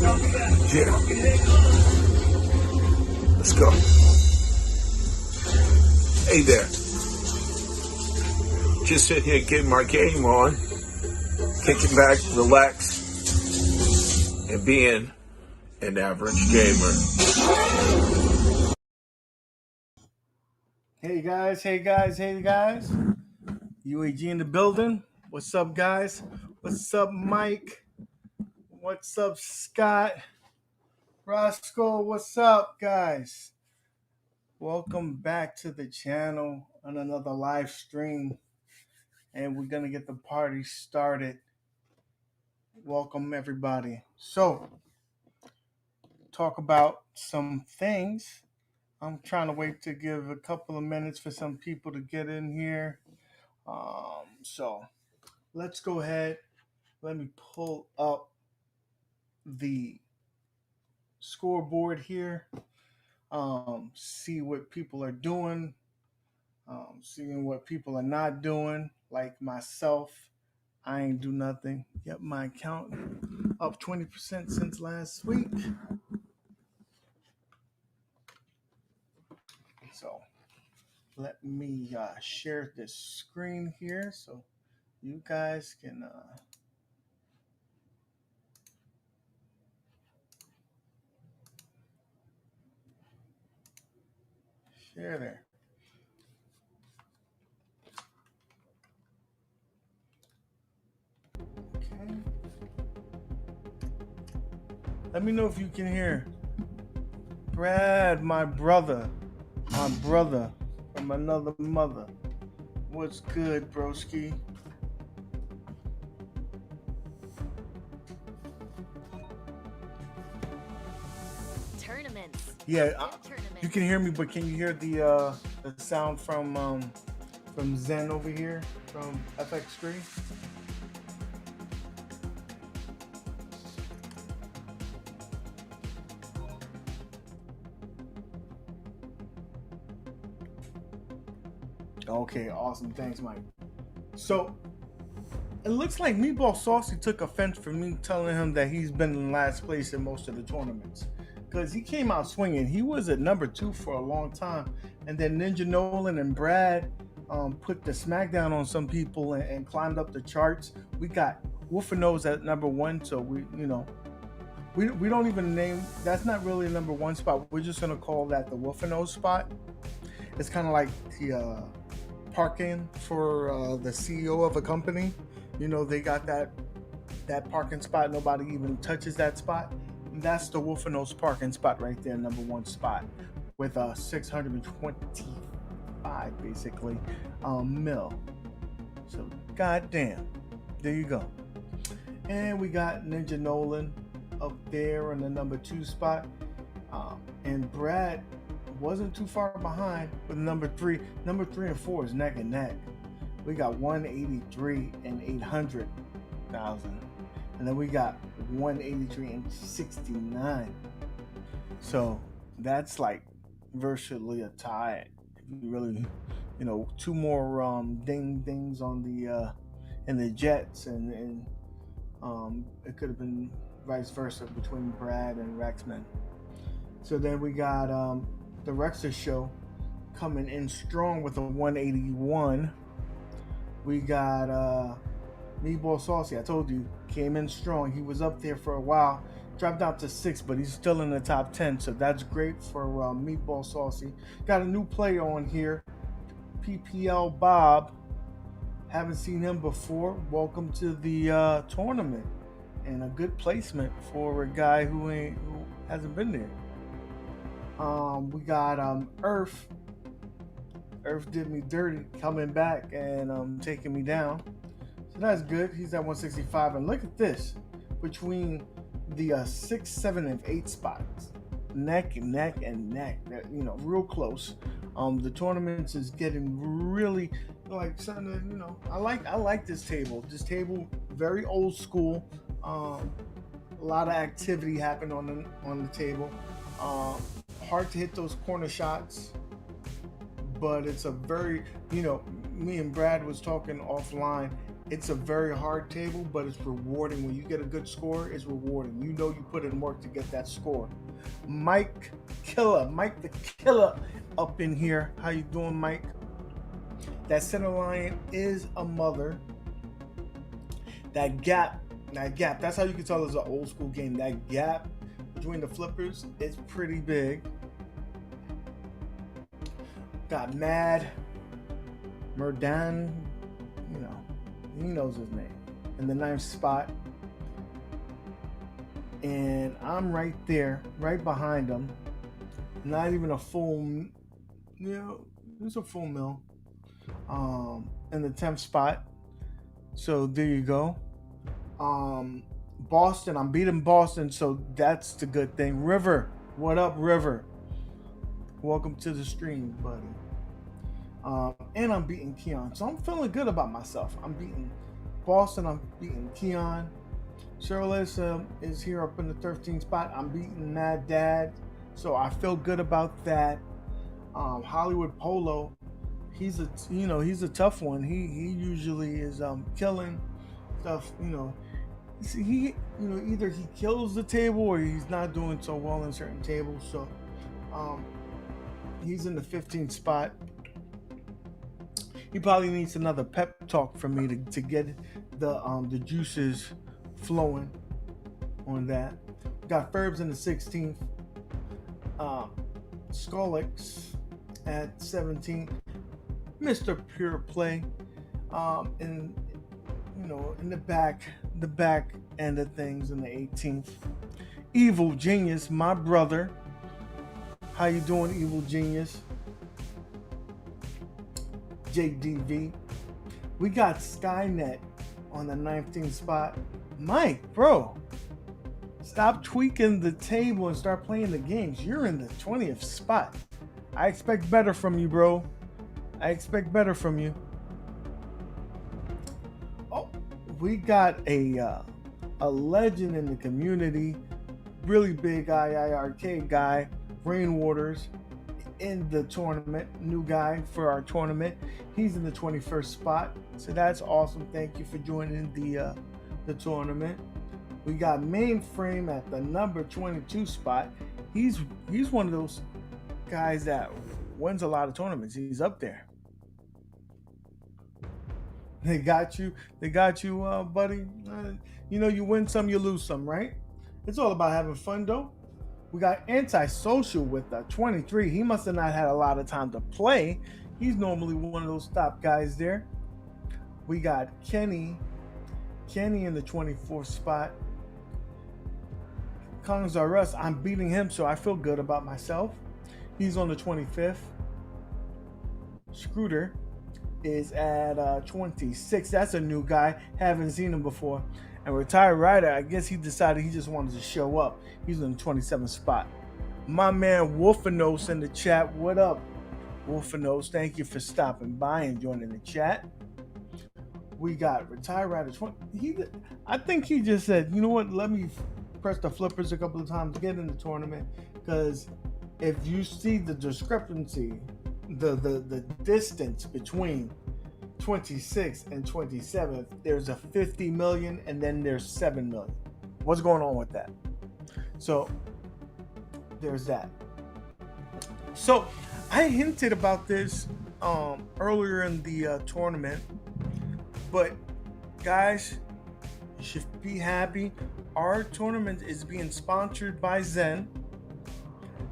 Yeah. Let's go. Hey there. Just sitting here getting my game on, kicking back, relax, and being an average gamer. Hey guys, UAG in the building. What's up, guys? What's up, Mike? What's up, Scott? Roscoe, what's up, guys? Welcome back to the channel on another live stream. And we're going to get the party started. Welcome, everybody. So, talk about some things. I'm trying to wait to give a couple of minutes for some people to get in here. So let's go ahead. Let me pull up the scoreboard here. See what people are doing. Seeing what people are not doing. Like myself, I ain't do nothing. Yep, my account up 20% since last week. So let me share this screen here so you guys can share there. Okay. Let me know if you can hear. Brad, my brother from another mother. What's good, broski? Tournaments. Yeah, you can hear me, but can you hear the sound from Zen over here from FX3? Okay, awesome. Thanks, Mike. So it looks like Meatball Saucy took offense for me telling him that he's been in last place in most of the tournaments. Because he came out swinging. He was at number 2 for a long time. And then Ninja Nolan and Brad put the smackdown on some people and climbed up the charts. We got Wolfenose at number 1. So we don't even name, that's not really a number 1 spot. We're just going to call that the Wolfenose spot. It's kind of like the parking for the CEO of a company. You know, they got that parking spot. Nobody even touches that spot. And that's the Wolfenose parking spot right there, number 1 spot, with 625 basically mil. So goddamn, there you go. And we got Ninja Nolan up there in the number 2 spot, and Brad wasn't too far behind with number 3. Number 3 and 4 is neck and neck. We got 183 and 800,000, and then we got 183 and 69. So that's like virtually a tie. You really, 2 more dings on the in the Jets, and it could have been vice versa between Brad and Rexman. So then we got the Rexer Show coming in strong with a 181. We got Meatball Saucy. I told you, came in strong. He was up there for a while, dropped down to 6, but he's still in the top 10. So that's great for Meatball Saucy. Got a new player on here, PPL Bob. Haven't seen him before. Welcome to the tournament, and a good placement for a guy who hasn't been there. We got Earth. Earth did me dirty, coming back and taking me down. So that's good. He's at 165. And look at this. Between the 6, 7, and 8 spots. Neck and neck and neck. Real close. The tournaments is getting really like something, I like this table. This table, very old school. A lot of activity happened on the table. Hard to hit those corner shots, but it's a very, me and Brad was talking offline. It's a very hard table, but it's rewarding. When you get a good score, it's rewarding. You know you put in work to get that score. Mike the Killer up in here. How you doing, Mike? That center line is a mother. That gap, that's how you can tell it's an old school game. That gap between the flippers is pretty big. Got Mad Murdan, he knows his name, in the 9th spot. And I'm right there, right behind him. Not even a full, it's a full mil. In the 10th spot. So there you go. Boston, I'm beating Boston, so that's the good thing. River, what up, River? Welcome to the stream, buddy. And I'm beating Keon, so I'm feeling good about myself. I'm beating Boston, I'm beating Keon. Charlotte is here up in the 13th spot. I'm beating Mad Dad, so I feel good about that. Hollywood Polo, he's a tough one. He usually is killing stuff. He either he kills the table or he's not doing so well in certain tables. So he's in the 15th spot. He probably needs another pep talk from me to get the juices flowing on that. Got Ferbs in the 16th. Skolix at 17. Mr. Pure Play, in the back end of things in the 18th. Evil Genius, my brother. How you doing, Evil Genius? JDV. We got Skynet on the 19th spot. Mike, bro, stop tweaking the table and start playing the games. You're in the 20th spot. I expect better from you, bro. I expect better from you. Oh, we got a legend in the community, really big IIRK guy, Rainwaters, in the tournament, new guy for our tournament. He's in the 21st spot, so that's awesome. Thank you for joining the tournament. We got Mainframe at the number 22 spot. He's one of those guys that wins a lot of tournaments. He's up there. They got you, buddy. You win some, you lose some, right? It's all about having fun, though. We got Antisocial with a 23. He must have not had a lot of time to play. He's normally one of those top guys there. We got Kenny in the 24th spot. Kongs R Us, I'm beating him, so I feel good about myself. He's on the 25th. Scooter is at 26. That's a new guy. Haven't seen him before. And Retired Rider, I guess he decided he just wanted to show up. He's in the 27th spot. My man Wolfenos in the chat. What up, Wolfenos? Thank you for stopping by and joining the chat. We got Retired Rider 20. I think he just said, you know what, let me press the flippers a couple of times to get in the tournament. Because if you see the discrepancy, the distance between 26 and 27th, there's a 50 million and then there's 7 million. What's going on with that? So there's that. So I hinted about this earlier in the tournament, but guys, you should be happy. Our tournament is being sponsored by Zen.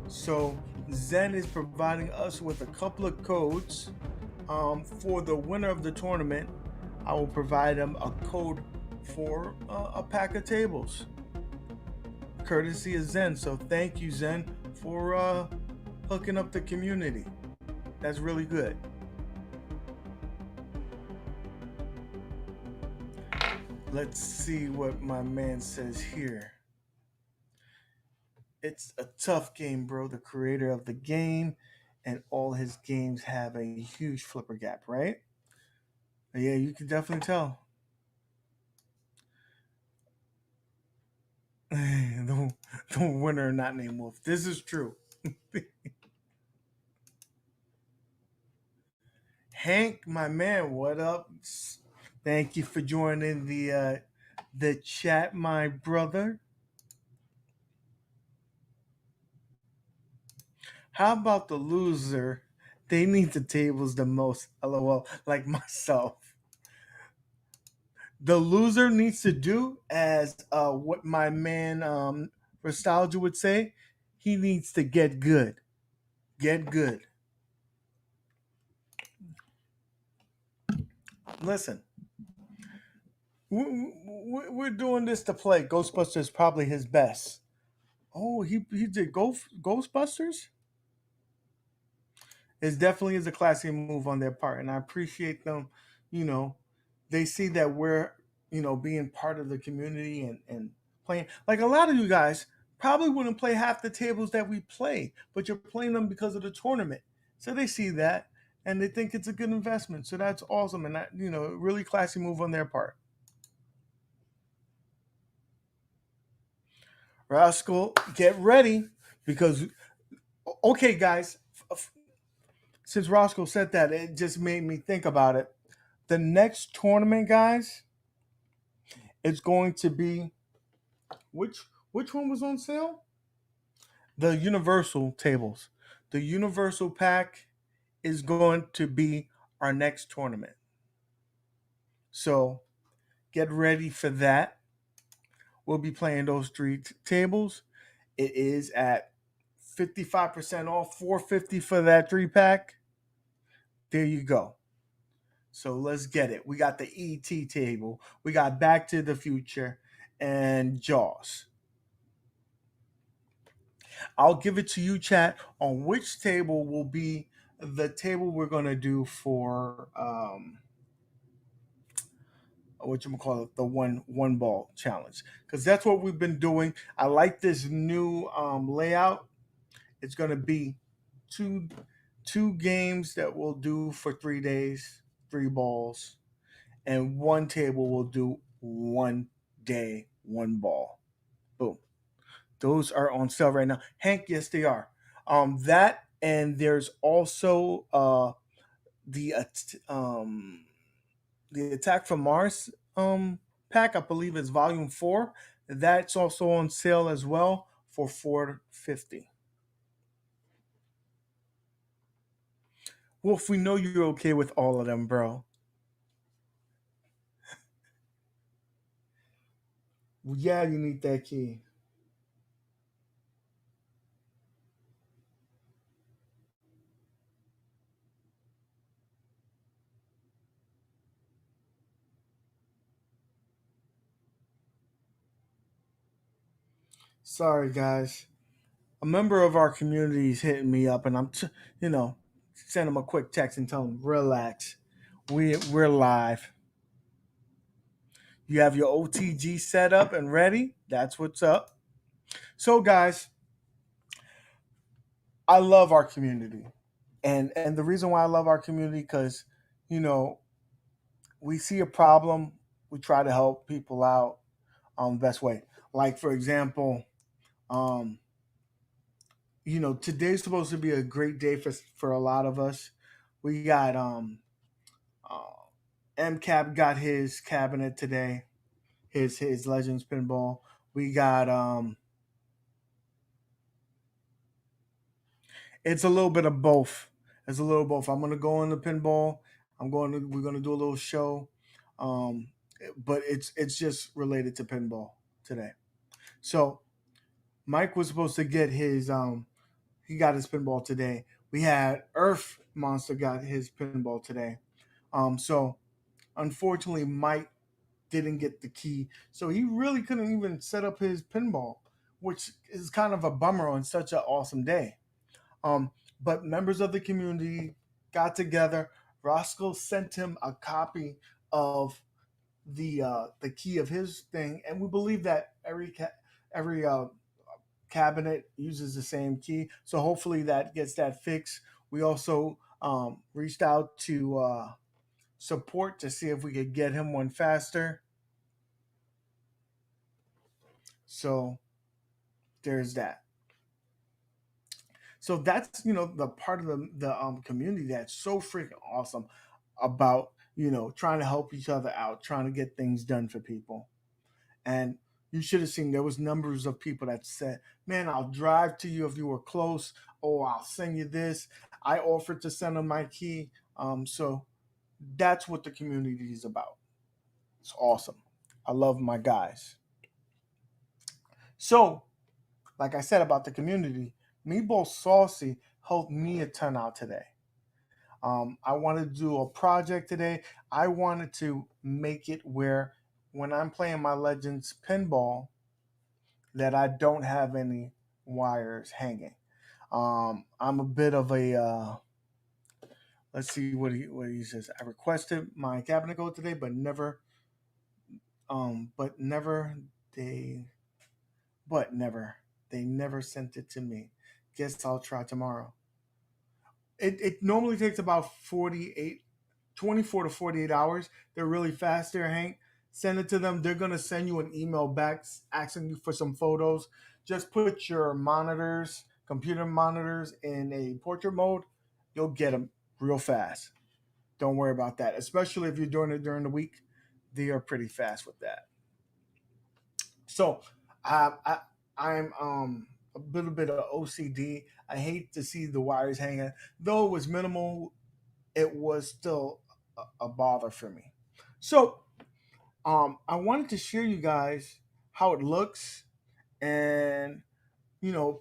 So Zen is providing us with a couple of codes. For the winner of the tournament, I will provide them a code for a pack of tables, courtesy of Zen. So thank you, Zen, for hooking up the community. That's really good. Let's see what my man says here. It's a tough game, bro. The creator of the game and all his games have a huge flipper gap, right? Yeah, you can definitely tell. The winner not named Wolf. This is true. Hank, my man, what up? Thank you for joining the chat, my brother. How about the loser? They need the tables the most. LOL, like myself. The loser needs to do, as what my man Nostalgia would say, he needs to get good. Get good. Listen, we're doing this to play. Ghostbusters probably his best. Oh, he did Ghostbusters? It definitely is a classy move on their part, and I appreciate them. You know, they see that we're being part of the community and playing. Like a lot of you guys probably wouldn't play half the tables that we play, but you're playing them because of the tournament. So they see that and they think it's a good investment. So that's awesome, and that really classy move on their part. Rascal, get ready because okay, guys. Since Roscoe said that, it just made me think about it. The next tournament, guys, it's going to be which one was on sale? The Universal tables. The Universal pack is going to be our next tournament. So get ready for that. We'll be playing those three tables. It is at 55% off, 450 for that 3-pack. There you go. So let's get it. We got the ET table. We got Back to the Future and Jaws. I'll give it to you, chat, on which table will be the table we're going to do for what you call it, the one ball challenge, because that's what we've been doing. I like this new layout. It's going to be two games that we'll do for 3 days, 3 balls, and one table will do 1 day, 1 ball. Boom. Those are on sale right now. Hank, yes, they are. That and there's also the the Attack from Mars pack. I believe it's Volume 4. That's also on sale as well for 450. Wolf, we know you're okay with all of them, bro. Yeah, you need that key. Sorry, guys. A member of our community is hitting me up, and you know, send him a quick text and tell him, relax. We're live. You have your OTG set up and ready. That's what's up. So, guys, I love our community, and the reason why I love our community because you know we see a problem, we try to help people out the best way. Like for example, um, today's supposed to be a great day for a lot of us. We got uh, MCAP got his cabinet today, his Legends pinball. We got it's a little bit of both. It's a little both. I'm gonna go in the pinball. We're gonna do a little show, um, but it's just related to pinball today. So Mike was supposed to get his he got his pinball today. We had Earth Monster got his pinball today. So unfortunately Mike didn't get the key, so he really couldn't even set up his pinball, which is kind of a bummer on such an awesome day. Um, but members of the community got together. Roscoe sent him a copy of the key of his thing, and we believe that every cabinet uses the same key. So hopefully that gets that fixed. We also reached out to support to see if we could get him one faster. So there's that. So that's the part of the community that's so freaking awesome about trying to help each other out, trying to get things done for people. And you should have seen there was numbers of people that said, "Man, I'll drive to you if you were close, or I'll send you this." I offered to send them my key. So that's what the community is about. It's awesome. I love my guys. So, like I said about the community, Meatball Saucy helped me a ton out today. I wanted to do a project today. I wanted to make it where when I'm playing my Legends pinball, that I don't have any wires hanging. I'm a bit of a let's see what he says. I requested my cabinet go today, but never they but never they never sent it to me. Guess I'll try tomorrow. It normally takes about 24 to 48 hours. They're really fast there, Hank. Send it to them. They're going to send you an email back asking you for some photos. Just put your computer monitors, in a portrait mode. You'll get them real fast. Don't worry about that, especially if you're doing it during the week. They are pretty fast with that. So I, I'm a little bit of OCD. I hate to see the wires hanging. Though it was minimal, it was still a bother for me. So I wanted to share you guys how it looks, and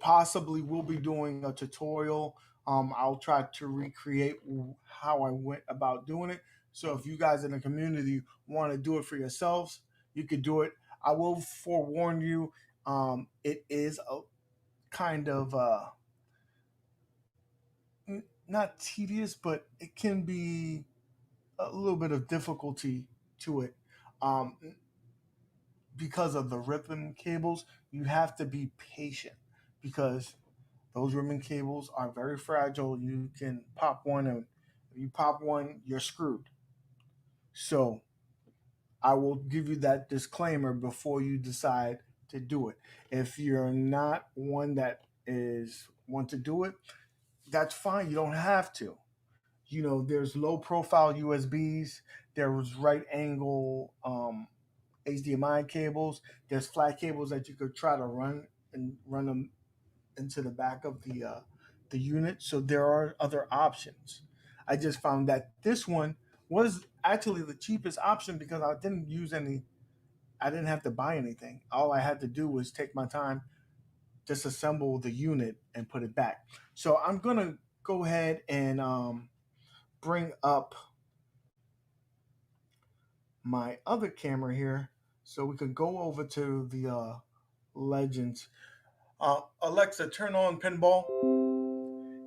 possibly we'll be doing a tutorial. I'll try to recreate how I went about doing it. So if you guys in the community want to do it for yourselves, you could do it. I will forewarn you, it is a kind of not tedious, but it can be a little bit of difficulty to it. Um, because of the ribbon cables, you have to be patient because those ribbon cables are very fragile. You can pop one, and if you pop one, you're screwed. So I will give you that disclaimer before you decide to do it. If you're not one that is want to do it, that's fine. You don't have to. There's low profile USBs. There's right angle HDMI cables. There's flat cables that you could try to run them into the back of the unit. So there are other options. I just found that this one was actually the cheapest option because I didn't use any. I didn't have to buy anything. All I had to do was take my time, disassemble the unit, and put it back. So I'm gonna go ahead and bring up my other camera here so we could go over to the Legends. Alexa, turn on pinball,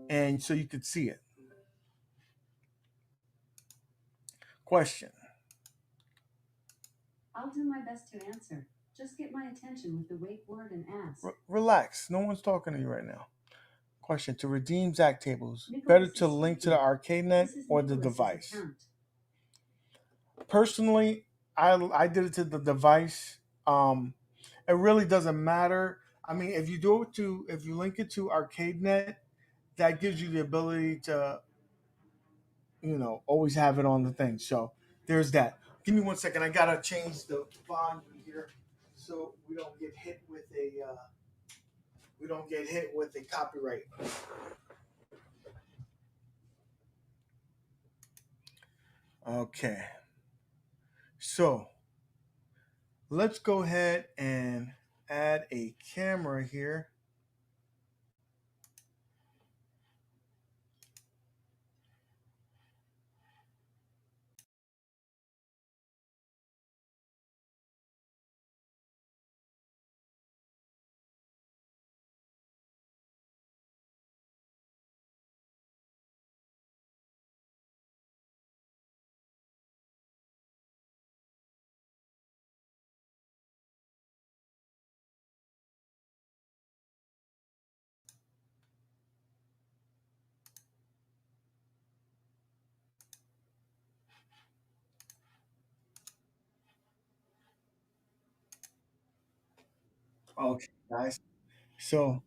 and so you could see it. Question. I'll do my best to answer. Just get my attention with the wake word and ask. Relax. No one's talking to you right now. Question. To redeem Zack tables, better to link to the arcade net or the device? Personally, I did it to the device. It really doesn't matter. I mean, if you link it to ArcadeNet, that gives you the ability to always have it on the thing. So there's that. Give me 1 second. I gotta change the volume here so we don't get hit with a copyright. Okay. So let's go ahead and add a camera here. Okay, guys. So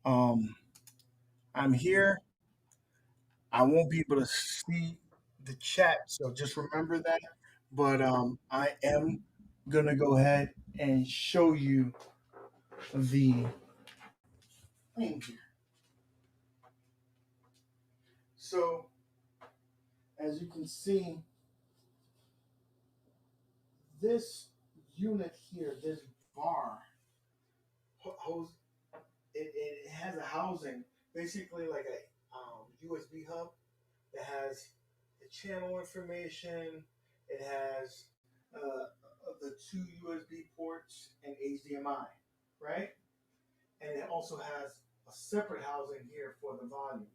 I'm here. I won't be able to see the chat, so just remember that. But I am gonna go ahead and show you the thing here. So as you can see, this unit here, this bar, hose, it has a housing, basically like a USB hub that has the channel information. It has the two USB ports and HDMI, right? And it also has a separate housing here for the volume.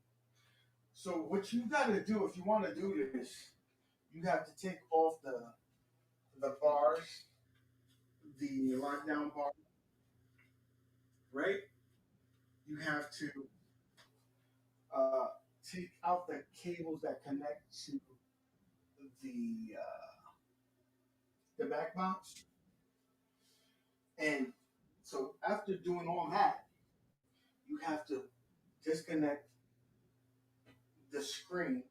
So what you got to do if you want to do this, you have to take off the bars, the lockdown bar, right? You have to uh, take out the cables that connect to the the back box, and so after doing all that, you have to disconnect the screen.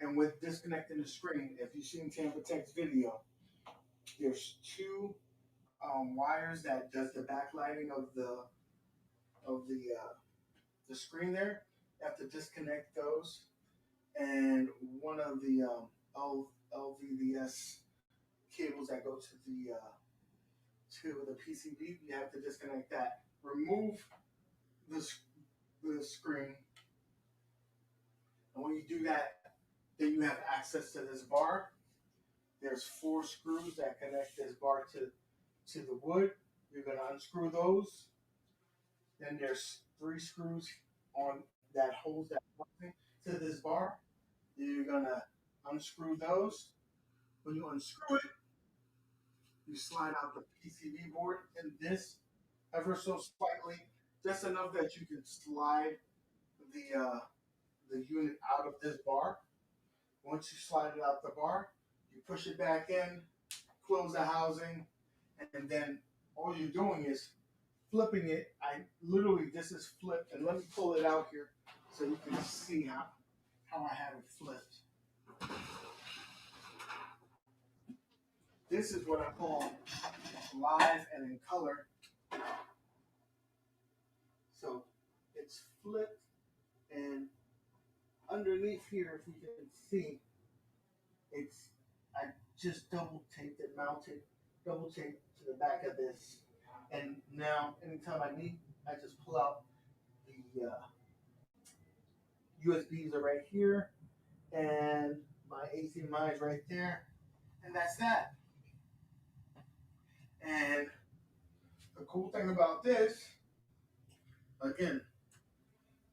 And with disconnecting the screen, if you've seen Tampa Tech's video, there's two wires that does the backlighting of the screen there. You have to disconnect those, and one of the LVDS cables that go to the PCB, you have to disconnect that. Remove the screen, and when you do that, then you have access to this bar. There's 4 screws that connect this bar to the wood. You're going to unscrew those. Then there's 3 screws on that holds that to this bar. You're going to unscrew those. When you unscrew it, you slide out the PCB board in this ever so slightly, just enough that you can slide the unit out of this bar. Once you slide it out the bar, you push it back in, close the housing, and then all you're doing is flipping it. This is flipped, and let me pull it out here so you can see how I have it flipped. This is what I call live and in color. So it's flipped, and underneath here, if you can see, I just double taped it, mounted, double taped to the back of this. And now, anytime I need, I just pull out the USBs are right here, and my HDMI is right there, and that's that. And the cool thing about this, again,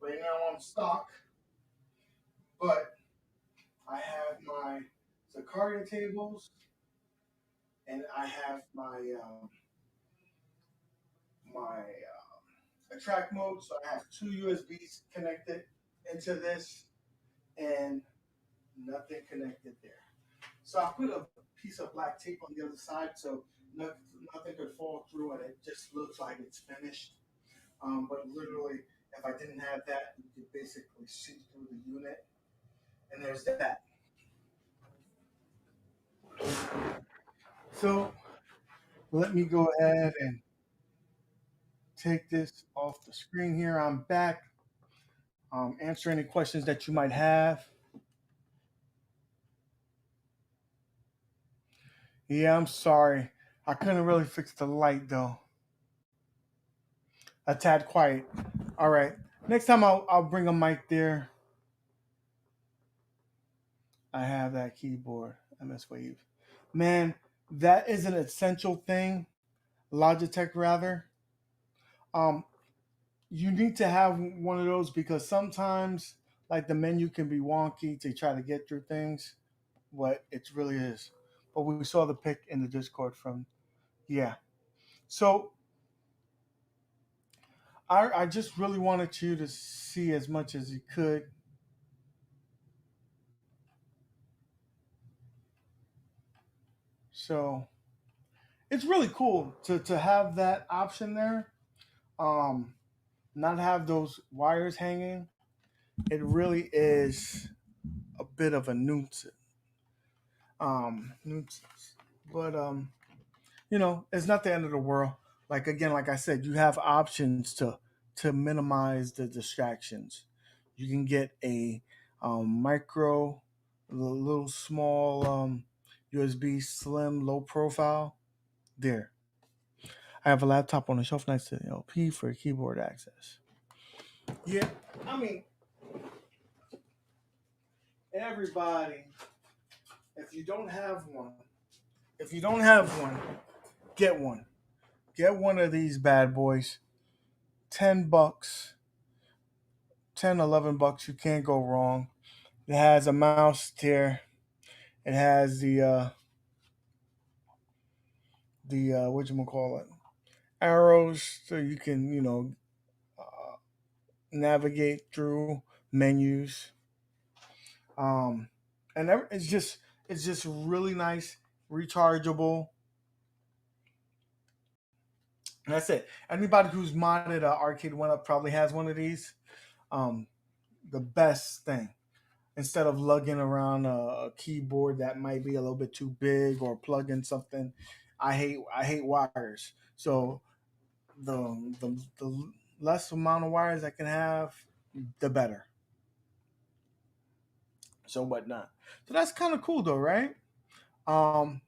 right now I'm stock, but I have my Zaccaria tables, and I have my track mode. So I have 2 USBs connected into this, and nothing connected there. So I put a piece of black tape on the other side, so nothing could fall through, and it just looks like it's finished. But literally, if I didn't have that, you could basically see through the unit. And there's that. So let me go ahead and take this off the screen here. I'm back. Answer any questions that you might have. Yeah, I'm sorry. I couldn't really fix the light though. A tad quiet. All right. Next time I'll bring a mic there. I have that keyboard, MS Wave. Man, that is an essential thing. Logitech rather. You need to have one of those because sometimes like the menu can be wonky to try to get through things, but it really is. But we saw the pic in the Discord from, yeah. So I just really wanted you to see as much as you could. So it's really cool to have that option there. Not have those wires hanging. It really is a bit of a nuisance. Nuisance. But it's not the end of the world. Like again, like I said, you have options to minimize the distractions. You can get a micro, little small USB slim low profile. There, I have a laptop on the shelf next to the LP for keyboard access. Yeah, I mean, everybody, if you don't have one, if you don't have one, get one. Get one of these bad boys. $10, 10, $11, you can't go wrong. It has a mouse there. It has the what you call it, arrows, so you can uh, navigate through menus. And it's just really nice, rechargeable. And that's it. Anybody who's modded Arcade One Up probably has one of these. Um, the best thing, instead of lugging around a keyboard that might be a little bit too big or plug in something. I hate wires. So the less amount of wires I can have, the better. So whatnot. So that's kind of cool though, right? Um,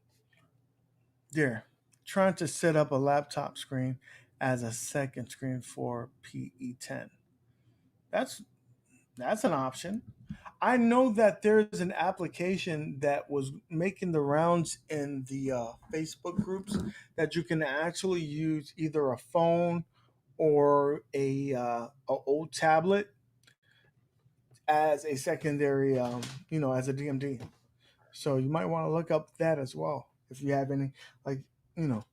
there, trying to set up a laptop screen as a second screen for PE10. That's that's an option. I know that there's an application that was making the rounds in the Facebook groups that you can actually use either a phone or a old tablet as a secondary, as a DMD. So you might want to look up that as well if you have any. Like, you know,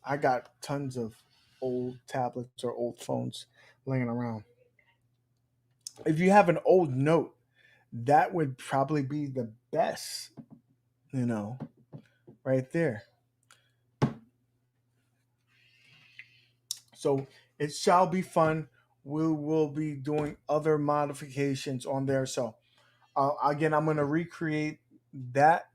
I got tons of old tablets or old phones laying around. If you have an old note, that would probably be the best, you know, right there. So it shall be fun. We will be doing other modifications on there. So again, I'm gonna recreate that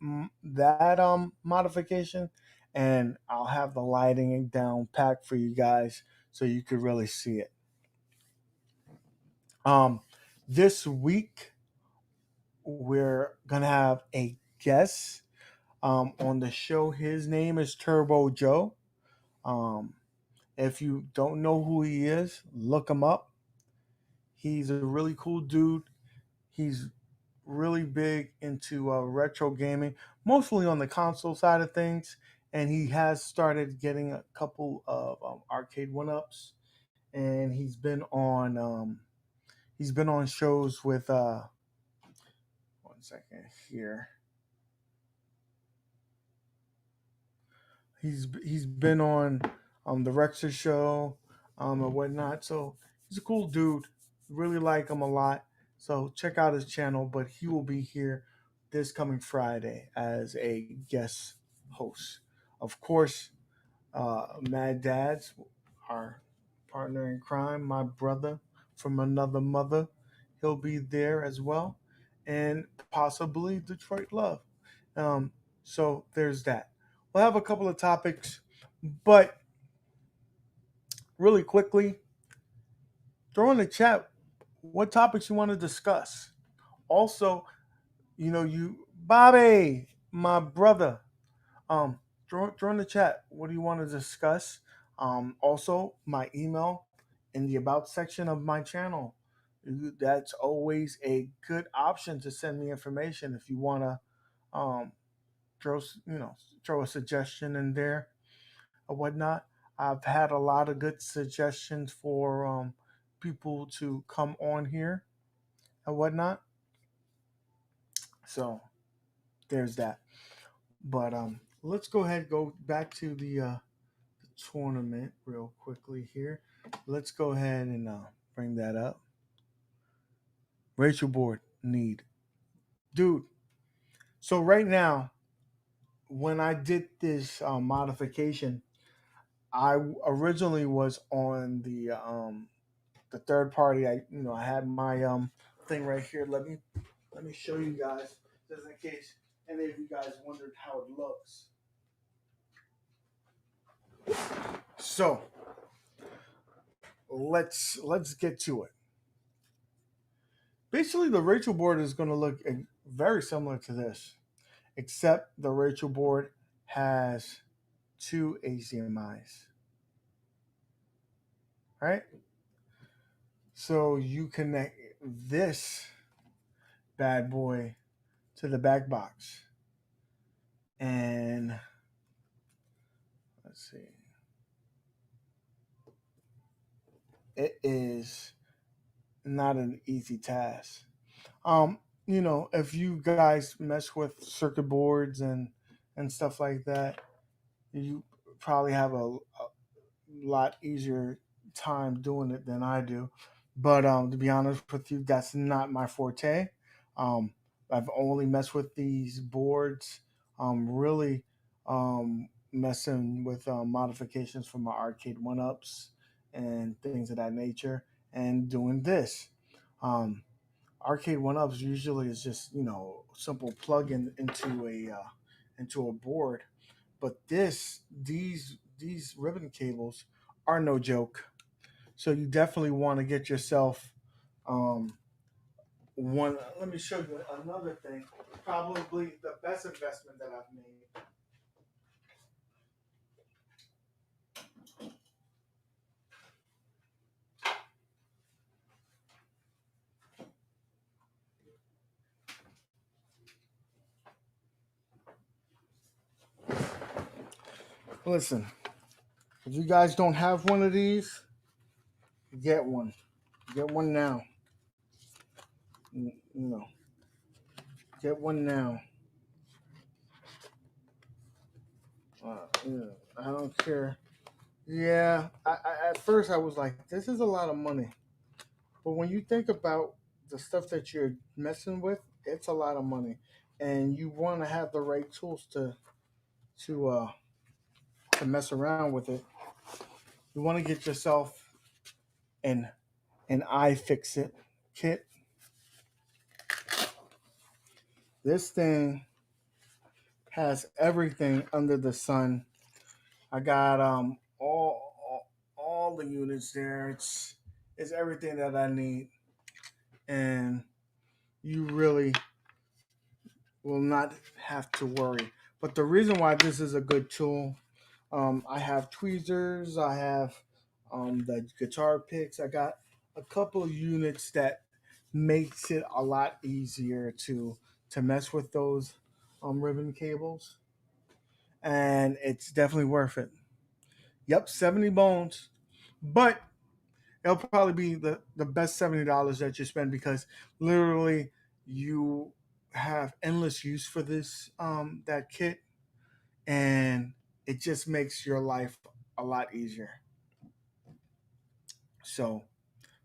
modification, and I'll have the lighting down packed for you guys so you could really see it. Um, this week we're gonna have a guest on the show. His name is Turbo Joe. Um, if you don't know who he is, look him up. He's a really cool dude. He's really big into retro gaming, mostly on the console side of things. And he has started getting a couple of arcade one ups, and he's been on shows with 1 second here. He's been on the Rexer show and whatnot. So he's a cool dude. Really like him a lot. So check out his channel. But he will be here this coming Friday as a guest host. Of course, Mad Dads, our partner in crime, my brother from another mother, he'll be there as well, and possibly Detroit Love. So there's that. We'll have a couple of topics, but really quickly, throw in the chat what topics you want to discuss. Also, you Bobby, my brother, throw in the chat. What do you want to discuss? Also, my email in the about section of my channel. That's always a good option to send me information if you want to um, throw throw a suggestion in there or whatnot. I've had a lot of good suggestions for people to come on here and whatnot. So there's that. But let's go ahead and go back to the tournament real quickly here. Let's go ahead and bring that up. Rachel board need. Dude, so right now, when I did this modification, I originally was on the third party. I had my thing right here. Let me let me show you guys, just in case any of you guys wondered how it looks. So let's get to it. Basically, the Rachel board is going to look very similar to this, except the Rachel board has two HDMI's. All right. So you connect this bad boy to the back box. And let's see. It is not an easy task. If you guys mess with circuit boards and stuff like that, you probably have a lot easier time doing it than I do. But to be honest with you, that's not my forte. Um, I've only messed with these boards, really messing with modifications for my arcade one-ups and things of that nature, and doing this. Um, arcade one-ups usually is just simple plug-in into a board, but these ribbon cables are no joke. So you definitely want to get yourself one. Let me show you another thing. Probably the best investment that I've made. Listen, if you guys don't have one of these, get one. Get one now. Get one now. I don't care. Yeah, at first I was like, this is a lot of money. But when you think about the stuff that you're messing with, it's a lot of money, and you want to have the right tools to uh, to mess around with it. You want to get yourself an iFixit kit. This thing has everything under the sun. I got all the units there. It's everything that I need, and you really will not have to worry. But the reason why this is a good tool, I have tweezers, I have the guitar picks. I got a couple of units that makes it a lot easier to mess with those ribbon cables, and it's definitely worth it. Yep, 70 bones, but it'll probably be the best $70 that you spend, because literally you have endless use for this that kit, and it just makes your life a lot easier. So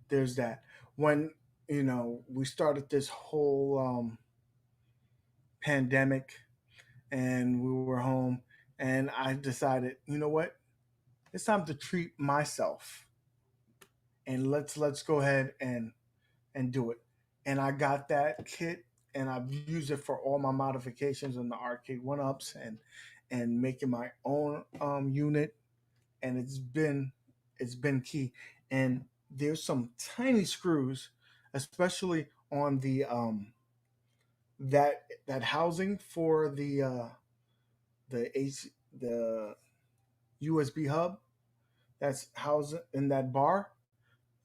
there's that. When we started this whole pandemic and we were home, and I decided, you know what, it's time to treat myself, and let's go ahead and do it. And I got that kit, and I've used it for all my modifications on the arcade one ups and making my own unit, and it's been key. And there's some tiny screws, especially on the that housing for the USB hub that's housed in that bar.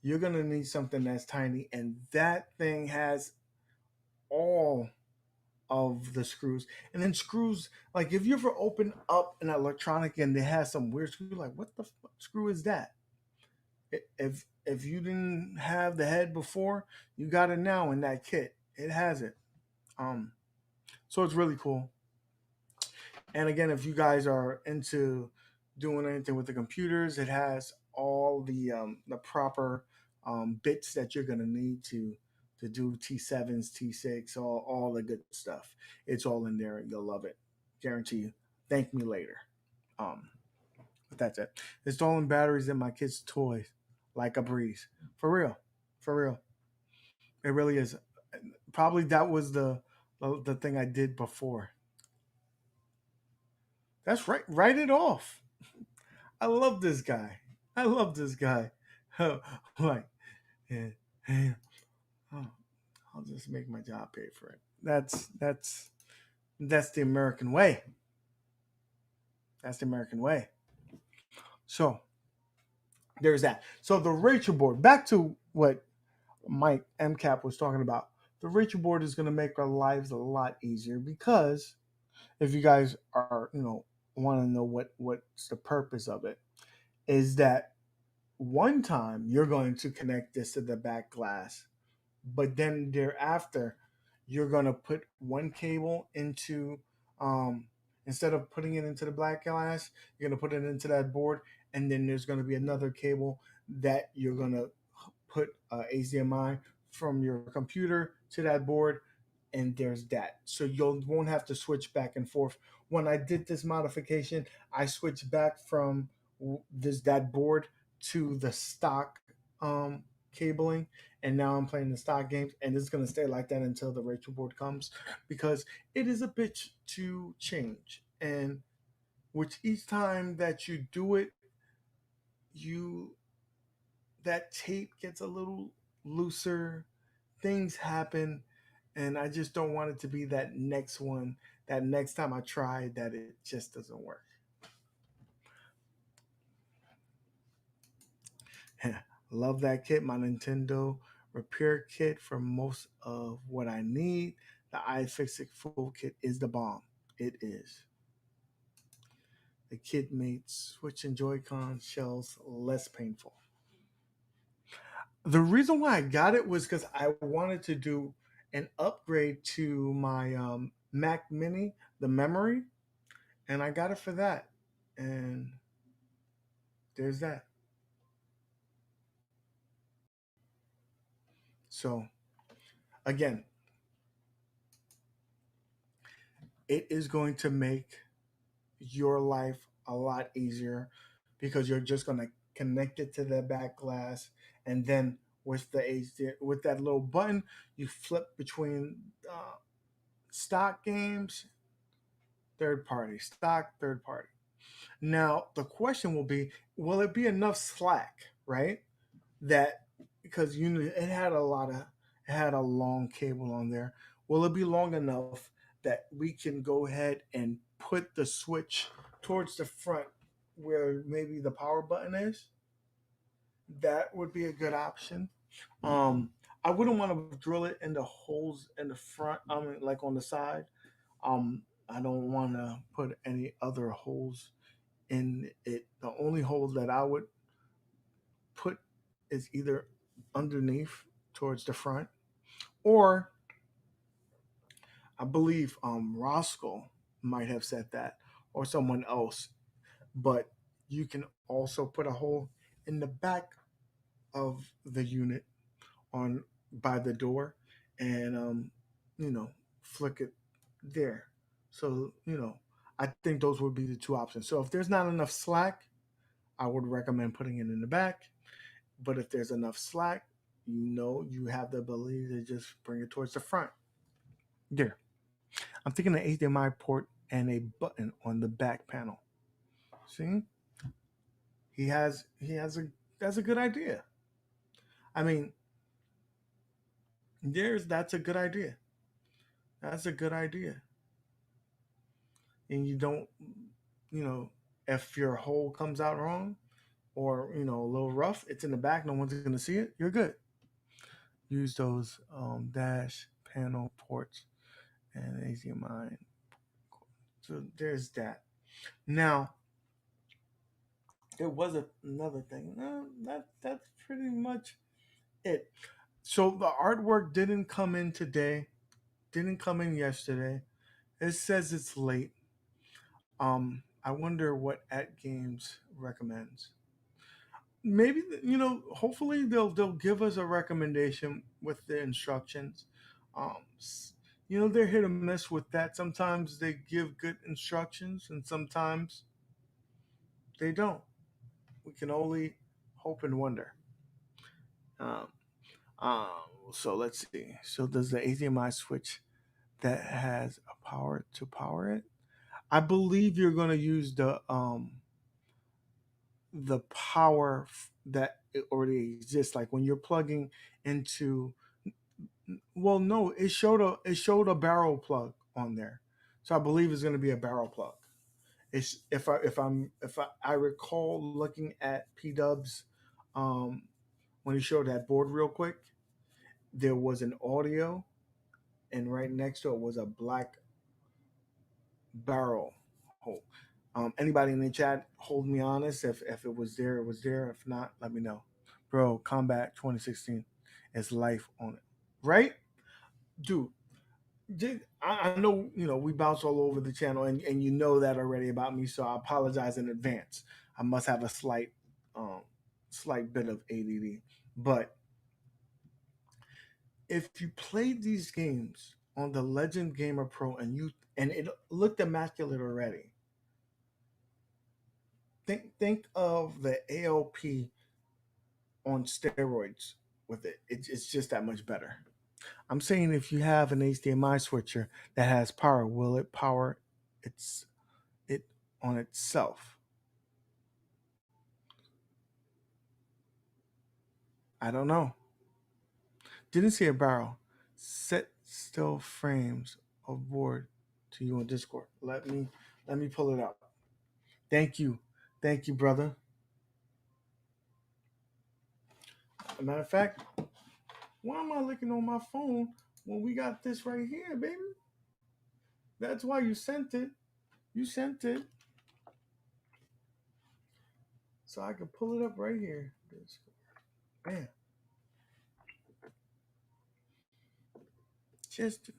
You're gonna need something that's tiny, and that thing has all of the screws. And then screws, like if you ever open up an electronic and they have some weird screw, like what the screw is that? If you didn't have the head before, you got it now in that kit. It has it. Um, so it's really cool. And again, if you guys are into doing anything with the computers, it has all the proper bits that you're gonna need to do T7s, T6, all the good stuff. It's all in there. You'll love it. Guarantee you. Thank me later. Um, but that's it. Installing batteries in my kids' toys like a breeze. For real. For real. It really is. Probably that was the thing I did before. That's right. Write it off. I love this guy. I love this guy. Like, yeah, yeah, oh, I'll just make my job pay for it. That's the American way. That's the American way. So there's that. So the Rachel board. Back to what Mike MCAP was talking about. The Rachel board is going to make our lives a lot easier because if you guys are, want to know what's the purpose of it, is that one time you're going to connect this to the back glass, but then thereafter you're going to put one cable into instead of putting it into the black glass, you're going to put it into that board, and then there's going to be another cable that you're going to put HDMI from your computer to that board, and there's that. So you won't have to switch back and forth. When I did this modification, I switched back from that board to the stock cabling, and now I'm playing the stock games, and it's going to stay like that until the Rachel board comes, because it is a bitch to change, and which each time that you do it, you that tape gets a little looser, things happen, and I just don't want it to be that next one, that next time I try, that it just doesn't work. Love that kit, my Nintendo repair kit for most of what I need. The iFixit full kit is the bomb. It is. The kit made Switch and Joy-Con shells less painful. The reason why I got it was because I wanted to do an upgrade to my Mac Mini, the memory, and I got it for that. And there's that. So, again, it is going to make your life a lot easier because you're just going to connect it to the back glass, and then with the HD, with that little button, you flip between stock games, third party, stock, third party. Now the question will be, will it be enough slack, right? That because it had it had a long cable on there. Will it be long enough that we can go ahead and put the switch towards the front where maybe the power button is? That would be a good option. Um, I wouldn't want to drill it in the holes in the front. I mean, like on the side. I don't want to put any other holes in it. The only hole that I would put is either underneath towards the front, or I believe Roscoe might have said that, or someone else. But you can also put a hole in the back of the unit on by the door, and you know, flick it there. So I think those would be the two options. So if there's not enough slack, I would recommend putting it in the back. But if there's enough slack, you have the ability to just bring it towards the front. There. I'm thinking an HDMI port and a button on the back panel. See? He has a that's a good idea. I mean, that's a good idea. That's a good idea. And you don't, you know, if your hole comes out wrong or a little rough, it's in the back, no one's gonna see it, you're good. Use those dash panel ports and HDMI. So there's that. Now there was another thing. No, that's pretty much it. So the artwork didn't come in today. Didn't come in yesterday. It says it's late. I wonder what At Games recommends. Maybe hopefully they'll give us a recommendation with the instructions. They're hit or miss with that. Sometimes they give good instructions, and sometimes they don't. We can only hope and wonder. Um, Um, so let's see. So does the HDMI switch that has a power to power it? I believe you're going to use the power that it already exists. Like when you're plugging into, well, no, it showed a barrel plug on there, so I believe it's going to be a barrel plug. It's if I recall looking at P Dubs, um, when he showed that board real quick, there was an audio, and right next to it was a black barrel hole. Anybody in the chat, hold me honest. If it was there, it was there. If not, let me know. Bro, Combat 2016 is life on it. Right? Dude, I know, we bounce all over the channel, and you know that already about me, so I apologize in advance. I must have a um, slight bit of ADD. But if you played these games on the Legend Gamer Pro and it looked immaculate already, think of the ALP on steroids with it. It's just that much better. I'm saying if you have an HDMI switcher that has power, will it power its it on itself? I don't know. Didn't see a barrel. Set still frames of board to you on Discord. Let me pull it up. Thank you. Thank you, brother. As a matter of fact, why am I looking on my phone when we got this right here, baby? That's why you sent it. You sent it. So I can pull it up right here. Bam. Just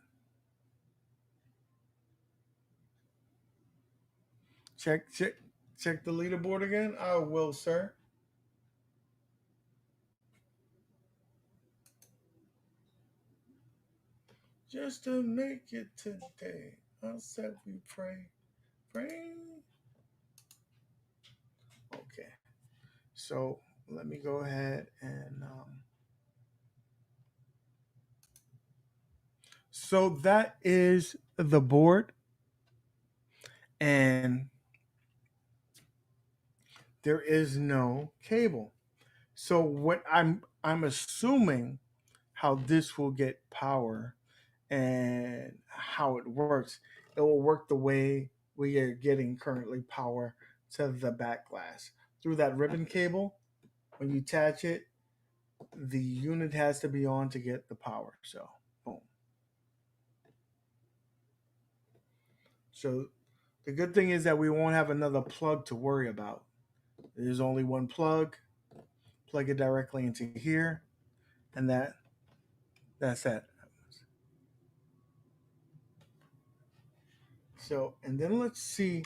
check the leaderboard again. I will, sir. Just to make it today. I said we pray. Pray. Okay. So let me go ahead and so that is the board, and there is no cable. So what I'm assuming how this will get power and how it works. It will work the way we are getting currently power to the back glass through that ribbon cable. When you attach it, the unit has to be on to get the power. So boom. So the good thing is that we won't have another plug to worry about. There's only one plug. Plug it directly into here, and that's it. So, and then let's see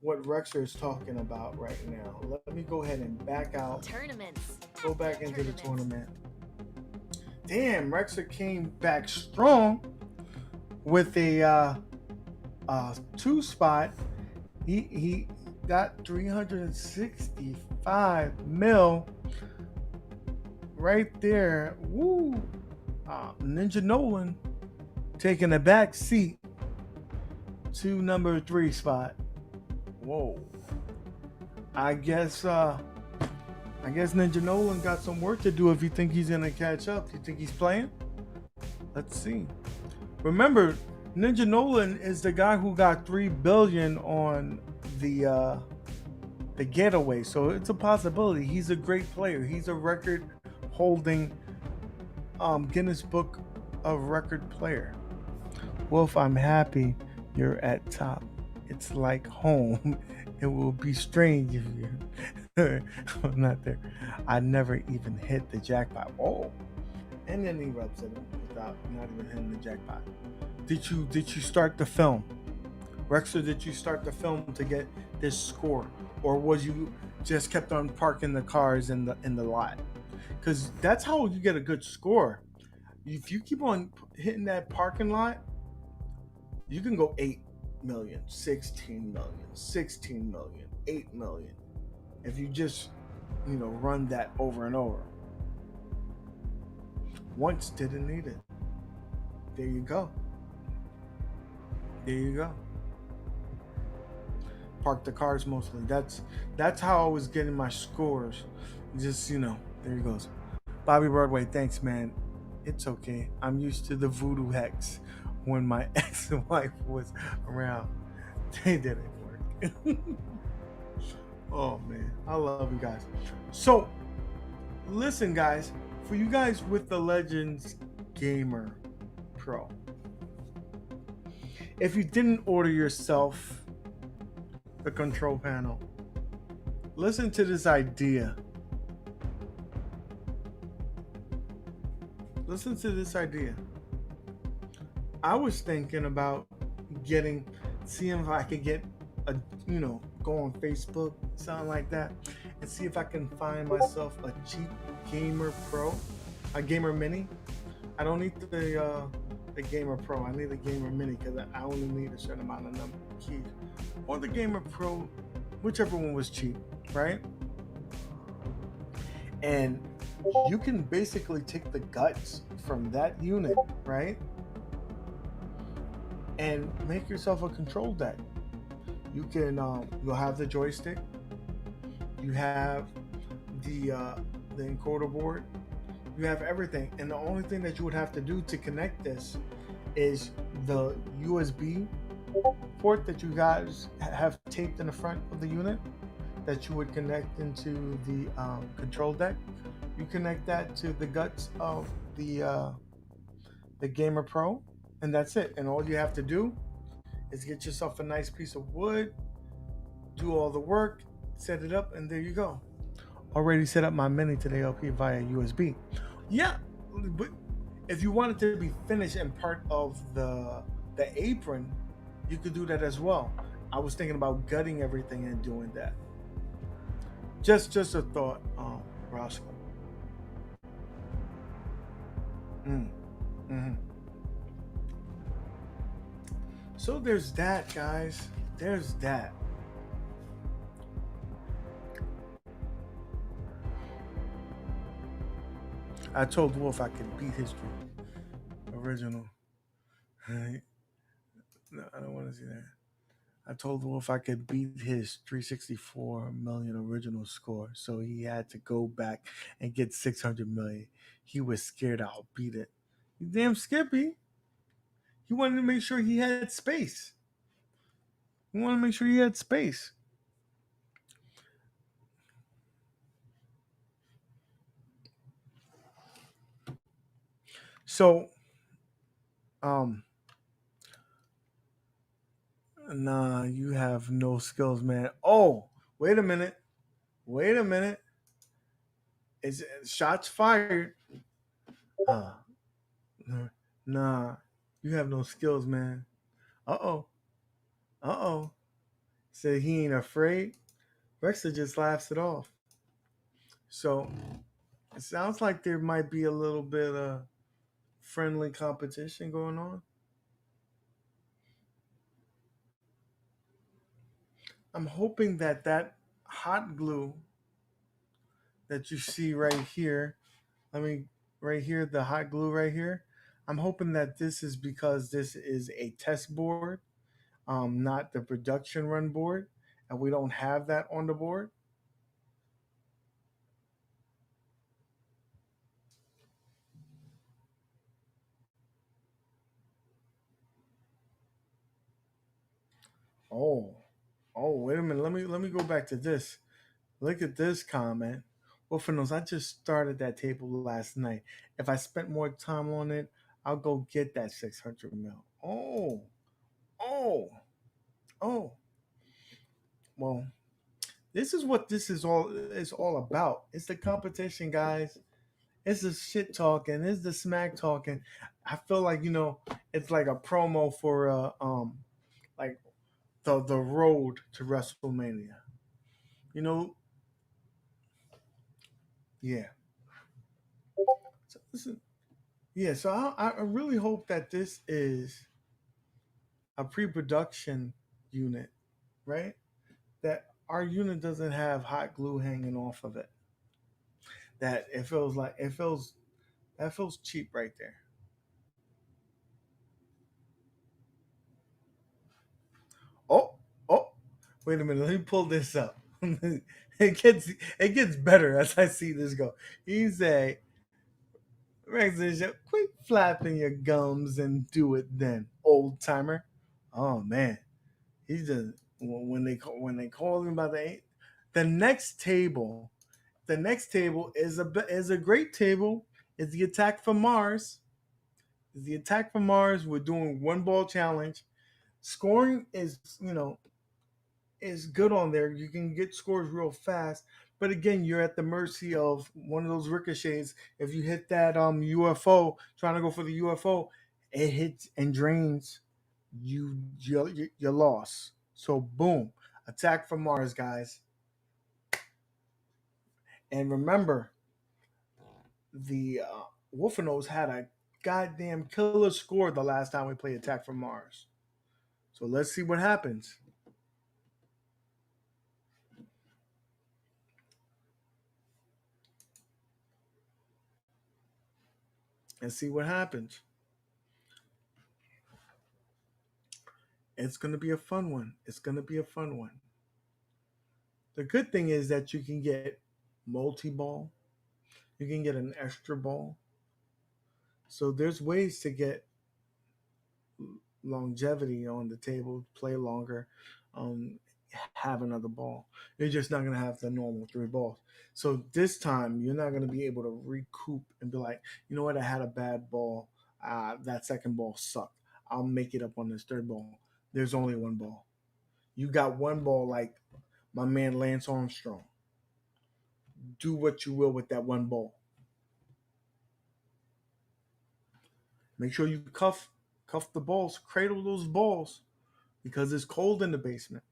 what Rexer is talking about right now. Let me go ahead and back out. Tournaments. Go back into the tournament. Damn, Rexer came back strong with a 2 spot. He got 365 mil right there. Woo! Ninja Nolan taking a back seat to number 3 spot. Whoa! I guess Ninja Nolan got some work to do if you think he's gonna catch up. You think he's playing? Let's see. Remember, Ninja Nolan is the guy who got 3 billion on the getaway, so it's a possibility. He's a great player. He's a record holding Guinness Book of Record player. Wolf, I'm happy you're at top. It's like home. It will be strange if you're not there. I never even hit the jackpot. Oh, and then he rubs it without not even hitting the jackpot. Did you start the film, Rexer? Did you start the film to get this score, or was you just kept on parking the cars in the lot? Because that's how you get a good score. If you keep on hitting that parking lot, you can go 8 million, 16 million, 16 million, 8 million. If you just, run that over and over. once didn't need it. There you go. There you go. Park the cars mostly. That's how I was getting my scores. Just there he goes. Bobby Broadway, thanks, man. It's okay. I'm used to the voodoo hex when my ex-wife was around. They didn't work. Oh man, I love you guys. So, listen, guys, for you guys with the Legends Gamer Pro, if you didn't order yourself the control panel, listen to this idea. Listen to this idea. I was thinking about seeing if I could get go on Facebook, something like that, and see if I can find myself a cheap Gamer Pro, a Gamer Mini. I don't need the Gamer Pro. I need a Gamer Mini because I only need a certain amount of number of keys. Or the Gamer Pro, whichever one was cheap, right? And you can basically take the guts from that unit, right? And make yourself a control deck. You can you'll have the joystick, you have the encoder board, you have everything, and the only thing that you would have to do to connect this is the USB port that you guys have taped in the front of the unit that you would connect into the control deck. You connect that to the guts of the Gamer Pro, and that's it. And all you have to do is get yourself a nice piece of wood, do all the work, set it up, and there you go. Already set up my Mini to the LP via USB. Yeah, but if you want it to be finished and part of the apron, you could do that as well. I was thinking about gutting everything and doing that. Just a thought, Roscoe. Mm-hmm. So there's that, guys. There's that. I told Wolf I could beat history. Original. No, I don't want to see that. I told Wolf I could beat his 364 million original score, so he had to go back and get 600 million. He was scared I'll beat it. You damn Skippy. He wanted to make sure he had space. He wanted to make sure he had space. So, nah, you have no skills, man. Oh, wait a minute. Is shots fired? Nah, you have no skills, man. Uh oh. Said he ain't afraid. Rexer just laughs it off. So it sounds like there might be a little bit of friendly competition going on. I'm hoping that hot glue that you see right here, right here, the hot glue right here, I'm hoping that this is because this is a test board, not the production run board, and we don't have that on the board. Oh, wait a minute. Let me go back to this. Look at this comment. Well, for those, I just started that table last night. If I spent more time on it, I'll go get that 600 mil. Oh, oh. Well, this is what this is all about. It's the competition, guys. It's the shit talking. It's the smack talking. I feel like it's like a promo for like the road to WrestleMania. You know, yeah. So listen, yeah. So I really hope that this is a pre-production unit, right? That our unit doesn't have hot glue hanging off of it. That it feels That feels cheap right there. Oh, oh, wait a minute. Let me pull this up. It gets better as I see this go. He say, Rex, quit flapping your gums and do it then, old timer. Oh man, he's just when they call him by the next table. The next table is a great table. It's the Attack from Mars. It's the Attack from Mars. We're doing one ball challenge. Scoring is is good on there. You can get scores real fast, but again, you're at the mercy of one of those ricochets. If you hit that UFO, trying to go for the UFO, it hits and drains you lost. So boom, Attack from Mars, guys. And remember, the Wolfenos had a goddamn killer score the last time we played Attack from Mars. So let's see what happens. And see what happens. It's going to be a fun one. It's going to be a fun one. The good thing is that you can get multi-ball. You can get an extra ball. So there's ways to get longevity on the table, play longer, um, have another ball. You're just not going to have the normal 3 balls. So this time, you're not going to be able to recoup and be like, you know what, I had a bad ball. That second ball sucked. I'll make it up on this third ball. There's only 1 ball. You got 1 ball like my man Lance Armstrong. Do what you will with that 1 ball. Make sure you cuff the balls, cradle those balls, because it's cold in the basement.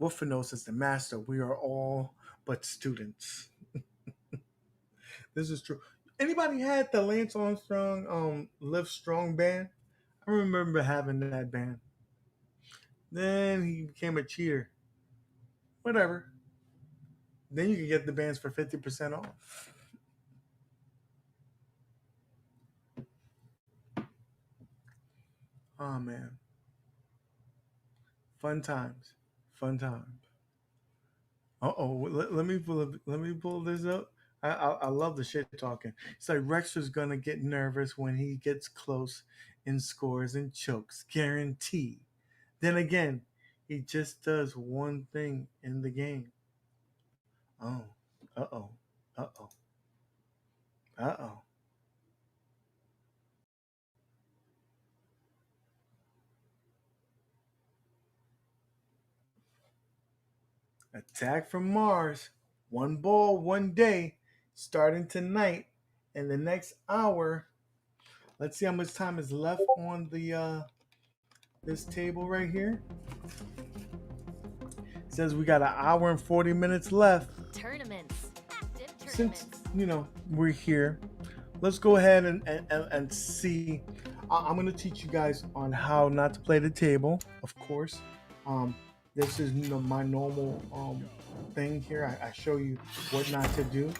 Wolfenos is the master. We are all but students. This is true. Anybody had the Lance Armstrong Live Strong band? I remember having that band. Then he became a cheater. Whatever. Then you can get the bands for 50% off. Oh man. Fun times. Fun times. Let me pull this up. I love the shit talking. It's like Rexter's gonna get nervous when he gets close and scores and chokes, guarantee. Then again, he just does one thing in the game. Oh, uh oh, uh oh, uh oh. Attack from Mars. 1 ball, 1 day, starting tonight. In the next hour, let's see how much time is left on the this table right here. It says we got 1 hour and 40 minutes left. Tournaments. Active Since tournaments. we're here, let's go ahead and see. I'm going to teach you guys on how not to play the table, of course. This is my normal thing here. I show you what not to do.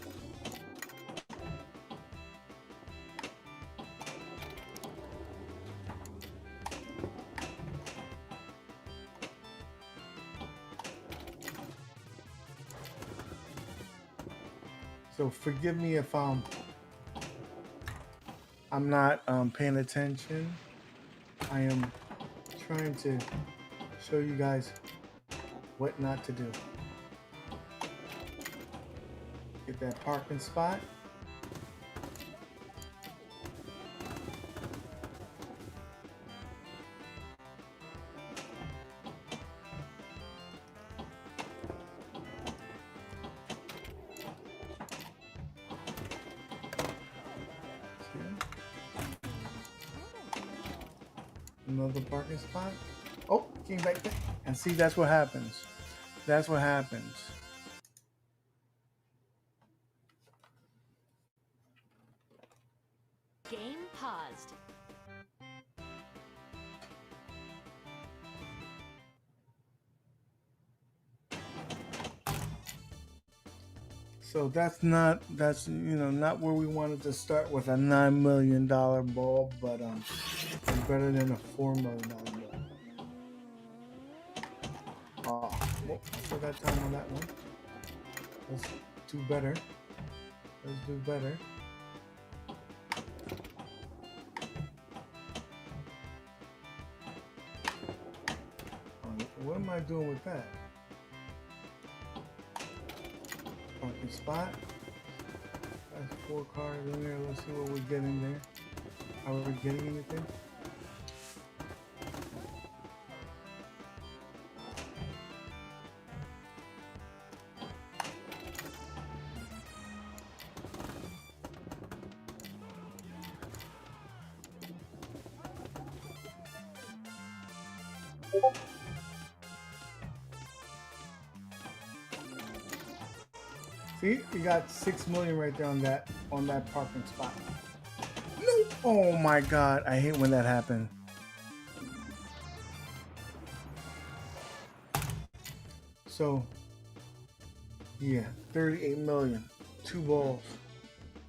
So forgive me if I'm not paying attention. I am trying to show you guys what not to do. Get that parking spot. Another parking spot. Oh, came back there. And see, that's what happens. That's what happens. Game paused. So that's not not where we wanted to start with a $9 million ball, but it's better than a $4 million ball. Oh, well, I still got time on that one. Let's do better. Let's do better. What am I doing with that? Parking spot. That's 4 cars in there. Let's see what we're getting there. Are we getting anything? See, you got 6 million right there on that parking spot. No! Oh my God, I hate when that happens. So, yeah, 38 million, 2 balls.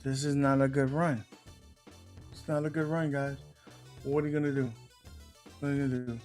This is not a good run. It's not a good run, guys. What are you gonna do? What are you gonna do?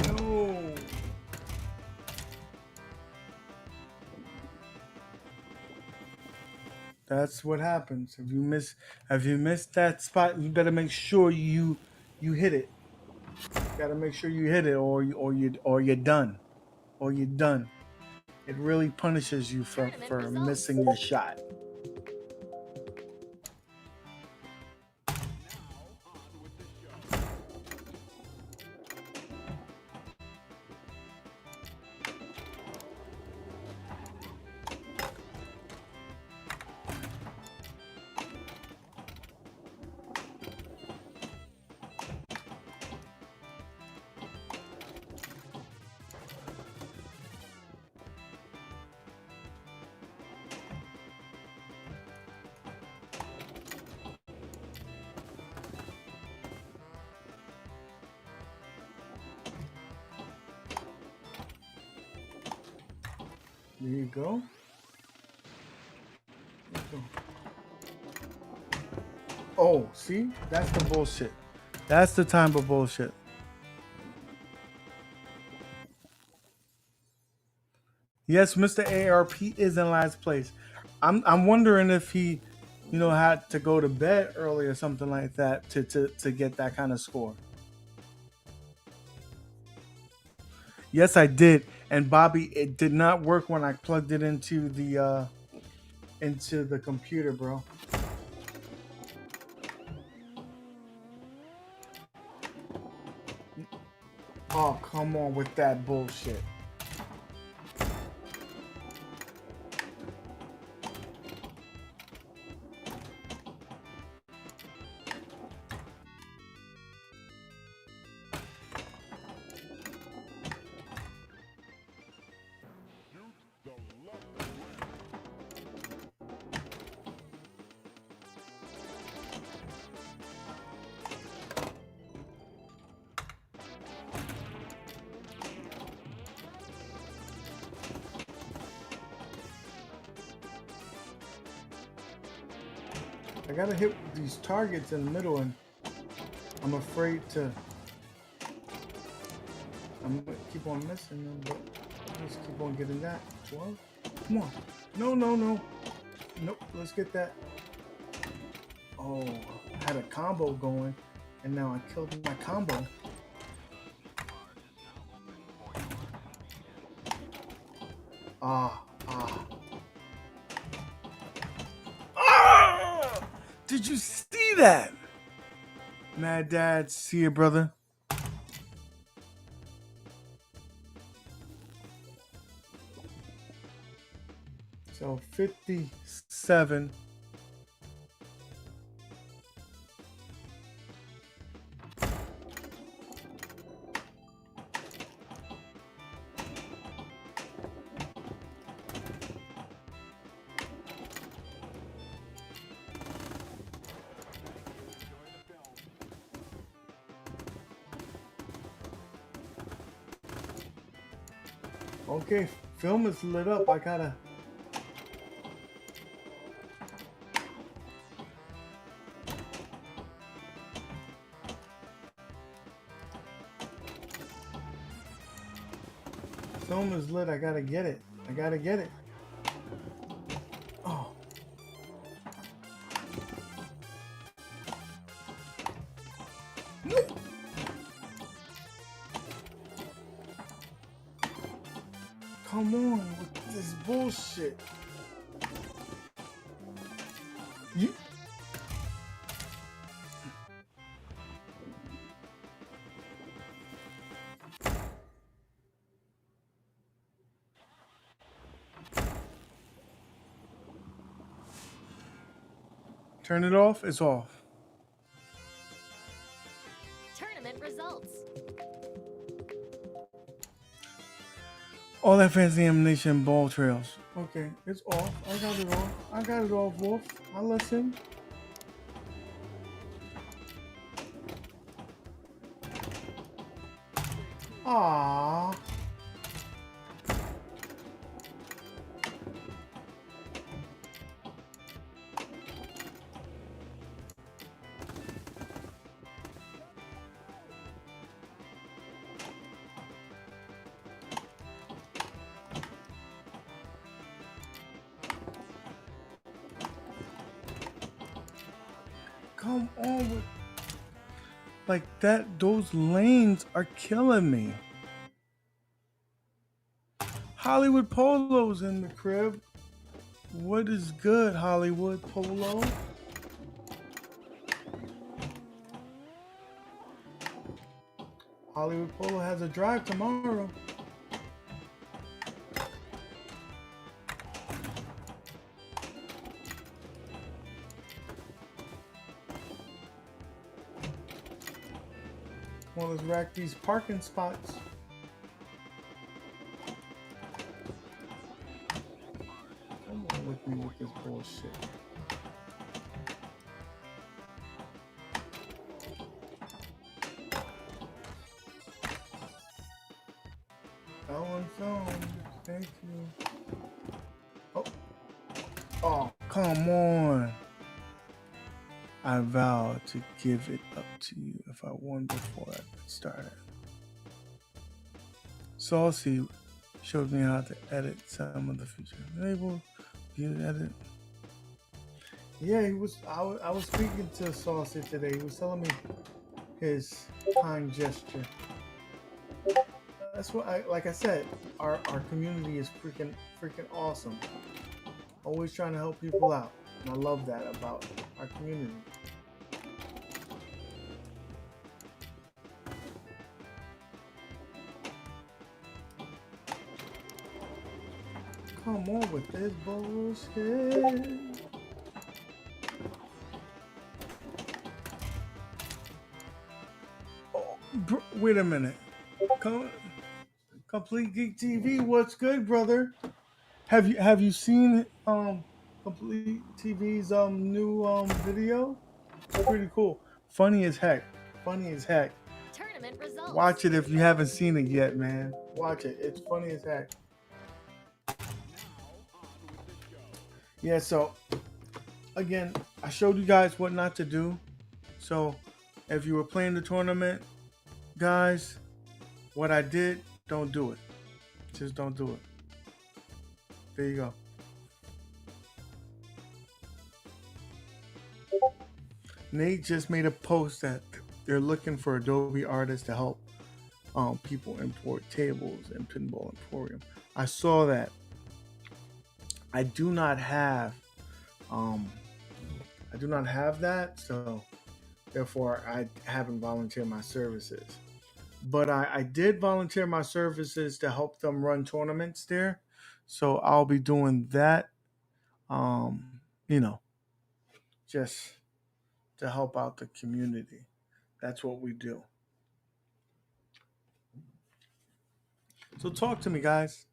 No. That's what happens. If you miss that spot, you better make sure you hit it. You gotta make sure you hit it, or you're done, or you're done. It really punishes you for missing your shot. There you go. There you go. Oh, see? That's the bullshit. That's the time of bullshit. Yes, Mr. ARP is in last place. I'm wondering if he, had to go to bed early or something like that to get that kind of score. Yes, I did. And Bobby, it did not work when I plugged it into the computer, bro. Oh, come on with that bullshit. I gotta hit these targets in the middle, and I'm afraid to. I'm gonna keep on missing them, but let's keep on getting that. 12? Come on. No. Nope, let's get that. Oh, I had a combo going, and now I killed my combo. Ah. Did you see that? Mad Dad, see you, brother. So 57 Okay, film is lit up. I gotta. Film is lit. I gotta get it. I gotta get it. Oh. Come on with this bullshit. You. Turn it off. It's off. Tournament results. All that fancy animation ball trails. Okay, it's off. I got it off. I got it off, Wolf. I listen. Ah. Come on with like that. Those lanes are killing me. Hollywood Polo's in the crib. What is good, Hollywood Polo? Hollywood Polo has a drive tomorrow. Well, let's rack these parking spots. Come on with me with this bullshit. Ellen Phone, thank you. Oh, oh, come on. I vow to give it up to you if I won before I started. Saucy showed me how to edit some of the features. Able you to edit? Yeah, he was. I was speaking to Saucy today. He was telling me his kind gesture. That's what like I said, our community is freaking awesome. Always trying to help people out. And I love that about our community. Come on with this bullshit. Oh, wait a minute. Complete Geek TV, what's good, brother? Have you seen Complete TV's new video? It's pretty cool. Funny as heck. Funny as heck. Tournament results. Watch it if you haven't seen it yet, man. Watch it. It's funny as heck. Yeah, so again, I showed you guys what not to do. So if you were playing the tournament, guys, what I did, don't do it. Just don't do it. There you go. Nate just made a post that they're looking for Adobe artists to help people import tables in Pinball Emporium. I saw that. I do not have that, so therefore I haven't volunteered my services. But I did volunteer my services to help them run tournaments there. So I'll be doing that, just to help out the community. That's what we do. So talk to me, guys.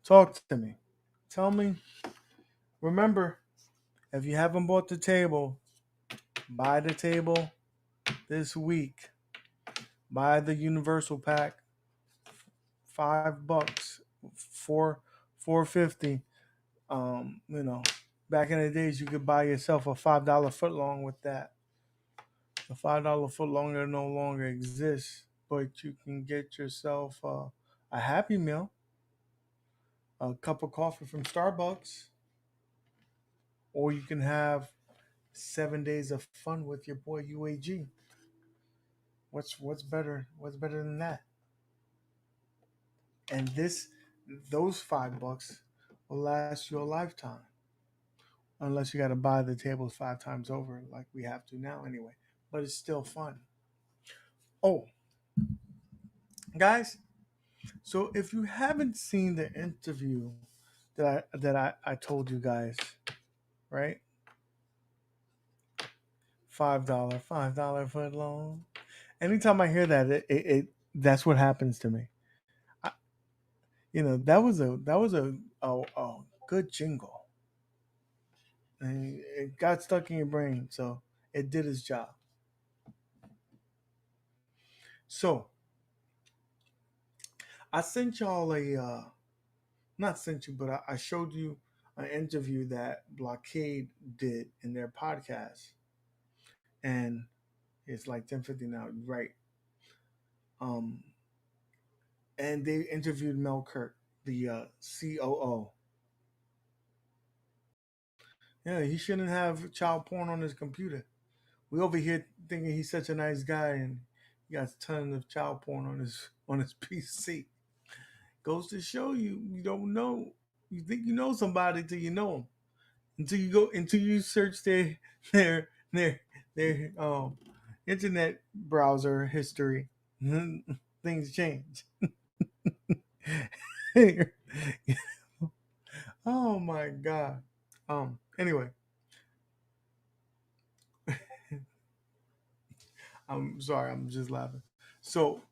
Talk to me. Tell me. Remember, if you haven't bought the table, buy the table this week. Buy the Universal Pack. $5 $450. You know, back in the days, you could buy yourself a $5 footlong with that. The $5 footlong no longer exists, but you can get yourself a Happy Meal, a cup of coffee from Starbucks, or you can have 7 days of fun with your boy UAG. What's better? What's better than that? And those $5 will last you a lifetime, unless you got to buy the tables 5 times over, like we have to now anyway. But it's still fun. Oh, guys! So if you haven't seen the interview that I told you guys, right? $5 foot long. Anytime I hear that, it that's what happens to me. I, that was a good jingle, and it got stuck in your brain, so it did its job. So I sent y'all not sent you, but I showed you an interview that Blockade did in their podcast, and it's like 10:50 now, right? Um, and they interviewed Mel Kirk, the COO. Yeah, he shouldn't have child porn on his computer. We over here thinking he's such a nice guy, and he got tons of child porn on his PC. Goes to show you don't know. You think you know somebody till you know them. Until you search their their their internet browser history, things change. Oh my god. Anyway, I'm sorry, I'm just laughing. So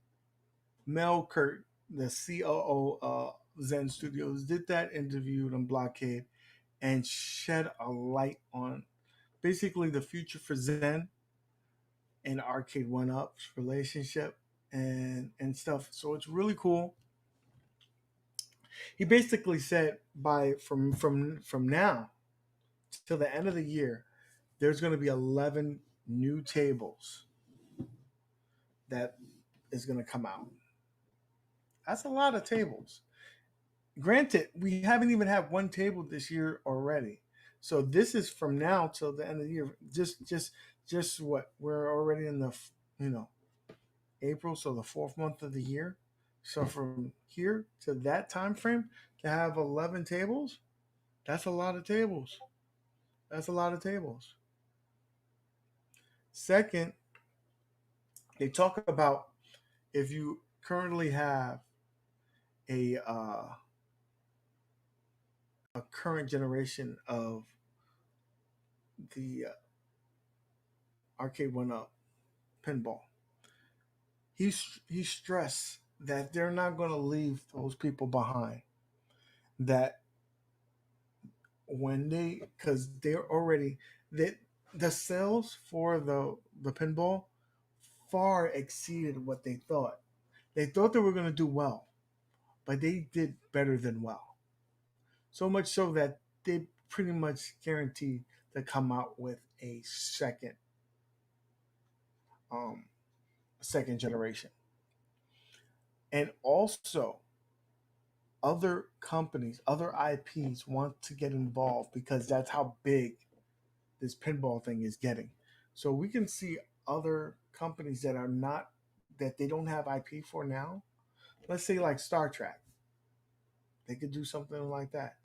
Mel Kurt, the COO of Zen Studios, did that interview on Blockade and shed a light on basically the future for Zen and Arcade One Up's relationship and stuff. So it's really cool. He basically said from now till the end of the year, there's going to be 11 new tables that is going to come out. That's a lot of tables. Granted, we haven't even had one table this year already. So this is from now till the end of the year. Just what we're already in the you know April, so the fourth month of the year. So from here to that time frame to have 11 tables, that's a lot of tables. That's a lot of tables. Second, they talk about if you currently have a uh, a current generation of the arcade one up pinball. He stressed that they're not going to leave those people behind. That when because they're already that the sales for the pinball far exceeded what they thought. They thought they were going to do well, but they did better than well. So much so that they pretty much guaranteed to come out with a um second generation. And also other companies, other IPs want to get involved because that's how big this pinball thing is getting. So we can see other companies that are not that they don't have IP for now. Let's say like Star Trek, they could do something like that.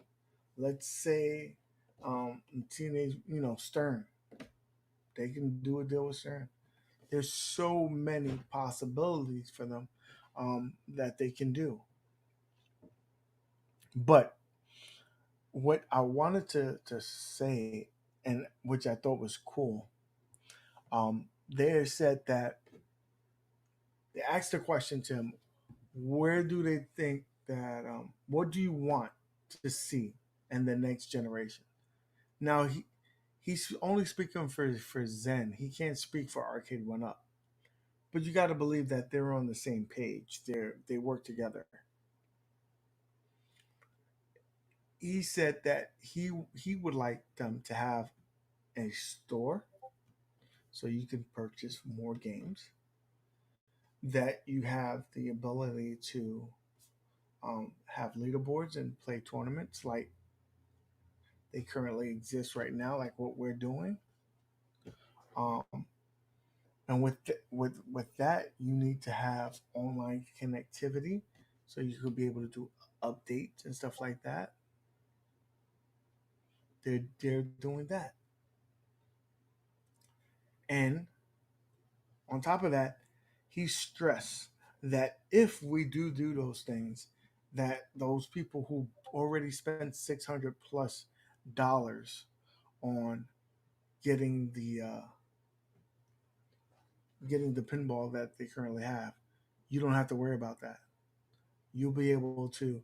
Let's say teenage, Stern, they can do a deal with Stern. There's so many possibilities for them that they can do. But what I wanted to say, and which I thought was cool, they said that they asked a question to him, where do they think that, what do you want to see in the next generation? Now, he's only speaking for Zen. He can't speak for Arcade One Up. But you got to believe that they're on the same page. They work together. he said that he would like them to have a store so you can purchase more games, that you have the ability to have leaderboards and play tournaments like they currently exist right now, like what we're doing. Um, and with that, you need to have online connectivity, so you could be able to do updates and stuff like that. They're doing that, and on top of that, he stressed that if we do those things, that those people who already spent $600+ on getting the pinball that they currently have, you don't have to worry about that. You'll be able to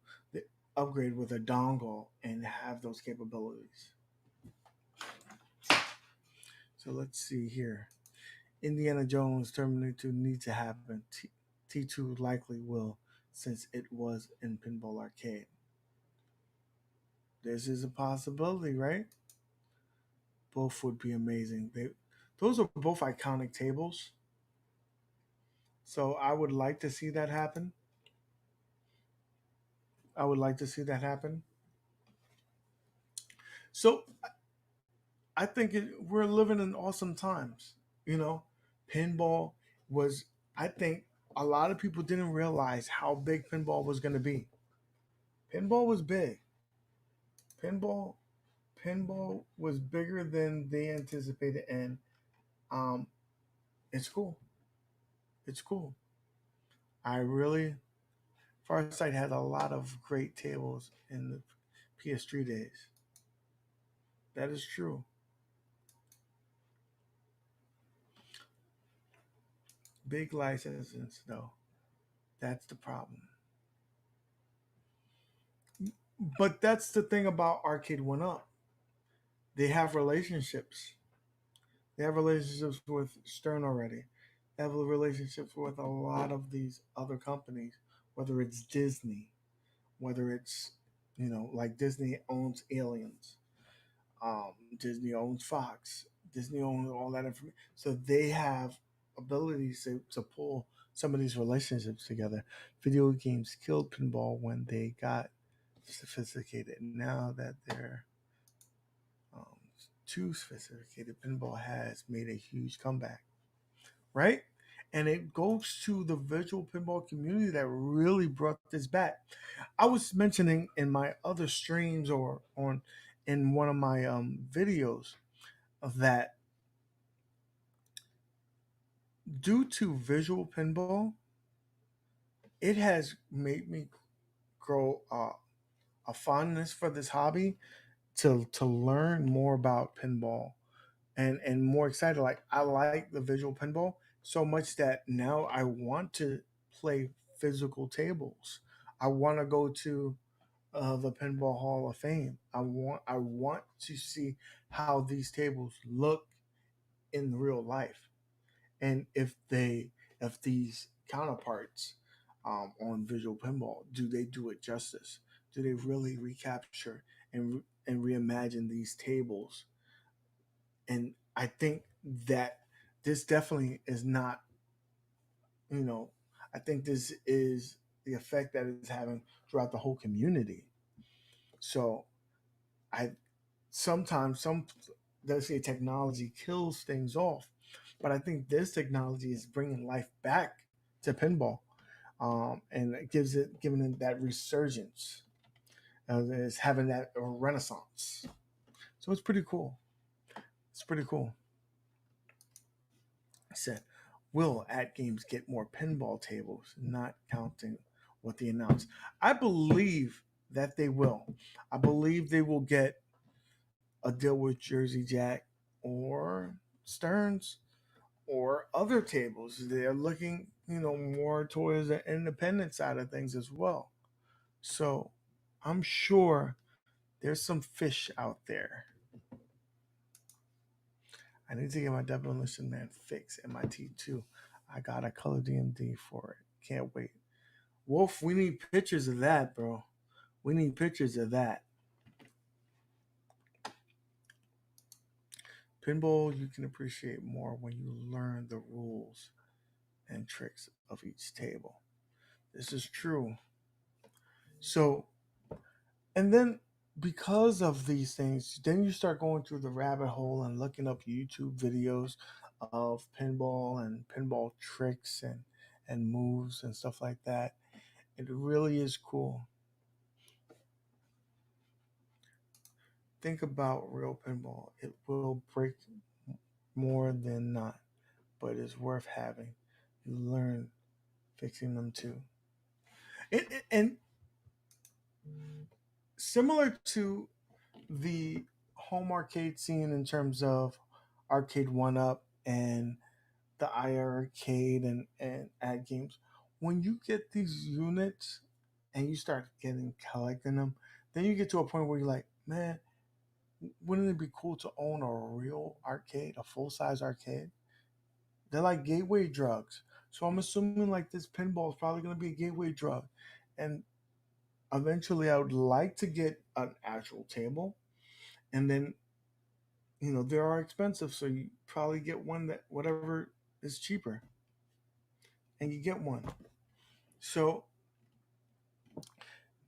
upgrade with a dongle and have those capabilities. So let's see here. Indiana Jones Terminator 2 needs to happen. T2 likely will, since it was in Pinball Arcade. This is a possibility, right? Both would be amazing. Those are both iconic tables. So I would like to see that happen. I would like to see that happen. So I think we're living in awesome times. You know, pinball was, I think a lot of people didn't realize how big pinball was going to be. Pinball was big. Pinball, pinball was bigger than they anticipated, and um, it's cool. It's cool. I really, Farsight had a lot of great tables in the PS3 days. That is true. Big licenses, though. That's the problem. But that's the thing about Arcade One Up. They have relationships. They have relationships with Stern already. They have relationships with a lot of these other companies, whether it's Disney, whether it's, like Disney owns Aliens, Disney owns Fox, Disney owns all that information. So they have abilities to pull some of these relationships together. Video games killed pinball when they got sophisticated. Now that they're um, too sophisticated, pinball has made a huge comeback, right? And it goes to the visual pinball community that really brought this back. I was mentioning in my other streams or on in one of my videos that due to visual pinball, it has made me grow a fondness for this hobby to learn more about pinball and more excited. Like I like the visual pinball so much that now I want to play physical tables. I want to go to the Pinball Hall of Fame. I want to see how these tables look in real life, and if these counterparts on visual pinball, do they do it justice? Do they really recapture and reimagine these tables? And I think that this definitely is not, you know, I think this is the effect that it's having throughout the whole community. So I sometimes some they say technology kills things off, but I think this technology is bringing life back to pinball, and it giving it that resurgence. It's having that renaissance. So it's pretty cool. It's pretty cool. I said, will at games get more pinball tables? Not counting what they announced. I believe that they will. I believe they will get a deal with Jersey Jack or Stearns or other tables. They're looking, more towards the independent side of things as well. So I'm sure there's some fish out there. I need to get my Demolition Man fix in my T2. I got a color DMD for it. Can't wait. Wolf, we need pictures of that, bro. We need pictures of that. Pinball you can appreciate more when you learn the rules and tricks of each table. This is true. So, and then because of these things, then you start going through the rabbit hole and looking up YouTube videos of pinball and pinball tricks and moves and stuff like that. It really is cool. Think about real pinball. It will break more than not, but it's worth having. You learn fixing them too. And similar to the home arcade scene in terms of Arcade One Up and the IR Arcade and ad games, when you get these units and you start getting collecting them, then you get to a point where you're like, man, wouldn't it be cool to own a real arcade, a full size arcade? They're like gateway drugs. So I'm assuming like this pinball is probably going to be a gateway drug. And eventually I would like to get an actual table. And then, they are expensive. So you probably get one that whatever is cheaper. And you get one. So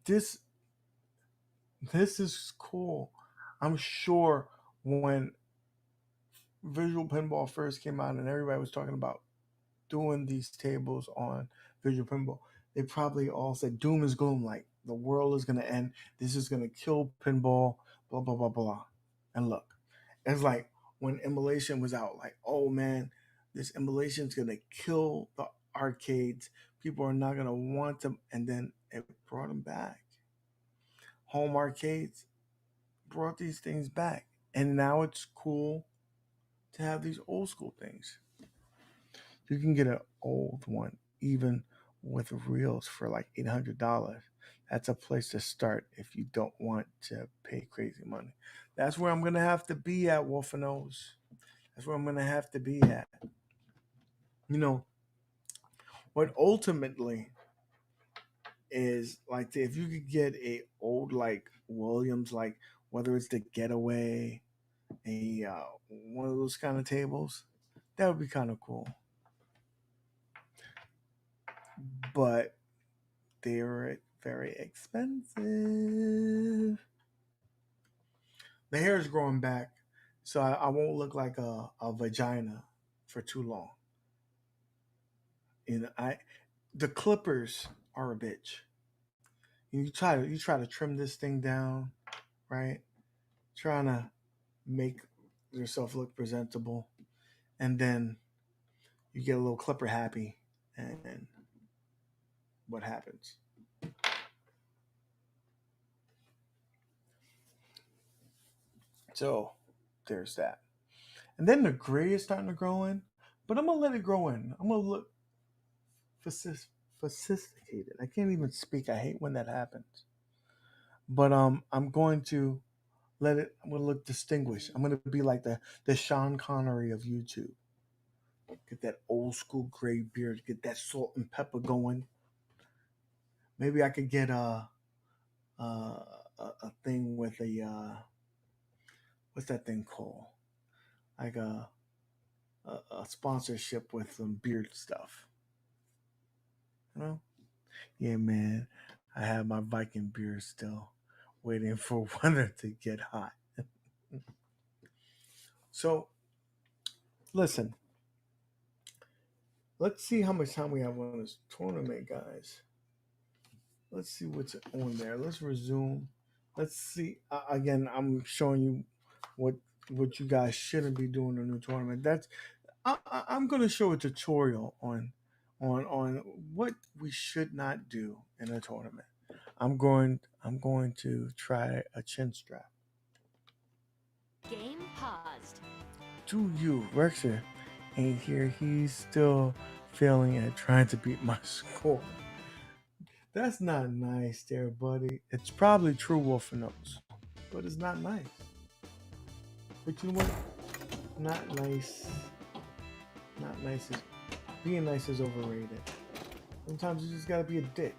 this this is cool. I'm sure when Visual Pinball first came out and everybody was talking about doing these tables on Visual Pinball, they probably all said doom is gloom, like the world is going to end. This is going to kill pinball, blah, blah, blah, blah. And look, it's like when emulation was out, like, oh man, this emulation is going to kill the arcades. People are not going to want them. And then it brought them back. Home arcades brought these things back. And now it's cool to have these old school things. You can get an old one, even with reels, for like $800. That's a place to start if you don't want to pay crazy money. That's where I'm gonna have to be at, Wolfenos. That's where I'm gonna have to be at. What ultimately is like if you could get a old like Williams, like whether it's the Getaway, a one of those kind of tables, that would be kind of cool. But they're very expensive. The hair is growing back, so I won't look like a vagina for too long. The clippers are a bitch. You try to trim this thing down, right? Trying to make yourself look presentable, and then you get a little clipper happy, and what happens? So there's that. And then the gray is starting to grow in, but I'm gonna let it grow in. I'm gonna look sophisticated. I can't even speak. I hate when that happens. But I'm going to let it. I'm gonna look distinguished. I'm gonna be like the Sean Connery of YouTube. Get that old school gray beard. Get that salt and pepper going. Maybe I could get a thing with a what's that thing called? Like a sponsorship with some beard stuff. Yeah, man. I have my Viking beard still, waiting for weather to get hot. So, listen. Let's see how much time we have on this tournament, guys. Let's see what's on there. Let's resume. Let's see. Again, I'm showing you what you guys shouldn't be doing in the tournament. I'm going to show a tutorial on what we should not do in a tournament. I'm going to try a chin strap. Game paused. Do you, Rexer ain't here. He's still failing at trying to beat my score. That's not nice there, buddy. It's probably true, Wolfenos, but it's not nice. But you know what? Not nice. Not nice. Being nice is overrated. Sometimes you just gotta be a dick.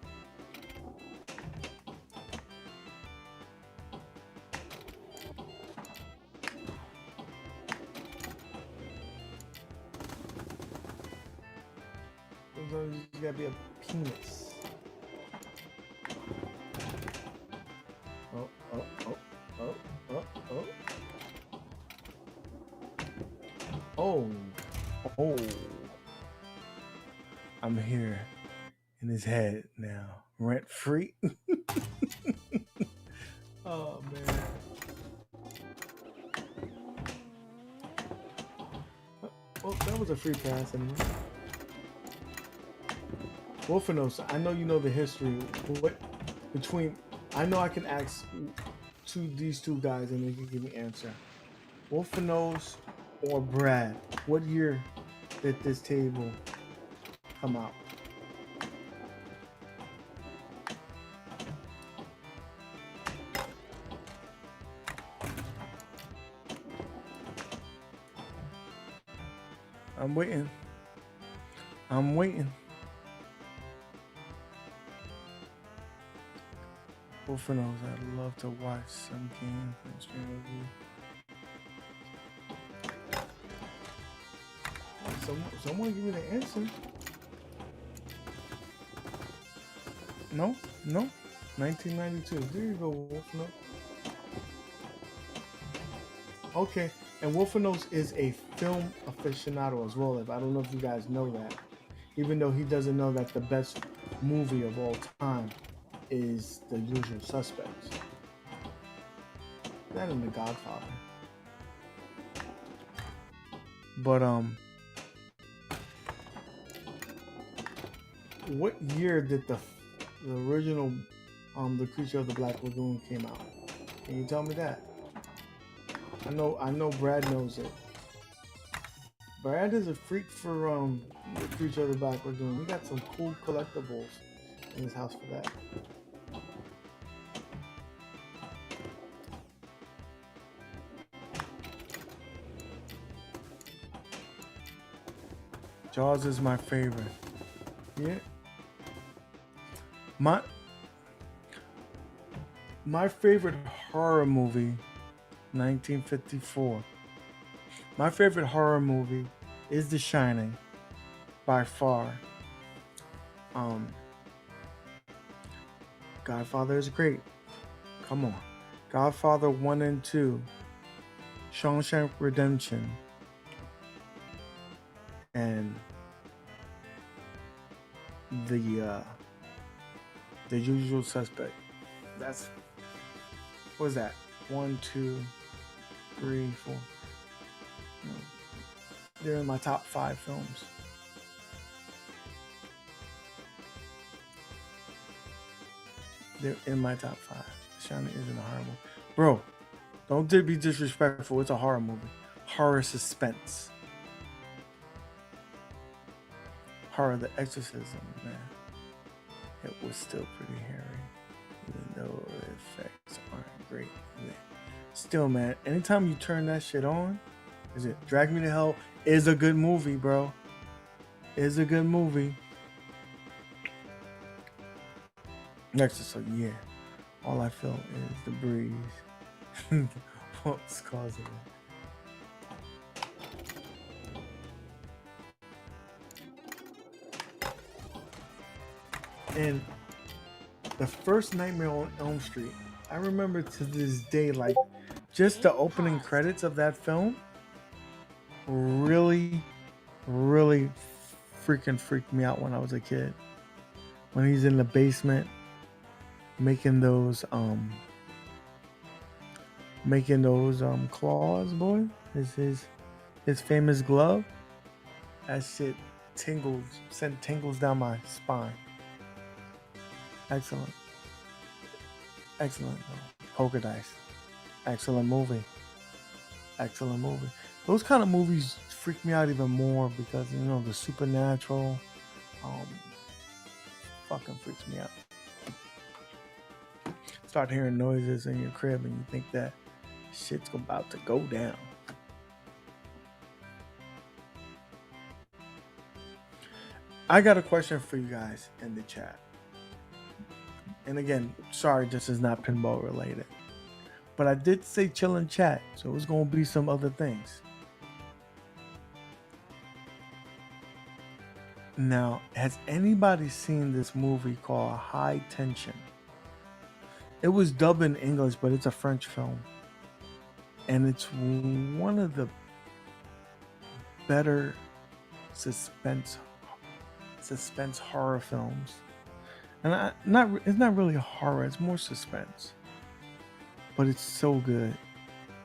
there's gotta be a penis. Oh, oh, oh, oh, oh, oh. Oh, oh. I'm here in his head now, rent free. Oh, man. Well, that was a free pass anyway. Wolfenos, I know you know the history. What between? I know I can ask these two guys and they can give me an answer. Wolfenos or Brad? What year did this table come out? I'm waiting. I'm waiting. Wolfenos, I'd love to watch some games and stream with you. Someone give me the answer. No, no. 1992. There you go, Wolfenos. Okay, and Wolfenos is a film aficionado as well. I don't know if you guys know that. Even though he doesn't know that the best movie of all time is The Usual Suspects. That and The Godfather. But what year did the original The Creature of the Black Lagoon came out? Can you tell me that? I know Brad knows it. Brad is a freak for The Creature of the Black Lagoon. He got some cool collectibles in his house for that. Jaws is my favorite. Yeah. My favorite horror movie, 1954. My favorite horror movie is The Shining, by far. Godfather is great. Come on. Godfather 1 and 2. Shawshank Redemption. And The Usual Suspect. That's, what was that? 1, 2, 3, 4. No. They're in my top 5 films. They're in my top 5. Shining isn't a horror movie. Bro, don't be disrespectful. It's a horror movie. Horror suspense. Horror the exorcism, man. It was still pretty hairy. Even though the effects aren't great. Still, man, anytime you turn that shit on, is it Drag Me to Hell is a good movie, bro. Is a good movie. Next, so yeah, all I feel is the breeze. What's causing it? And the first Nightmare on Elm Street, I remember to this day, like, just the opening credits of that film really, really freaking freaked me out when I was a kid. When he's in the basement making those claws, boy. His famous glove. That shit sent tingles down my spine. Excellent. Excellent. Poker Dice. Excellent movie. Excellent movie. Those kind of movies freak me out even more because, you know, the supernatural fucking freaks me out. Start hearing noises in your crib and you think that shit's about to go down. I got a question for you guys in the chat. And again, sorry, this is not pinball related. But I did say chill and chat, so it's going to be some other things. Now, has anybody seen this movie called High Tension? It was dubbed in English, but it's a French film. And it's one of the better suspense horror films. And it's not really horror, it's more suspense. But it's so good.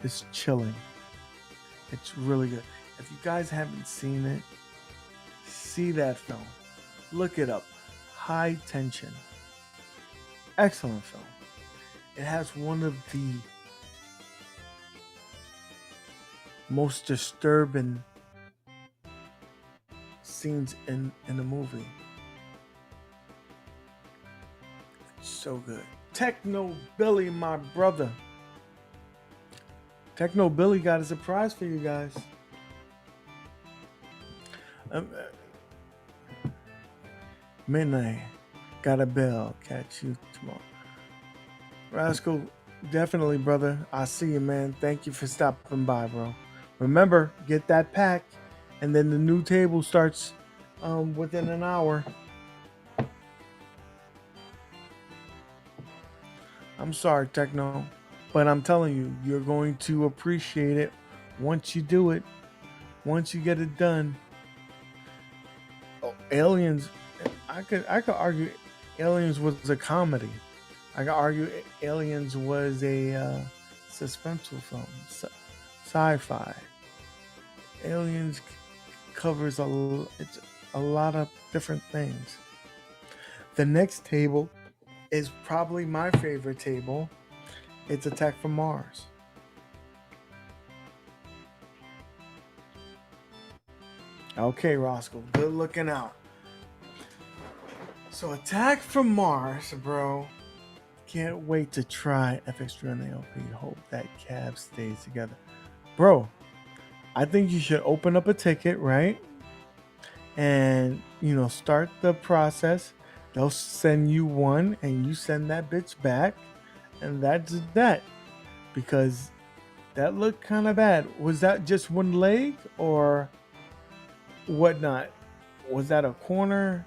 It's chilling. It's really good. If you guys haven't seen it, see that film. Look it up. High Tension. Excellent film. It has one of the most disturbing scenes in the movie. It's so good. Techno Billy, my brother. Techno Billy got a surprise for you guys. Midnight. Got a bell. Catch you tomorrow. Rascal, definitely, brother. I see you, man. Thank you for stopping by, bro. Remember, get that pack, and then the new table starts within an hour. I'm sorry, Techno, but I'm telling you, you're going to appreciate it once you do it. Once you get it done. Oh, Aliens. I could argue Aliens was a comedy. I could argue Aliens was a suspenseful film, sci-fi. Aliens covers a lot of different things. The next table is probably my favorite table. It's Attack from Mars. Okay, Roscoe, good looking out. So Attack from Mars, bro. Can't wait to try FX3 on the LP. Hope that cab stays together. Bro, I think you should open up a ticket, right? And, start the process. They'll send you one and you send that bitch back. And that's that. Because that looked kind of bad. Was that just one leg or whatnot? Was that a corner?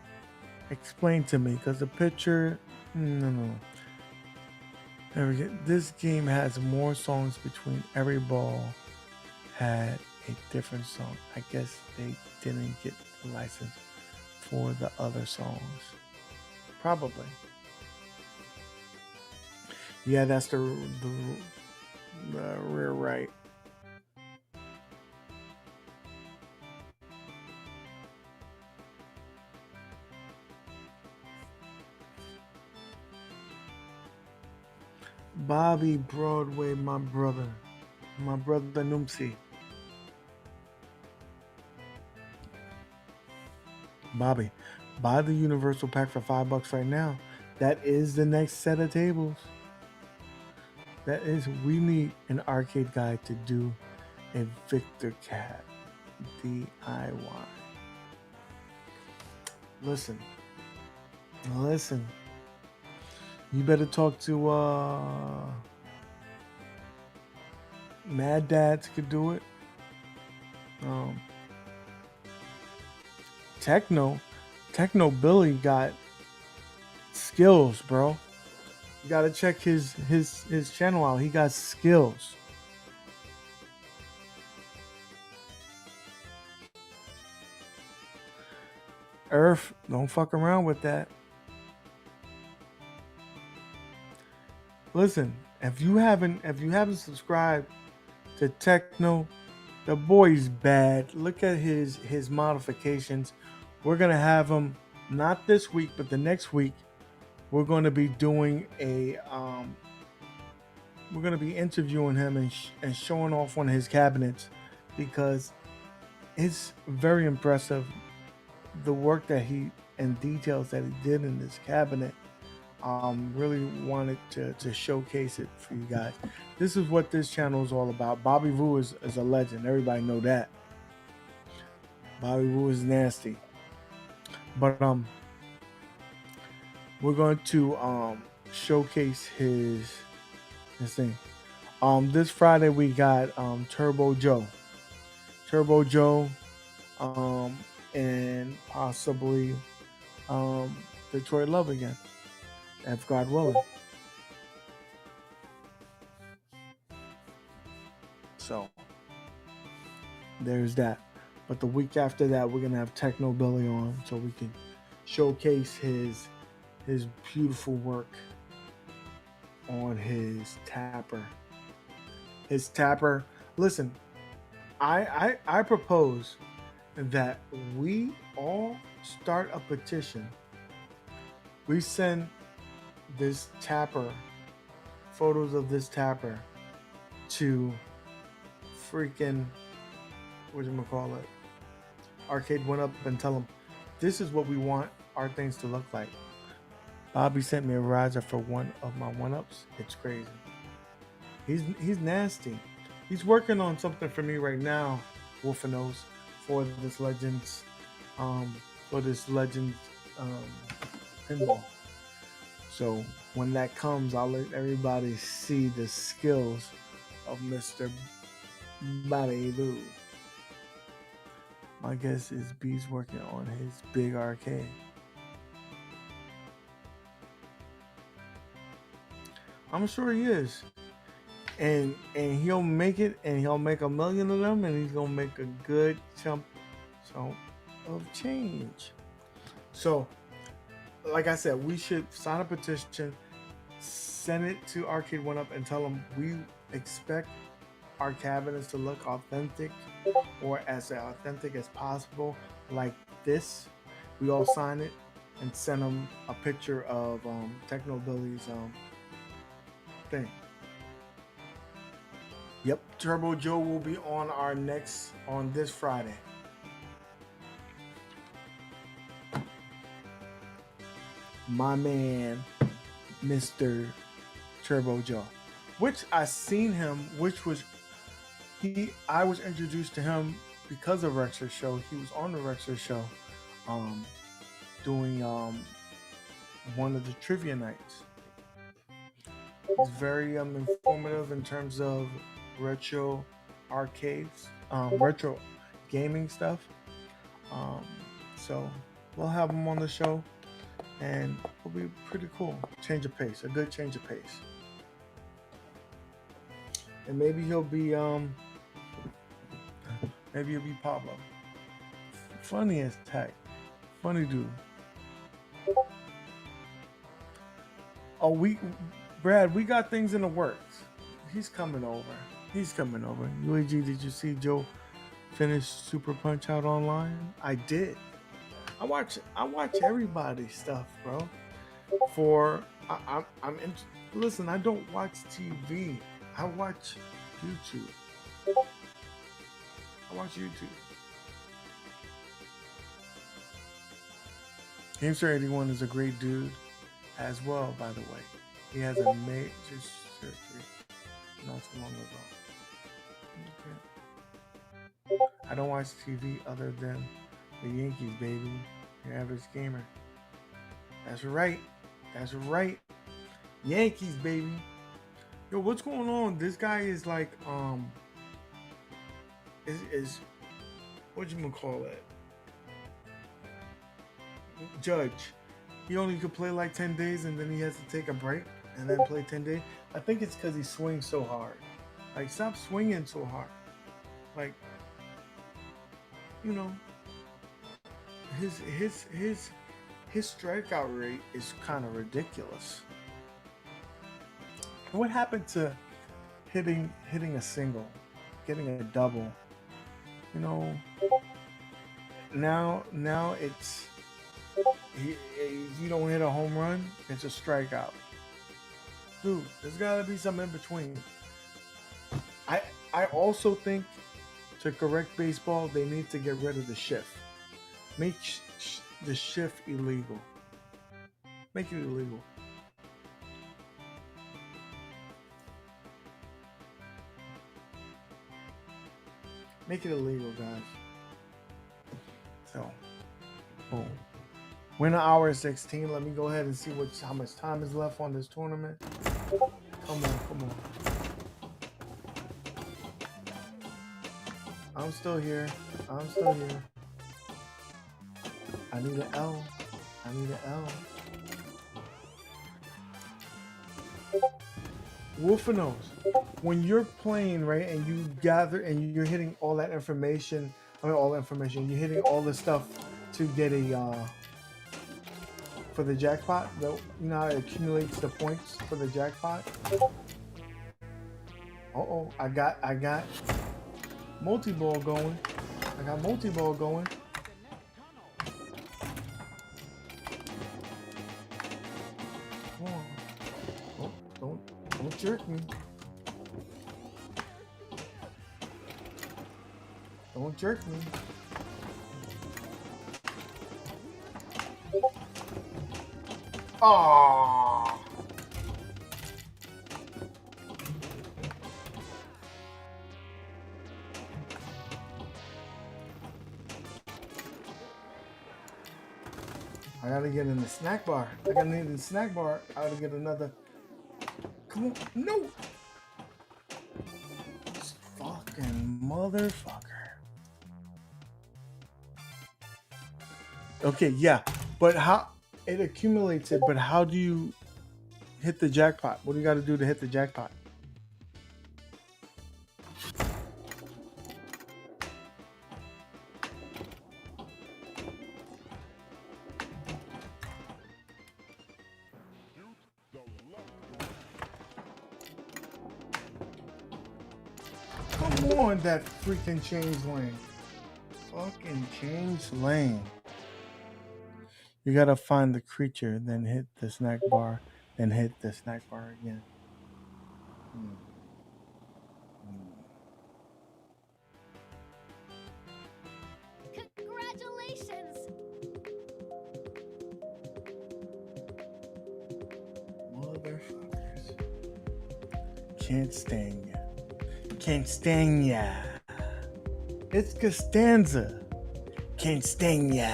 Explain to me, because the picture, no. This game has more songs between every ball had a different song. I guess they didn't get the license for the other songs. Probably. Yeah, that's the rear right. Bobby Broadway, my brother Numsi. Bobby, buy the Universal Pack for $5 right now. That is the next set of tables. We need an arcade guy to do a Victor Cat DIY. Listen. You better talk to Mad Dads could do it. Techno Billy got skills, bro. You gotta check his channel out. He got skills. Earth, don't fuck around with that. Listen, if you haven't subscribed to Techno, the boy's bad. Look at his modifications. We're gonna have him not this week, but the next week. We're gonna be doing we're gonna be interviewing him and showing off one of his cabinets, because it's very impressive the work that he and details that he did in this cabinet. Really wanted to showcase it for you guys. This is what this channel is all about. Bobby Vu is a legend. Everybody know that. Bobby Vu is nasty. But we're going to showcase his thing. This Friday we got Turbo Joe. and possibly Detroit Love again, if God willing. So there's that. But the week after that, we're gonna have Techno Billy on, so we can showcase his beautiful work on his tapper. His tapper. Listen, I propose that we all start a petition. We send this tapper, photos of this tapper, to freaking, whatchamacallit, Arcade One Up, and tell them this is what we want our things to look like. Bobby sent me a riser for one of my one-ups. It's crazy. He's nasty. He's working on something for me right now, Wolfenos, for this Legends pinball. So when that comes, I'll let everybody see the skills of Mr. Badu. My guess is B's working on his big arcade. I'm sure he is. And he'll make it, and he'll make 1 million of them, and he's gonna make a good chunk of change. So, like I said, we should sign a petition, send it to Arcade One Up, and tell them we expect our cabinets to look authentic, or as authentic as possible, like this. We all sign it and send them a picture of Techno Billy's thing. Yep, Turbo Joe will be on this Friday. My man, Mr. Turbo Joe, which I seen him, I was introduced to him because of Rex's show. He was on the Rex's show, doing one of the trivia nights. He's very informative in terms of retro arcades, retro gaming stuff. So we'll have him on the show, and it'll be pretty cool. Change of pace, a good change of pace. And maybe he'll be Pablo. Funny as heck. Funny dude. Oh, Brad, we got things in the works. He's coming over. UAG, did you see Joe finish Super Punch Out online? I did. I watch everybody's stuff, bro. Listen, I don't watch TV. I watch YouTube. Gamester81 is a great dude as well, by the way. He has a major surgery not too long ago. Okay. I don't watch TV other than the Yankees, baby. Your average gamer. That's right. Yankees, baby. Yo, what's going on? This guy is like, is whatchamacallit? Judge. He only could play like 10 days, and then he has to take a break and then play 10 days. I think it's because he swings so hard. Like, stop swinging so hard. Like, you know, his strikeout rate is kind of ridiculous. What happened to hitting a single, getting a double? You know, now it's you don't hit a home run, it's a strikeout. Dude, there's gotta be some in between. I also think to correct baseball, they need to get rid of the shift. Make the shift illegal. Make it illegal. Make it illegal, guys. So, boom. We're in hour 16. Let me go ahead and see how much time is left on this tournament. Come on. I'm still here. I need an L. I need an L. Wolfenos, when you're playing, right, and you gather and you're hitting all that information, all the information, you're hitting all the stuff to get a, for the jackpot, you know how it accumulates the points for the jackpot? Uh-oh, I got multi-ball going. I got multi-ball going. Come on. Oh, don't jerk me. Don't jerk me. Aww. I gotta get in the snack bar. I gotta need the snack bar. I gotta get another. Come on, no! This fucking motherfucker. Okay, yeah, but how it accumulates it? But how do you hit the jackpot? What do you got to do to hit the jackpot? Come on, that freaking change lane. Fucking change lane. You gotta find the creature, then hit the snack bar, then hit the snack bar again. Congratulations! Motherfuckers. Can't stand ya. Can't stand ya. It's Costanza. Can't stand ya.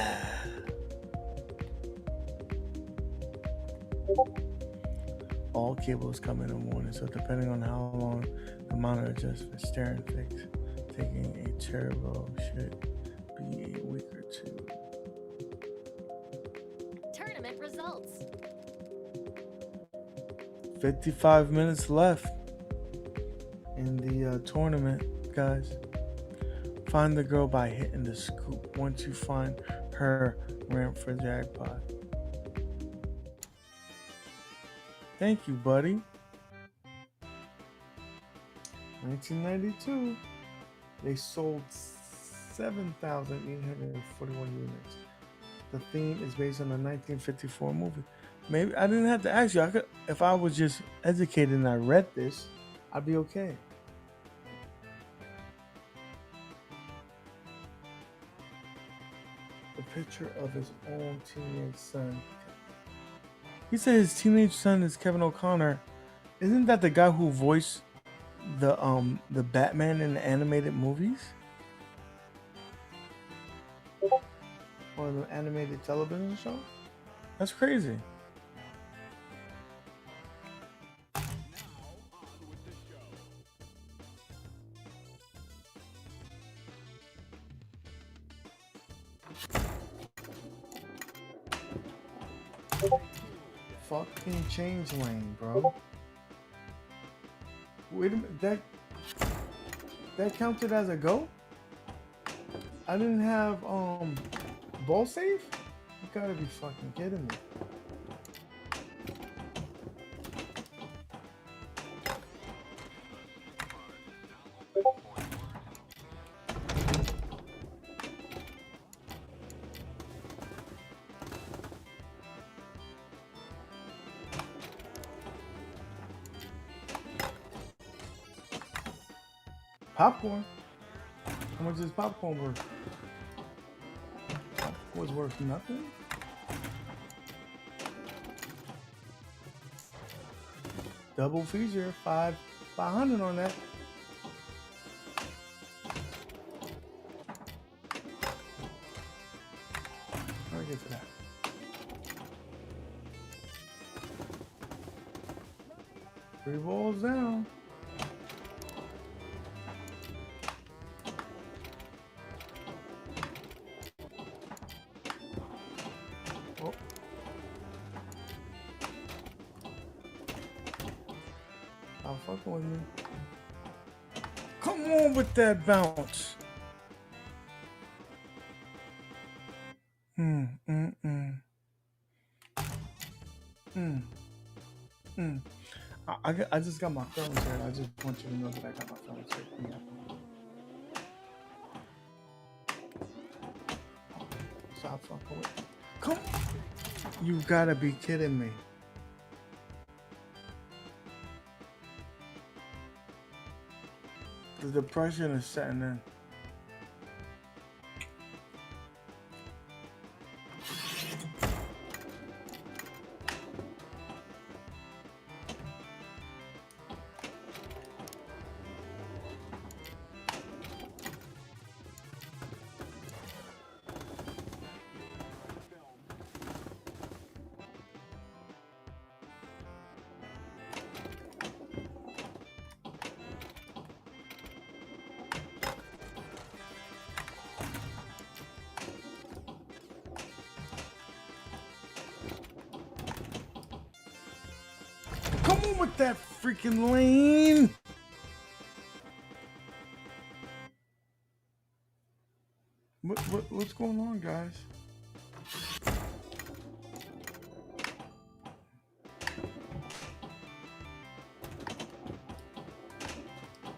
All cables come in the morning, so depending on how long the monitor adjusts for staring fix, taking a turbo should be a week or two. Tournament results. 55 minutes left in the tournament, guys. Find the girl by hitting the scoop. Once you find her, ramp for jackpot. Thank you, buddy. 1992, they sold 7,841 units. The theme is based on a 1954 movie. Maybe I didn't have to ask you. I could, if I was just educated and I read this, I'd be okay. The picture of his own teenage son. He said his teenage son is Kevin O'Connor. Isn't that the guy who voiced the Batman in the animated movies? Or the animated television show? That's crazy. Fucking change lane, bro. Wait a minute, that counted as a go? I didn't have ball save? You gotta be fucking kidding me. Popcorn? How much is popcorn worth? Popcorn's worth nothing? Double feature, 500 on that. How do I get to that? Three balls down. fucking with me. Come on with that bounce. I just got my feelings hurt. I just want you to know that I got my feelings hurt. Yeah. Stop fucking with me. Come on. You gotta be kidding me. The depression is setting in. Come on with that freaking lane. What's going on, guys?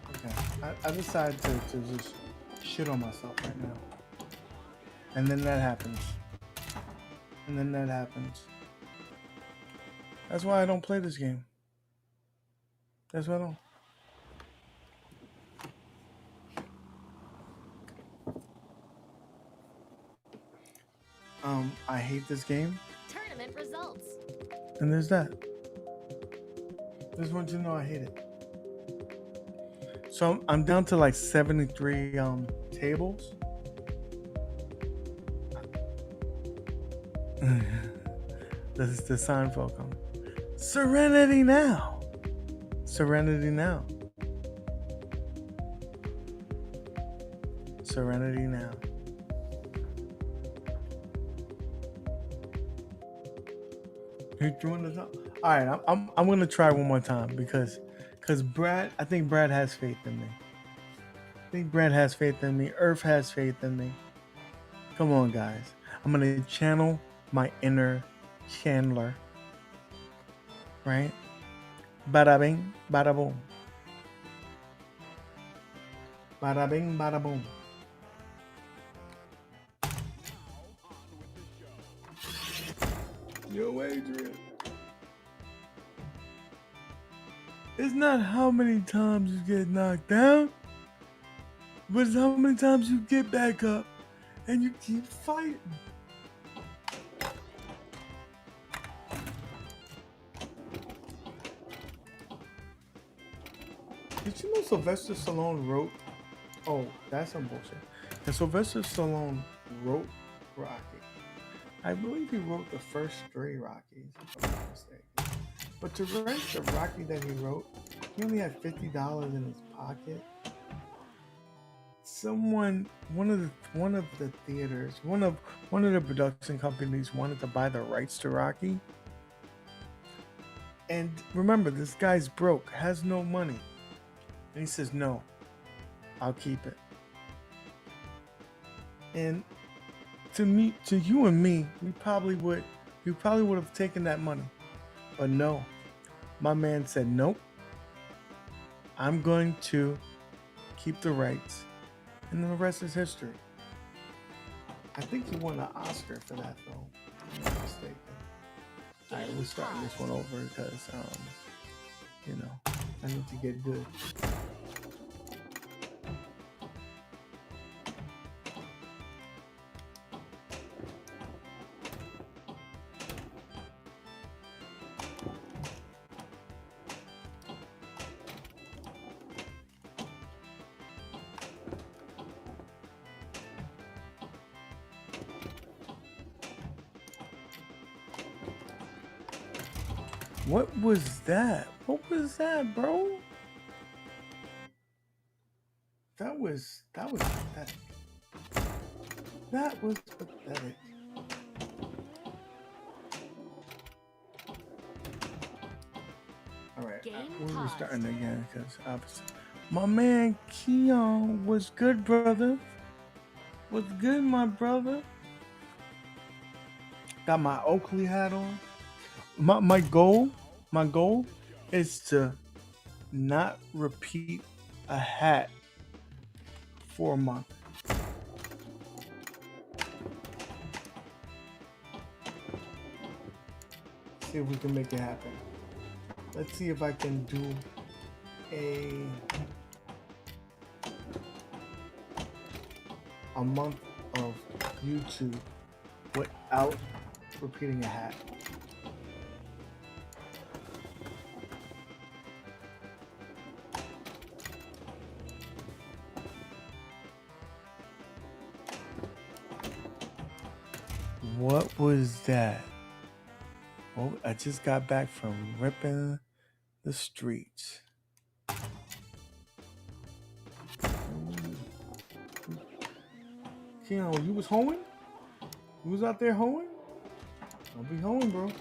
Okay, I decided to just shit on myself right now. And then that happens. And then that happens. That's why I don't play this game. That's why I don't. I hate this game. Tournament results. And there's that. Just want you to know I hate it. So I'm down to like 73 tables. This is the Seinfeld coming. Serenity now. Serenity now. Serenity now. You doing this up? All right, I'm gonna try one more time because Brad, I think Brad has faith in me. I think Brad has faith in me. Earth has faith in me. Come on, guys. I'm gonna channel my inner Chandler. Right? Bada bing, bada boom. Bada bing, bada boom. Yo, Adrian. It's not how many times you get knocked down, but it's how many times you get back up and you keep fighting. Did you know Sylvester Stallone wrote? Oh, that's some bullshit. And Sylvester Stallone wrote Rocky. I believe he wrote the first 3 Rockies, if I'm not mistaken. But to write the Rocky that he wrote, he only had $50 in his pocket. One of the theaters, one of the production companies wanted to buy the rights to Rocky. And remember, this guy's broke, has no money. And he says, no, I'll keep it. And to you and me, we probably would have taken that money. But no, my man said, nope, I'm going to keep the rights. And then the rest is history. I think he won an Oscar for that film, if I'm not mistaken. All right, we're starting this one over because, I need to get good. What was that? What was that, bro? That was pathetic. That was pathetic. All right, Game we're paused. starting again because obviously my man Keon was good, brother. Was good, my brother. Got my Oakley hat on. My goal is to not repeat a hat for a month. See if we can make it happen. Let's see if I can do a month of YouTube without repeating a hat. What was that? Oh, I just got back from ripping the streets. Keon, you was hoeing? You was out there hoeing? I'll be hoeing, bro.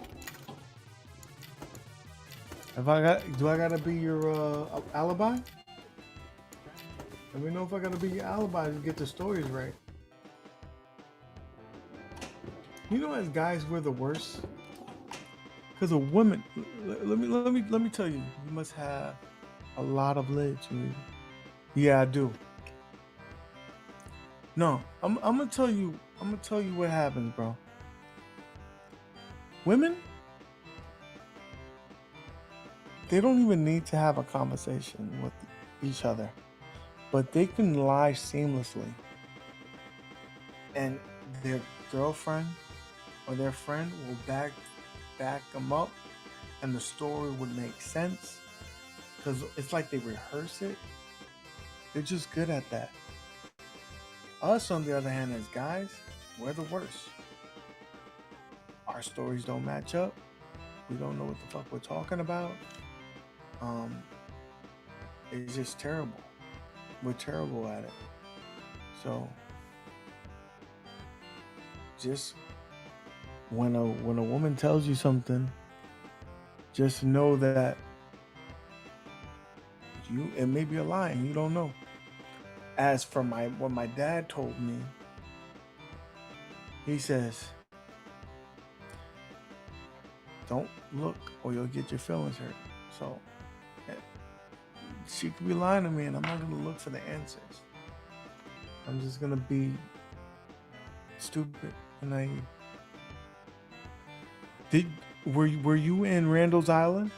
Do I gotta be your alibi? Let me know if I gotta be your alibi to get the stories right. You know, as guys, we're the worst. Cause a woman, let me tell you, you must have a lot of legs. Yeah, I do. No, I'm gonna tell you what happens, bro. Women, they don't even need to have a conversation with each other, but they can lie seamlessly, and their girlfriend or their friend will back them up, and the story would make sense because it's like they rehearse it. They're just good at that. Us, on the other hand, as guys, we're the worst. Our stories don't match up. We don't know what the fuck we're talking about. It's just terrible. We're terrible at it. So just when a woman tells you something, just know that it may be a lie and you don't know. As for what my dad told me, he says, don't look or you'll get your feelings hurt. So she could be lying to me and I'm not gonna look for the answers. I'm just gonna be stupid and naive. Were you in Randall's Island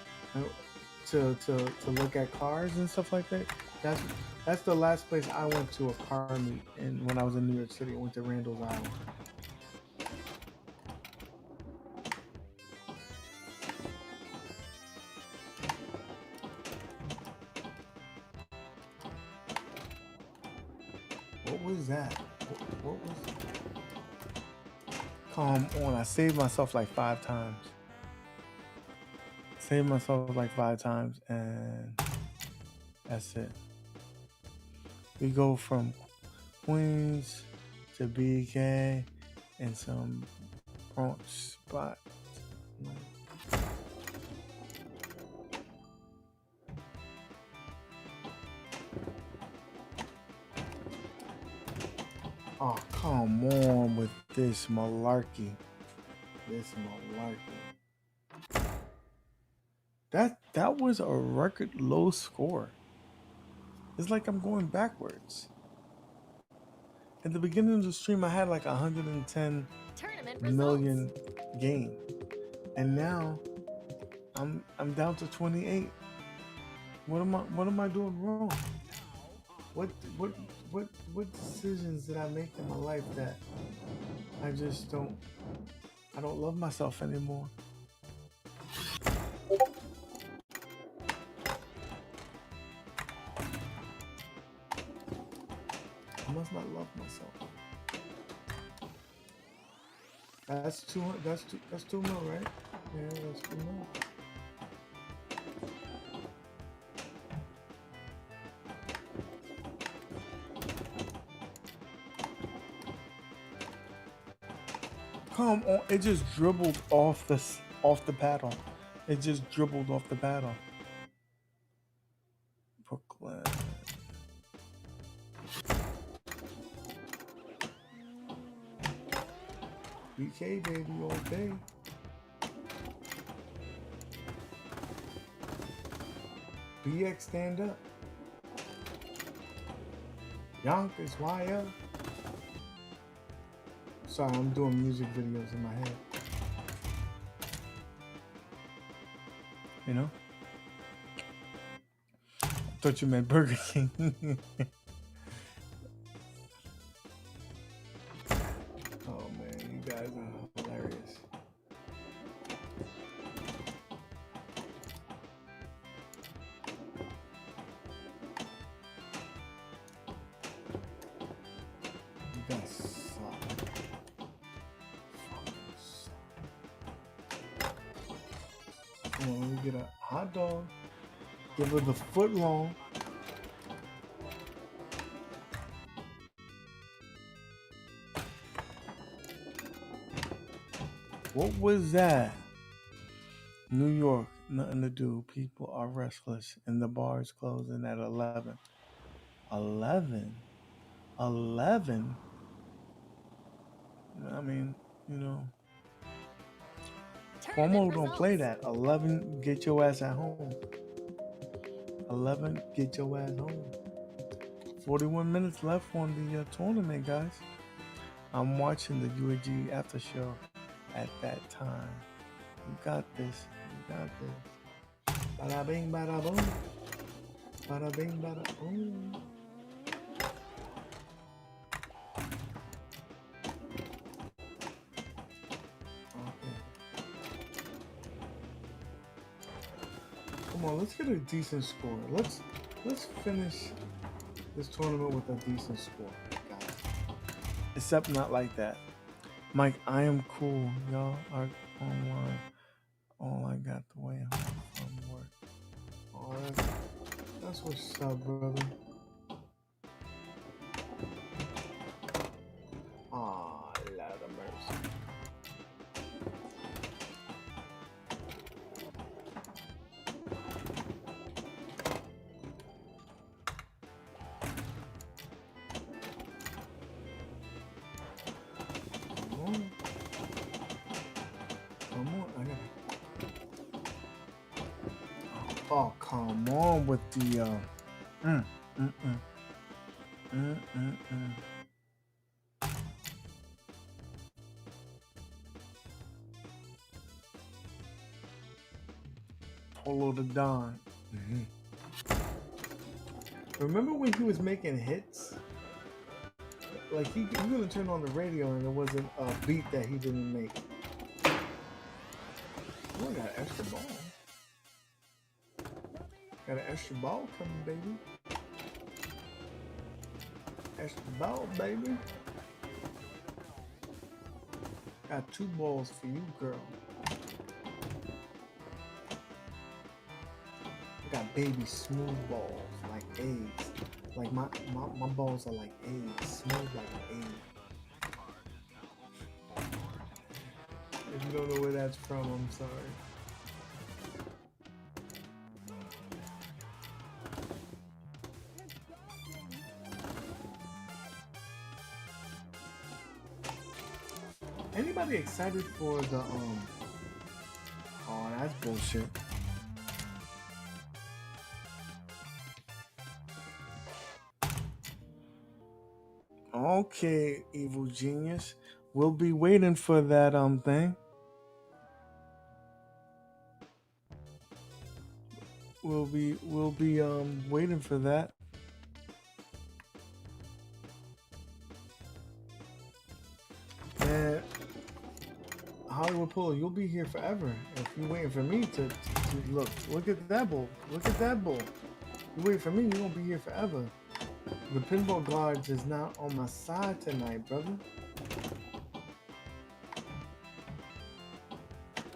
to look at cars and stuff like that? That's the last place I went to a car meet, and when I was in New York City, I went to Randall's Island. What was that? What was that? Come on, I saved myself like 5 times. And that's it. We go from Queens to BK and some Bronx spot. Oh, come on with this malarkey. That was a record low score. It's like I'm going backwards. At the beginning of the stream, I had like 110 million gain, and now I'm down to 28. What am I doing wrong? What decisions did I make in my life that I don't love myself anymore? I must not love myself. That's 200. That's 2 mil, right? Yeah, that's 2 mil. Come on, it just dribbled off the paddle. It just dribbled off the paddle. BK baby all day. BX stand up. Yonkers YL. Sorry, I'm doing music videos in my head. You know? I thought you meant Burger King. Oh man, you guys are hilarious. You guys suck. Fucking suck. Come on, let me get a hot dog. Give her the foot long. What was that? New York, nothing to do. People are restless, and the bar's closing at 11. 11? 11? I mean, you know, Tournament Cuomo don't play results. that. 11, get your ass at home. 11, get your ass home. 41 minutes left on the tournament, guys. I'm watching the UAG after show at that time. You got this. You got this. Bada bing, bada boom. Bada bing, bada boom. Okay. Come on, let's get a decent score. Let's finish this tournament with a decent score, guys. Except not like that. Mike, I am cool. Y'all are online. All I got the way home from work. Oh, that's what's up, brother. Aw, Lord of mercy. Come on. Come on, I gotta. Oh, come on with the Polo the Don. Remember when he was making hits? Like he gonna turn on the radio and there wasn't a beat that he didn't make. Oh, I got an extra ball. Got an extra ball coming, baby. Extra ball, baby. Got 2 balls for you, girl. I got baby smooth balls, like eggs. Like my balls are like eggs, smooth like an egg. If you don't know where that's from, I'm sorry. Anybody excited for the Oh, that's bullshit. Okay, evil genius. We'll be waiting for that thing. We'll be waiting for that. And Hollywood Polo, you'll be here forever if you're waiting for me to look at that bull. Look at that bull. You wait for me, you're gonna be here forever. The pinball guards is not on my side tonight, brother.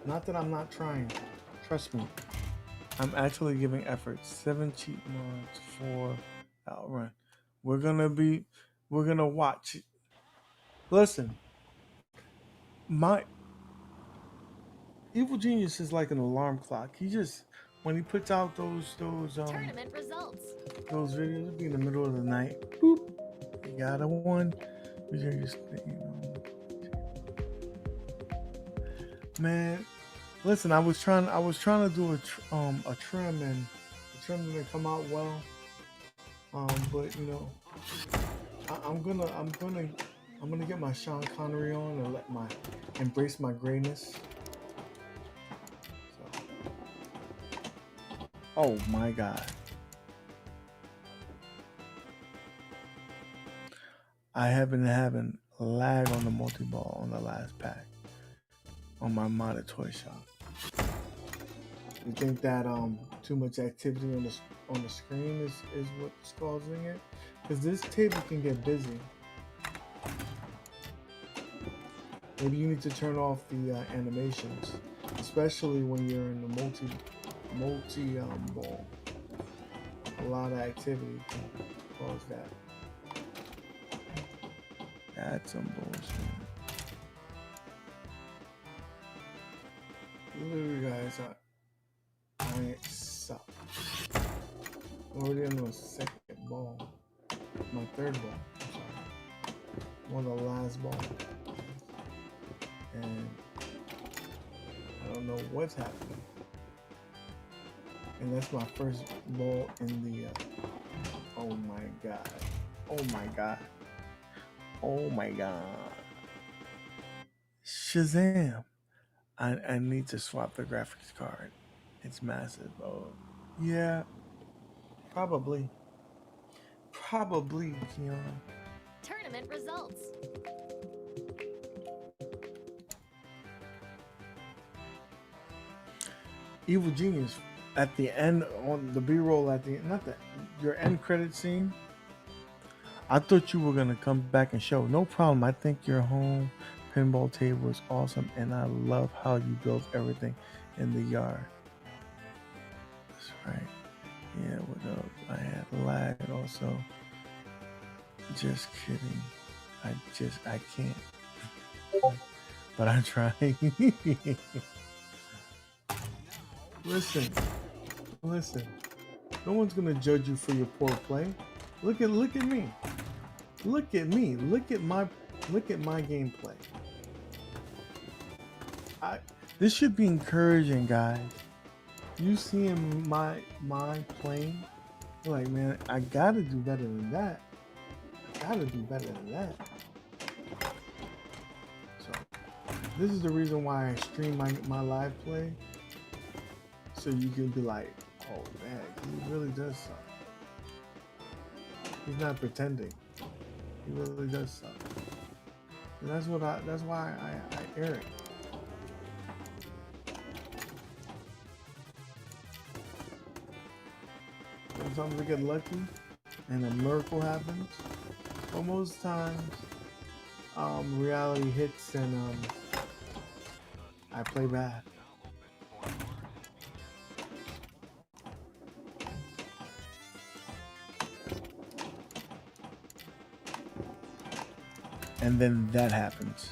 Not that I'm not trying. Trust me. I'm actually giving effort. 7 cheat mods for outrun. We're gonna watch. Listen, my evil genius is like an alarm clock. He just when he puts out those Tournament results. those videos, it'll be in the middle of the night. Boop. You got a one. You know. Man, listen, I was trying to do a trim, and the trim didn't come out well. But you know, I'm gonna get my Sean Connery on and embrace my grayness. So, oh my God, I have been having lag on the multi-ball on the last pack on my modded toy shop. You think that too much activity on the screen is what's causing it? Because this table can get busy. Maybe you need to turn off the animations, especially when you're in the multi ball. A lot of activity can cause that. That's some bullshit. Literally, guys, I suck. Already on the second ball. My third ball. I'm sorry. One of the last balls. And I don't know what's happening. And that's my first ball in the oh my God. Oh my God. Oh my God. Shazam. I need to swap the graphics card. It's massive. Oh, yeah. Probably, Keon. Tournament results. Evil Genius at the end on the B-roll at the not the your end credit scene. I thought you were gonna come back and show. No problem. I think your home pinball table is awesome, and I love how you built everything in the yard. That's right. Yeah, what up? I had lag also. Just kidding. I can't. But I'm trying. Listen. No one's gonna judge you for your poor play. Look at me. Look at me. Look at my gameplay. This should be encouraging, guys. You seeing my playing, you're like, man, I gotta do better than that. So this is the reason why I stream my live play. So you can be like, oh man, he really does suck. He's not pretending. He really does suck. And that's why I air it. Sometimes I get lucky and a miracle happens, but most times reality hits and I play bad. And then that happens.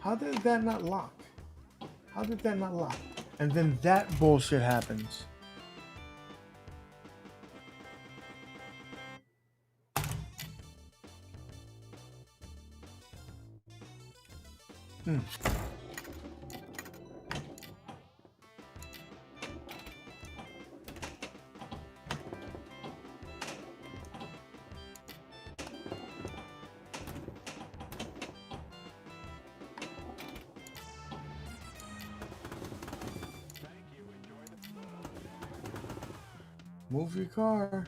How did that not lock? And then that bullshit happens. Move your car.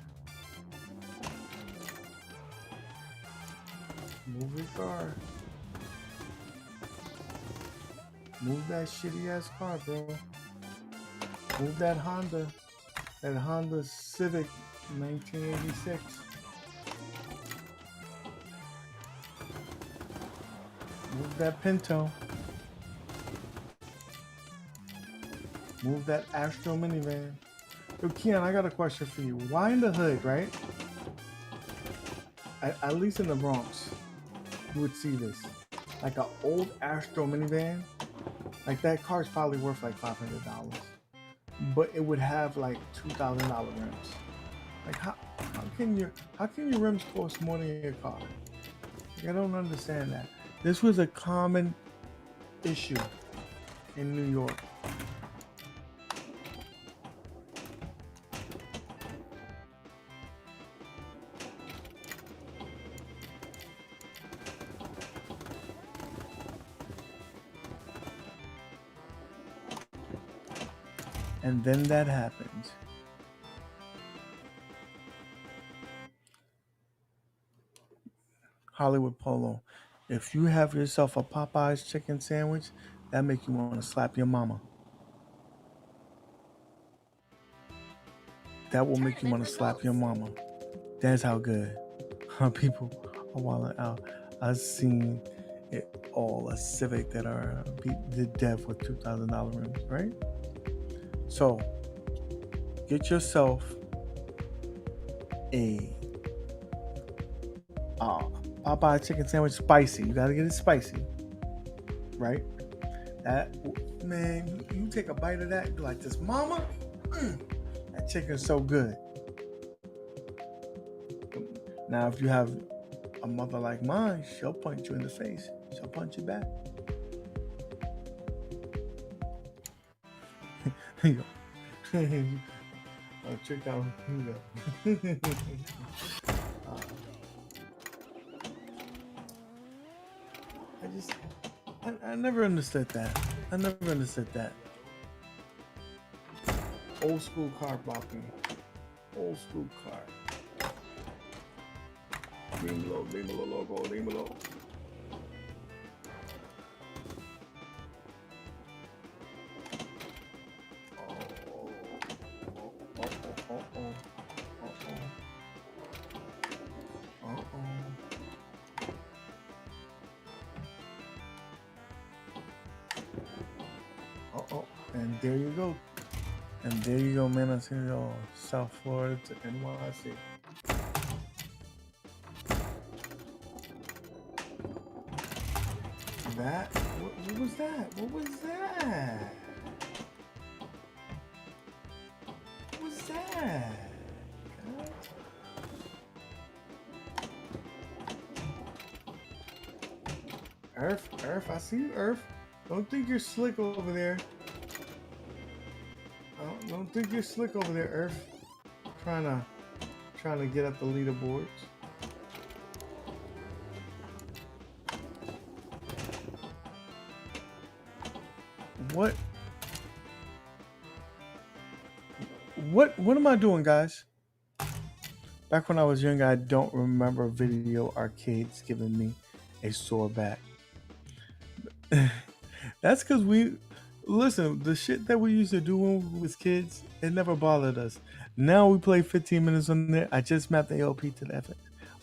Move that shitty ass car, bro. Move that Honda Civic 1986. Move that Pinto. Move that Astro minivan. Yo, Keon, I got a question for you. Why in the hood, right? At least in the Bronx, you would see this. Like an old Astro minivan, Like that car's probably worth like $500, but it would have like $2,000 rims. Like how can your rims cost more than your car? Like, I don't understand that. This was a common issue in New York. And then that happens. Hollywood Polo. If you have yourself a Popeye's chicken sandwich, that make you want to slap your mama. That will make you want to slap your mama. That's how good people are wilding out. I've seen it all. A Civic that are beat to death with $2,000 rims, right? So get yourself a Popeye chicken sandwich spicy. You gotta get it spicy, right? That man, you take a bite of that, you like this, mama. That chicken's so good. Now, if you have a mother like mine, she'll punch you in the face. She'll punch you back. Oh, check out. I never understood that. Old school car blocking. Old school car. Dímelo, loco, dímelo. And there you go. And there you go, man. I see it all. South Florida to NYC. That? What was that? What was that? What was that? God. Earth, I see you, Earth. Don't think you're slick over there. Don't think you're slick over there, Earth. Trying to get up the leaderboards. What am I doing, guys? Back when I was young, I don't remember video arcades giving me a sore back. That's because listen, the shit that we used to do when we was kids, it never bothered us. Now we play 15 minutes on there. I just mapped the LP to the FX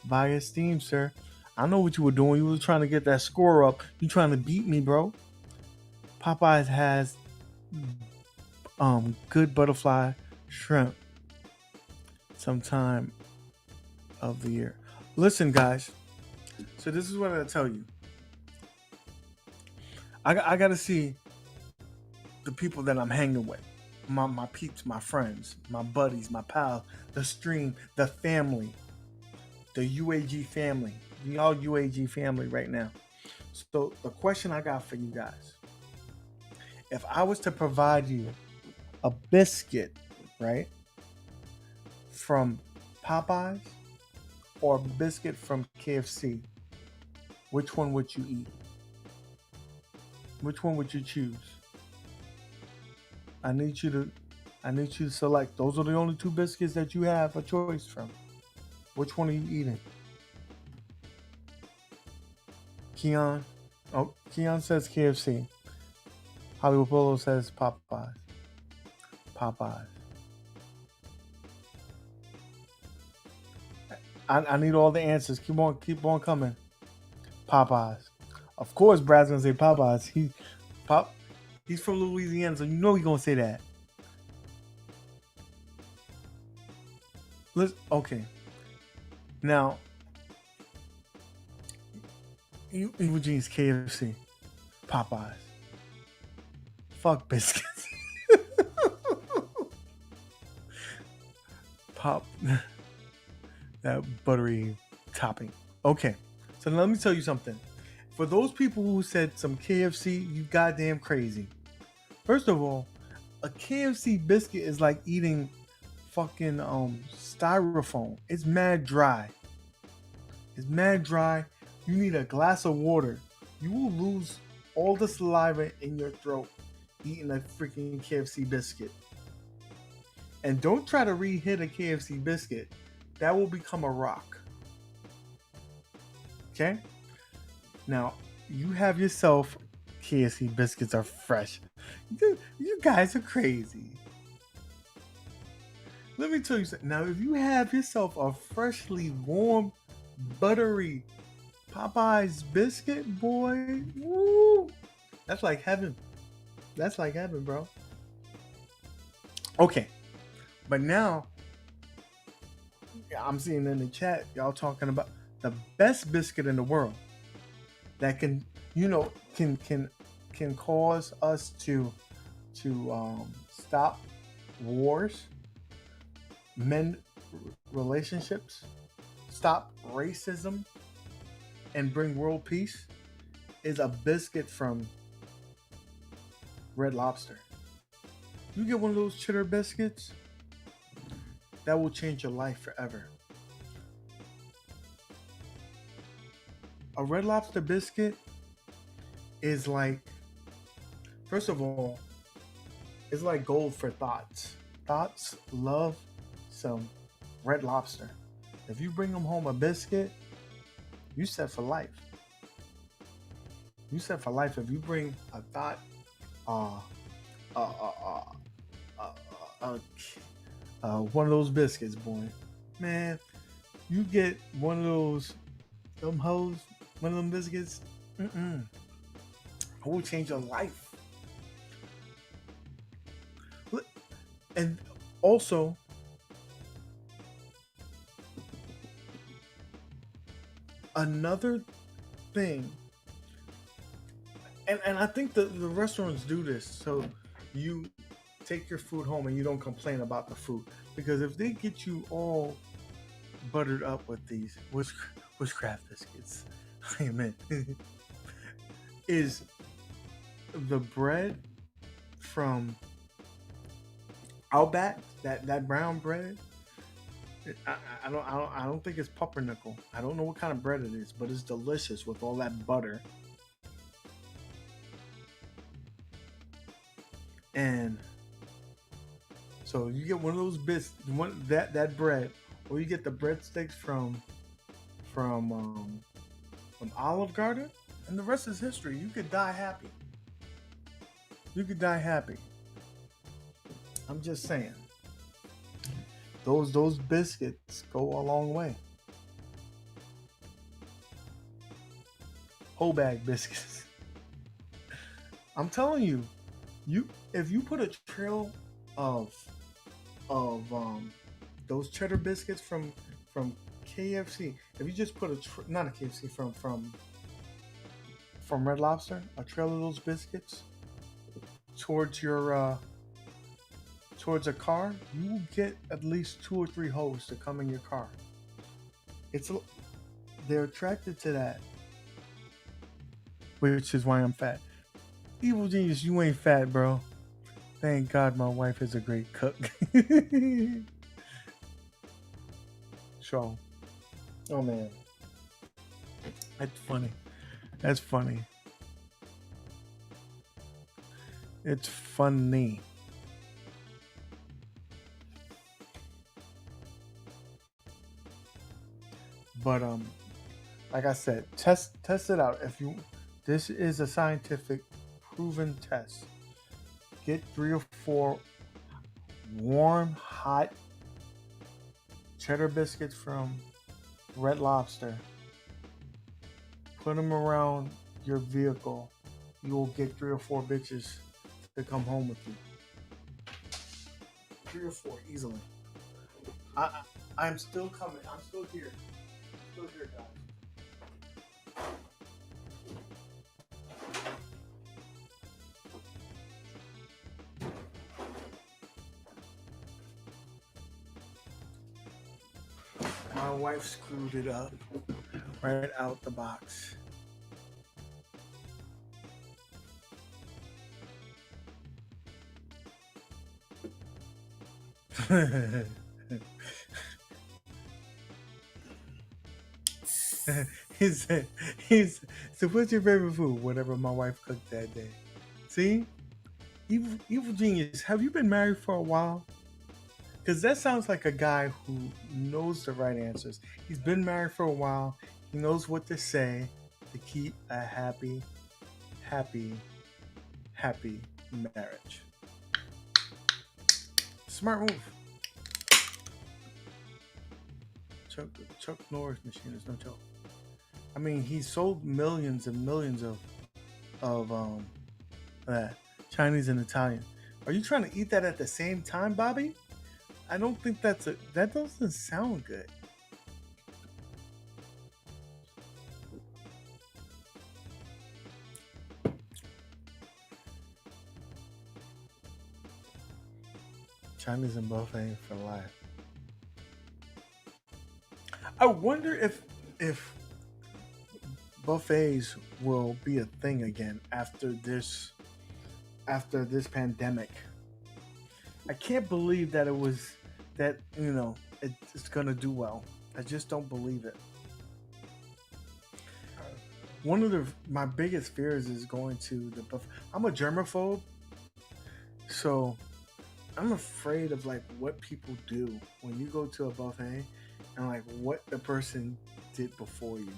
via Steam, sir. I know what you were doing. You were trying to get that score up. You trying to beat me, bro. Popeyes has good butterfly shrimp sometime of the year. Listen, guys. So this is what I'm gonna tell you. I gotta see the people that I'm hanging with, my peeps, my friends, my buddies, my pals, the stream, the family, the UAG family. We all UAG family right now. So the question I got for you guys, if I was to provide you a biscuit, right, from Popeyes or a biscuit from KFC, which one would you eat? Which one would you choose? I need you to select. Those are the only two biscuits that you have a choice from. Which one are you eating? Keon? Oh, Keon says KFC. Hollywood Polo says Popeyes. Popeyes. I need all the answers. Keep on coming. Popeyes. Of course, Brad's gonna say Popeyes. He's from Louisiana, so you know he's gonna say that. Okay. Now, Eugene's KFC, Popeyes. fuck biscuits. Pop that buttery topping. Okay, so let me tell you something. For those people who said some KFC, you goddamn crazy. First of all, a KFC biscuit is like eating fucking styrofoam. It's mad dry. It's mad dry. You need a glass of water. You will lose all the saliva in your throat eating a freaking KFC biscuit. And don't try to reheat a KFC biscuit. That will become a rock. Okay? Now, you have yourself KFC biscuits are fresh. You guys are crazy. Let me tell you something. Now, if you have yourself a freshly warm, buttery Popeye's biscuit, boy, woo, that's like heaven. That's like heaven, bro. Okay. But now, I'm seeing in the chat, y'all talking about the best biscuit in the world that can, can cause us to stop wars, mend relationships, stop racism, and bring world peace is a biscuit from Red Lobster. You get one of those cheddar biscuits, that will change your life forever. A Red Lobster biscuit is like, first of all, it's like gold for thoughts. Thoughts love some Red Lobster. If you bring them home a biscuit, you set for life. You set for life if you bring a thought, one of those biscuits, boy. Man, you get one of those, them hoes, one of them biscuits, it will change your life. And also, another thing, and I think the restaurants do this, so you take your food home and you don't complain about the food. Because if they get you all buttered up with these witchcraft biscuits, amen, is the bread from Outback, that brown bread. I don't think it's pumpernickel. I don't know what kind of bread it is, but it's delicious with all that butter. And so you get one of those that bread, or you get the breadsticks from Olive Garden, and the rest is history. You could die happy. You could die happy. I'm just saying. Those biscuits go a long way. Whole bag biscuits. I'm telling you, if you put a trail of those cheddar biscuits from KFC, if you just put not a KFC from Red Lobster, a trail of those biscuits towards your towards a car, you will get at least 2 or 3 hoes to come in your car. They're attracted to that, which is why I'm fat. Evil Genius, you ain't fat, bro. Thank God my wife is a great cook. So, oh man, that's funny. That's funny. It's funny. But like I said, test it out. This is a scientific proven test. Get 3 or 4 warm, hot cheddar biscuits from Red Lobster. Put them around your vehicle. You will get 3 or 4 bitches to come home with you. 3 or 4 easily. I'm still coming. I'm still here. Still here, guys. wife screwed it up right out the box. he said, so what's your favorite food? Whatever my wife cooked that day. See? Evil genius, have you been married for a while? Because that sounds like a guy who knows the right answers. He's been married for a while. He knows what to say to keep a happy marriage. Smart move. Chuck Norris machine is no joke. I mean, he sold millions and millions of Chinese and Italian. Are you trying to eat that at the same time, Bobby? I don't think that doesn't sound good. Chinese and buffet for life. I wonder if buffets will be a thing again after this pandemic. I can't believe that it's gonna do well. I just don't believe it. One of my biggest fears is going to the buffet. I'm a germaphobe, so I'm afraid of like what people do when you go to a buffet and like what the person did before you.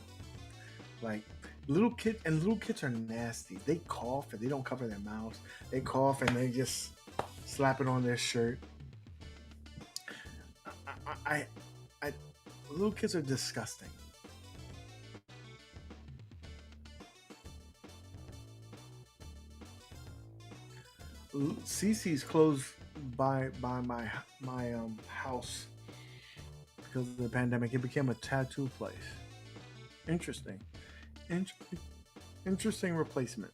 Like little kids are nasty. They cough and they don't cover their mouths. They cough and they just slap it on their shirt. Little kids are disgusting. CC's closed by my house because of the pandemic. It became a tattoo place. Interesting replacement.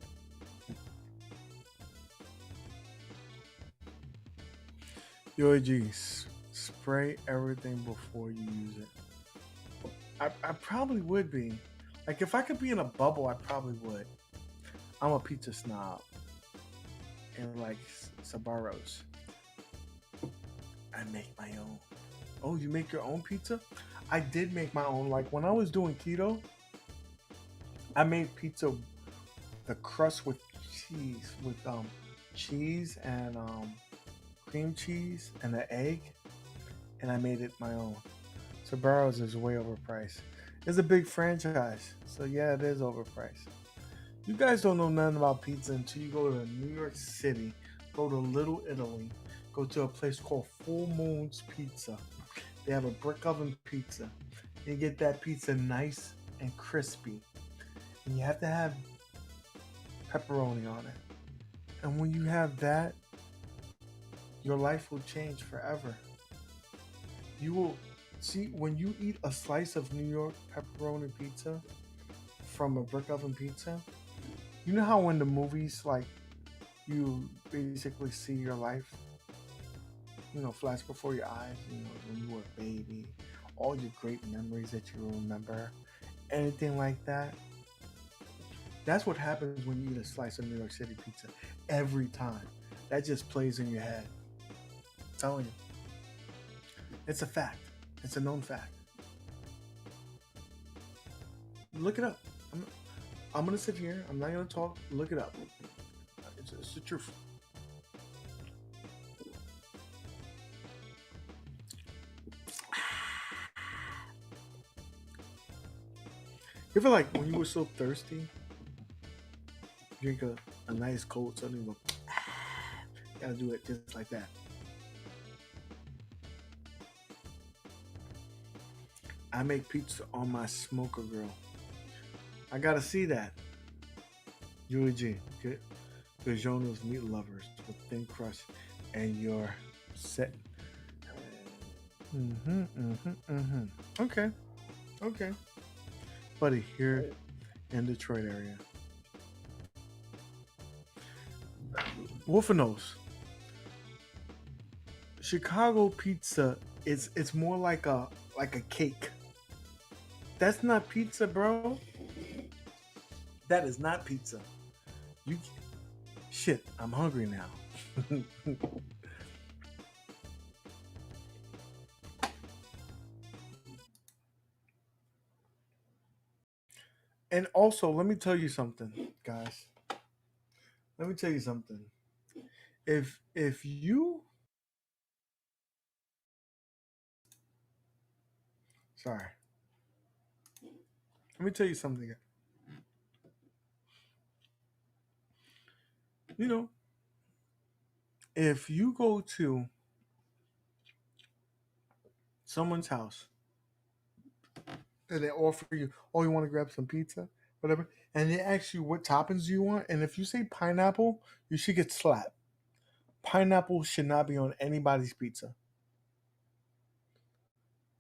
UAG'S, spray everything before you use it. I probably would be. Like if I could be in a bubble, I probably would. I'm a pizza snob. And like Sbarro's, I make my own. Oh, you make your own pizza? I did make my own. Like when I was doing keto, I made pizza, the crust with cheese and cream cheese and an egg, and I made it my own. Sbarro's is way overpriced. It's a big franchise, so yeah, it is overpriced. You guys don't know nothing about pizza until you go to New York City, go to Little Italy, go to a place called Full Moon's Pizza. They have a brick oven pizza. You get that pizza nice and crispy. And you have to have pepperoni on it. And when you have that, your life will change forever. You will see when you eat a slice of New York pepperoni pizza from a brick oven pizza. You know how in the movies, like, you basically see your life, flash before your eyes, when you were a baby, all your great memories that you remember, anything like that. That's what happens when you eat a slice of New York City pizza every time. That just plays in your head. I'm telling you. It's a fact. It's a known fact. Look it up. I'm going to sit here. I'm not going to talk. Look it up. It's the truth. You feel like when you were so thirsty, drink a nice cold soda and go, gotta do it just like that. I make pizza on my smoker grill. I gotta see that. UAG, okay? Gagiono's meat lovers with thin crust and your set. Okay. Buddy, here in Detroit area. Wolfenose. Chicago pizza it's more like a cake. That's not pizza, bro. That is not pizza. You shit. I'm hungry now. And also, let me tell you something, guys. Let me tell you something. If you sorry, let me tell you something. You know, if you go to someone's house and they offer you, oh, you want to grab some pizza, whatever, and they ask you what toppings you want, and if you say pineapple, you should get slapped. Pineapple should not be on anybody's pizza.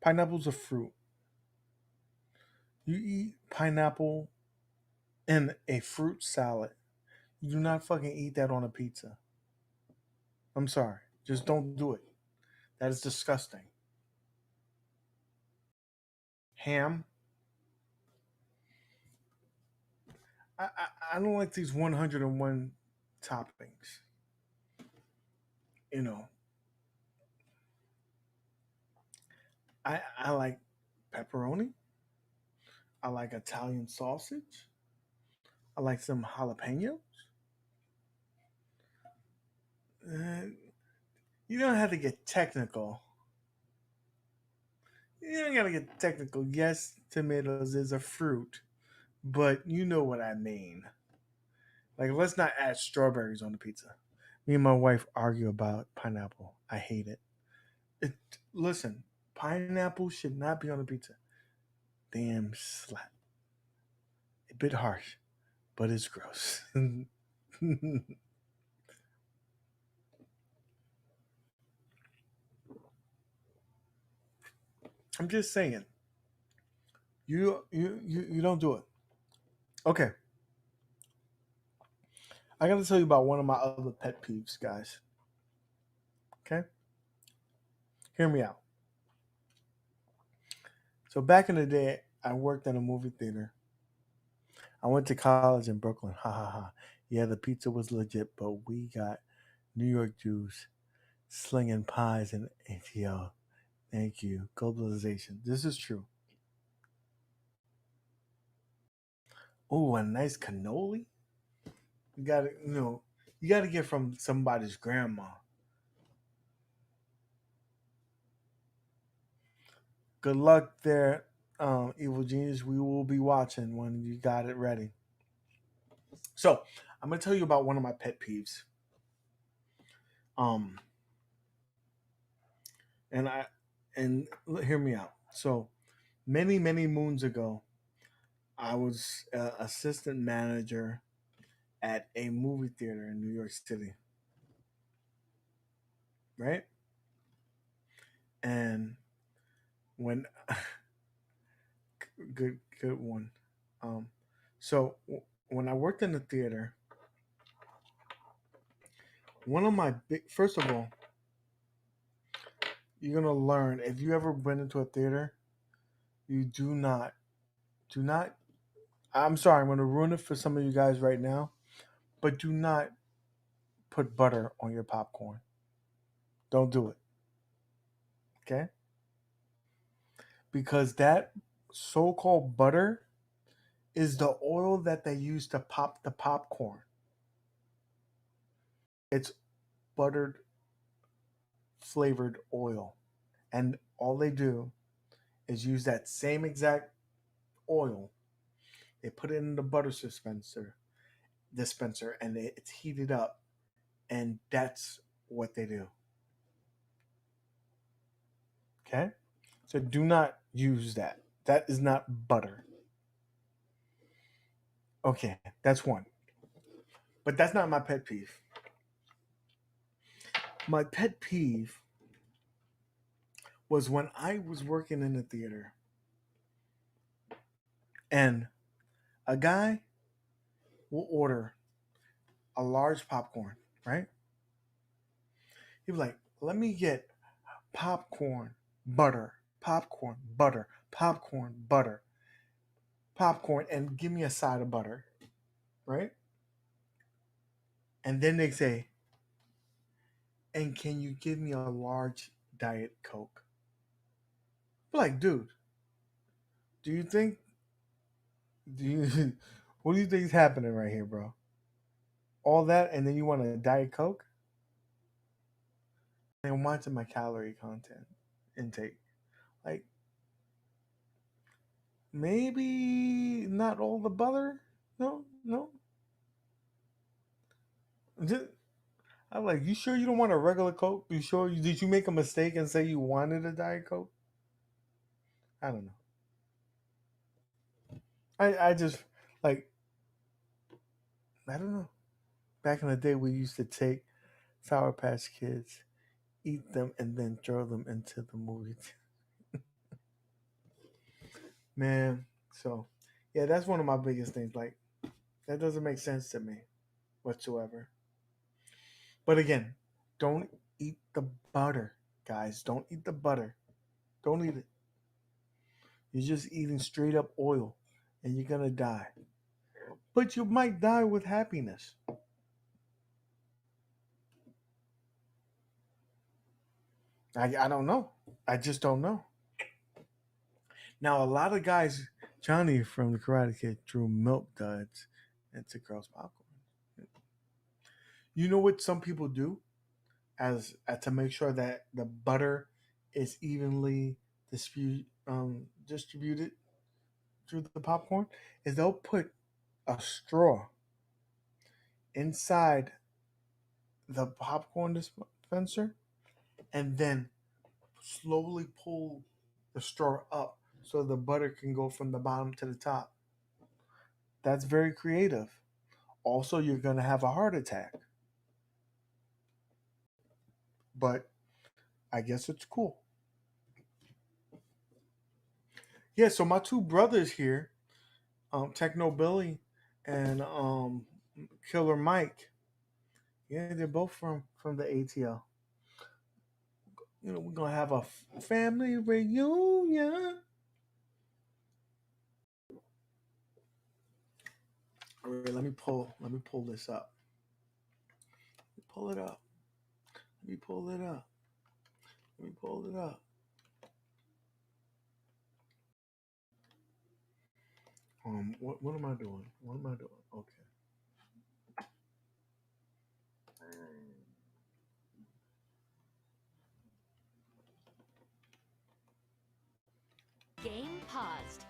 Pineapple's a fruit. You eat pineapple in a fruit salad. You do not fucking eat that on a pizza. I'm sorry. Just don't do it. That is disgusting. Ham. I don't like these 101 toppings. You know, I like pepperoni. I like Italian sausage. I like some jalapenos. Uh, you don't have to get technical. You don't gotta get technical. Yes, tomatoes is a fruit, but you know what I mean. Like, let's not add strawberries on the pizza. Me and my wife argue about pineapple. I hate it. It listen, pineapple should not be on a pizza. Damn slap. A bit harsh, but it's gross. I'm just saying. You don't do it. Okay. I gotta tell you about one of my other pet peeves, guys. Okay? Hear me out. So back in the day, I worked in a movie theater. I went to college in Brooklyn. Ha ha ha. Yeah, the pizza was legit, but we got New York Jews slinging pies in ATL. Thank you. Globalization. This is true. Oh, a nice cannoli. You got to, you got to get from somebody's grandma. Good luck there, evil genius. We will be watching when you got it ready. So, I'm gonna tell you about one of my pet peeves. Um, and hear me out. So, many moons ago, I was assistant manager at a movie theater in New York City, right? And when good one. Um, when I worked in the theater, one of my big first of all, you're gonna learn if you ever went into a theater, you do not. I'm sorry, I'm gonna ruin it for some of you guys right now, but do not put butter on your popcorn. Don't do it, okay? Because that so-called butter is the oil that they use to pop the popcorn. It's buttered flavored oil. And all they do is use that same exact oil. They put it in the butter dispenser and it's heated up and that's what they do. Okay? So do not use that. That is not butter. Okay, that's one. But that's not my pet peeve. My pet peeve was when I was working in the theater and a guy will order a large popcorn, right? He was like, let me get popcorn, butter, popcorn, butter, popcorn, butter. popcorn and give me a side of butter, right? And then they say, and can you give me a large Diet Coke? Like, dude, do you think, do you, what do you think is happening right here, bro? All that, and then you want a Diet Coke? I'm watching my calorie content intake. Like, maybe not all the butter? No, no. Just, I'm like, you sure you don't want a regular Coke? You sure? Did you make a mistake and say you wanted a Diet Coke? I don't know. I just, like, I don't know. Back in the day, we used to take Sour Patch Kids, eat them, and then throw them into the movie. Man, so, yeah, that's one of my biggest things. Like, that doesn't make sense to me whatsoever. But again, don't eat the butter, guys. Don't eat the butter. Don't eat it. You're just eating straight up oil, and you're gonna die. But you might die with happiness. I don't know. I just don't know. Now, a lot of guys, Johnny from the Karate Kid, threw milk duds into girls' popcorn. You know what some people do as to make sure that the butter is evenly distributed through the popcorn is they'll put a straw inside the popcorn dispenser and then slowly pull the straw up so the butter can go from the bottom to the top. That's very creative. Also, you're going to have a heart attack. But I guess it's cool. Yeah, so my two brothers here, Techno Billy and Killer Mike, yeah, they're both from the ATL. You know, we're gonna have a family reunion. All right, let me pull this up. Pull it up. Let me pull it up. Let me pull it up. What am I doing? What am I doing? Okay. Game paused.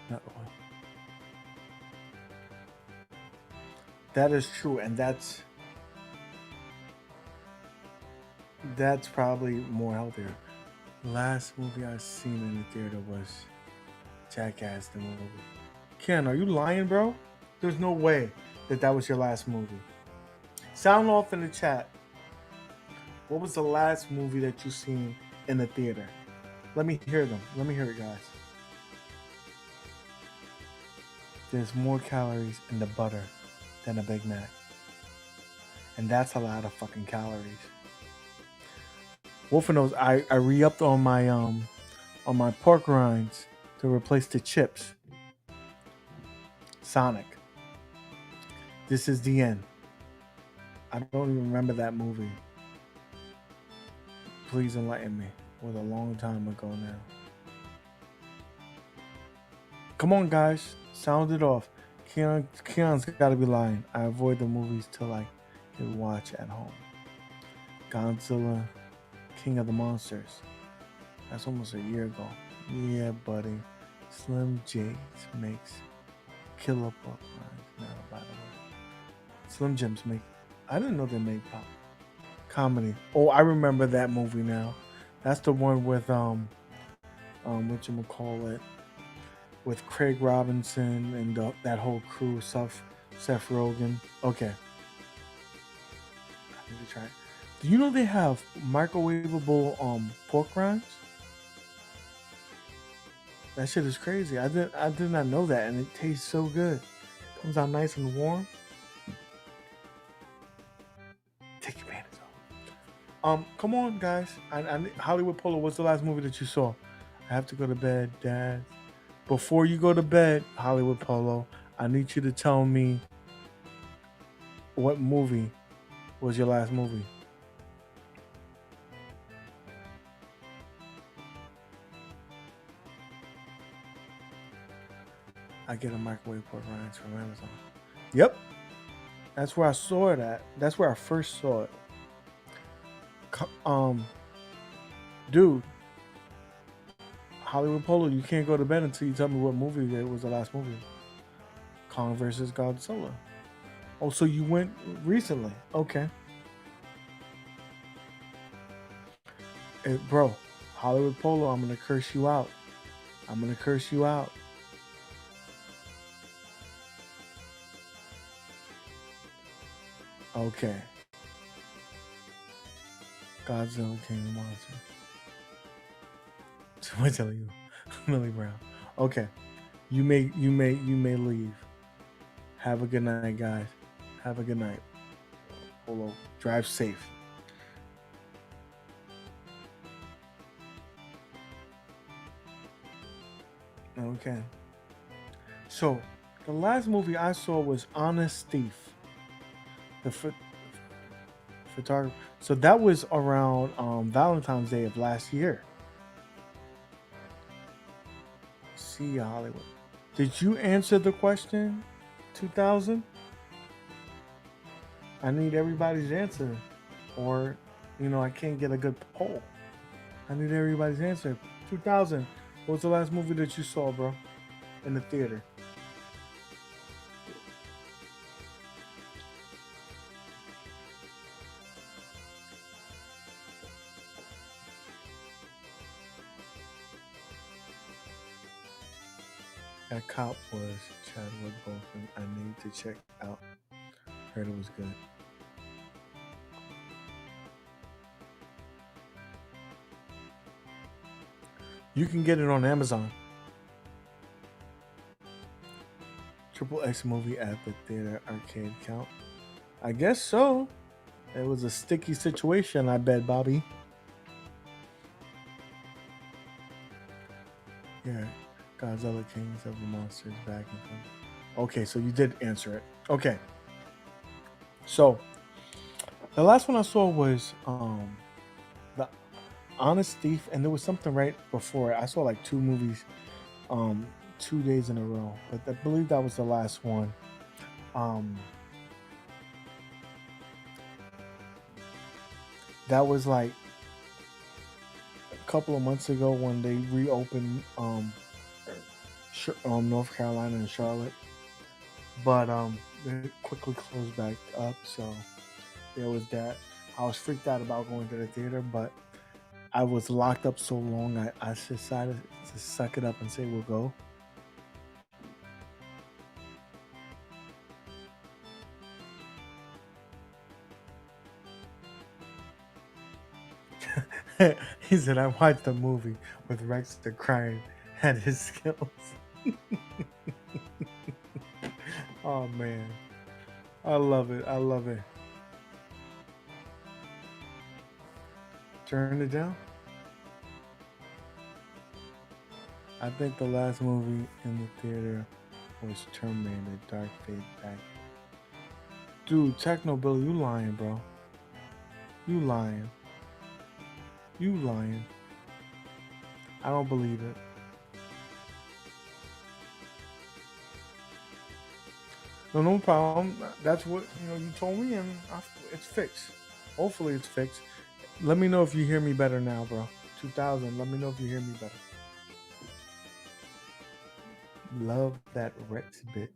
Not one. That is true, and that's probably more healthier. Last movie I seen in the theater was Jackass the movie. Ken, are you lying, bro? There's no way that was your last movie. Sound off in the chat. What was the last movie that you seen in the theater? Let me hear them. Let me hear it, guys. There's more calories in the butter than a Big Mac. And that's a lot of fucking calories. Wolf knows I re-upped on my pork rinds to replace the chips. Sonic. This is the end. I don't even remember that movie. Please enlighten me. It was a long time ago now. Come on, guys. Sound it off. Keon's got to be lying. I avoid the movies till I can watch at home. Godzilla, King of the Monsters. That's almost a year ago. Yeah, buddy. Slim J's makes killer pop lines now, by the way. Slim Jims make... I didn't know they made pop. Comedy. Oh, I remember that movie now. That's the one with, whatchamacallit, with Craig Robinson and that whole crew, Seth Rogen. Okay. I need to try it. Do you know they have microwavable pork rinds? That shit is crazy. I did not know that, and it tastes so good. Comes out nice and warm. Take your panties Come on, guys. Hollywood Polo, what's the last movie that you saw? I have to go to bed, Dad. Before you go to bed, Hollywood Polo, I need you to tell me what movie was your last movie. I get a microwave port rinds from Amazon. Yep. That's where I saw it at. That's where I first saw it. Dude, Hollywood Polo, you can't go to bed until you tell me what movie it was the last movie. Kong versus Godzilla. Oh, so you went recently. Okay. Hey, bro, Hollywood Polo, I'm going to curse you out. I'm going to curse you out. Okay. Godzilla King of Monsters. So I tell you, Millie Brown. Okay. You may leave. Have a good night, guys. Have a good night. Polo. Drive safe. Okay. So the last movie I saw was Honest Thief. The photographer. So that was around Valentine's Day of last year. See ya, Hollywood. Did you answer the question? 2000? I need everybody's answer, or I can't get a good poll. I need everybody's answer. 2000. What was the last movie that you saw, bro, in the theater? That cop was Chadwick Boseman. I need to check out. Heard it was good. You can get it on Amazon. Triple X movie at the theater arcade count? I guess so. It was a sticky situation, I bet, Bobby. Yeah. Godzilla Kings of the Monsters back in front. Okay, so you did answer it. Okay. So the last one I saw was The Honest Thief, and there was something right before it. I saw like 2 movies 2 days in a row, but I believe that was the last one. That was like a couple of months ago when they reopened North Carolina and Charlotte, but they quickly closed back up. So there was that. I was freaked out about going to the theater, but I was locked up so long, I decided to suck it up and say we'll go. He said, I watched a movie with Rexter crying at his skills. Oh, man. I love it. I love it. Turn it down. I think the last movie in the theater was Terminator Dark Fate Back. Dude, Techno Bill, you lying, bro. You lying. You lying. I don't believe it. No problem. That's what you told me, and it's fixed. Hopefully it's fixed. Let me know if you hear me better now, bro. 2000. Let me know if you hear me better. Love that Rex bit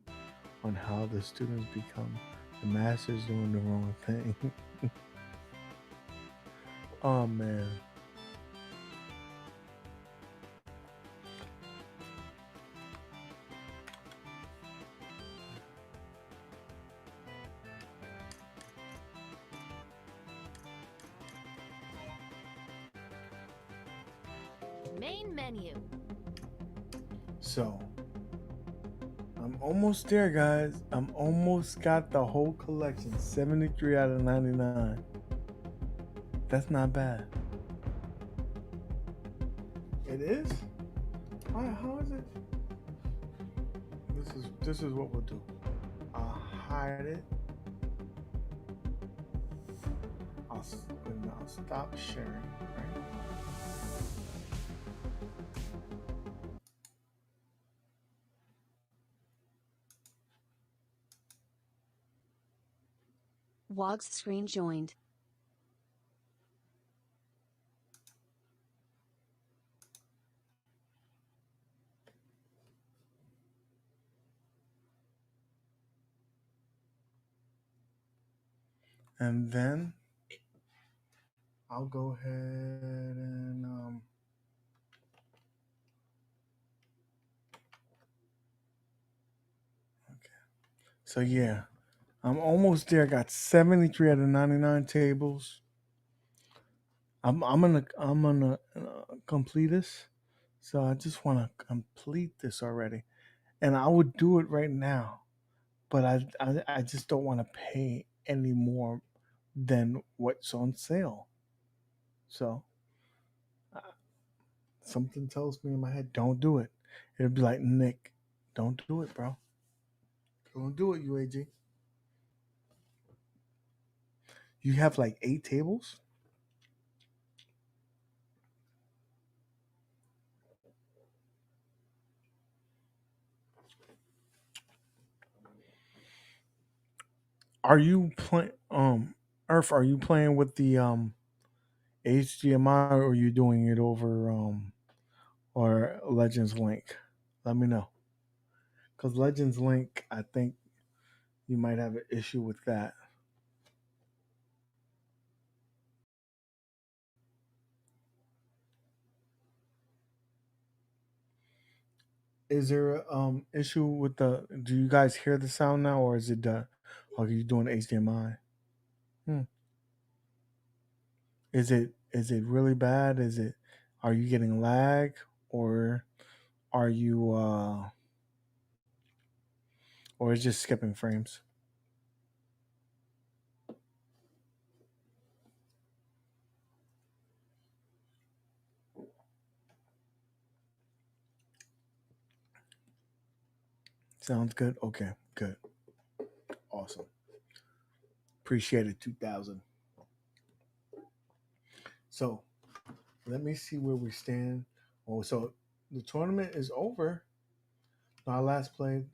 on how the students become the masters doing the wrong thing. Oh, man. Main menu. So, I'm almost there, guys. I'm almost got the whole collection. 73 out of 99. That's not bad. It is? How is it? This is what we'll do. I'll hide it. I'll stop sharing, right? UAG'S screen joined. And then I'll go ahead and okay. So yeah, I'm almost there. I got 73 out of 99 tables. I'm gonna complete this. So I just want to complete this already, and I would do it right now, but I just don't want to pay any more than what's on sale. So something tells me in my head, don't do it. It'll be like, Nick, don't do it, bro. Don't do it, UAG. You have like 8 tables? Are you playing Earth, are you playing with the HDMI, or are you doing it over or Legends Link? Let me know. Cuz Legends Link, I think you might have an issue with that. Is there issue with the, do you guys hear the sound now, or is it are you doing HDMI? Hmm. Is it really bad? Are you getting lag, or are you or is just skipping frames? Sounds good. Okay, good. Awesome. Appreciate it, 2000. So, let me see where we stand. Oh, so the tournament is over. I last played.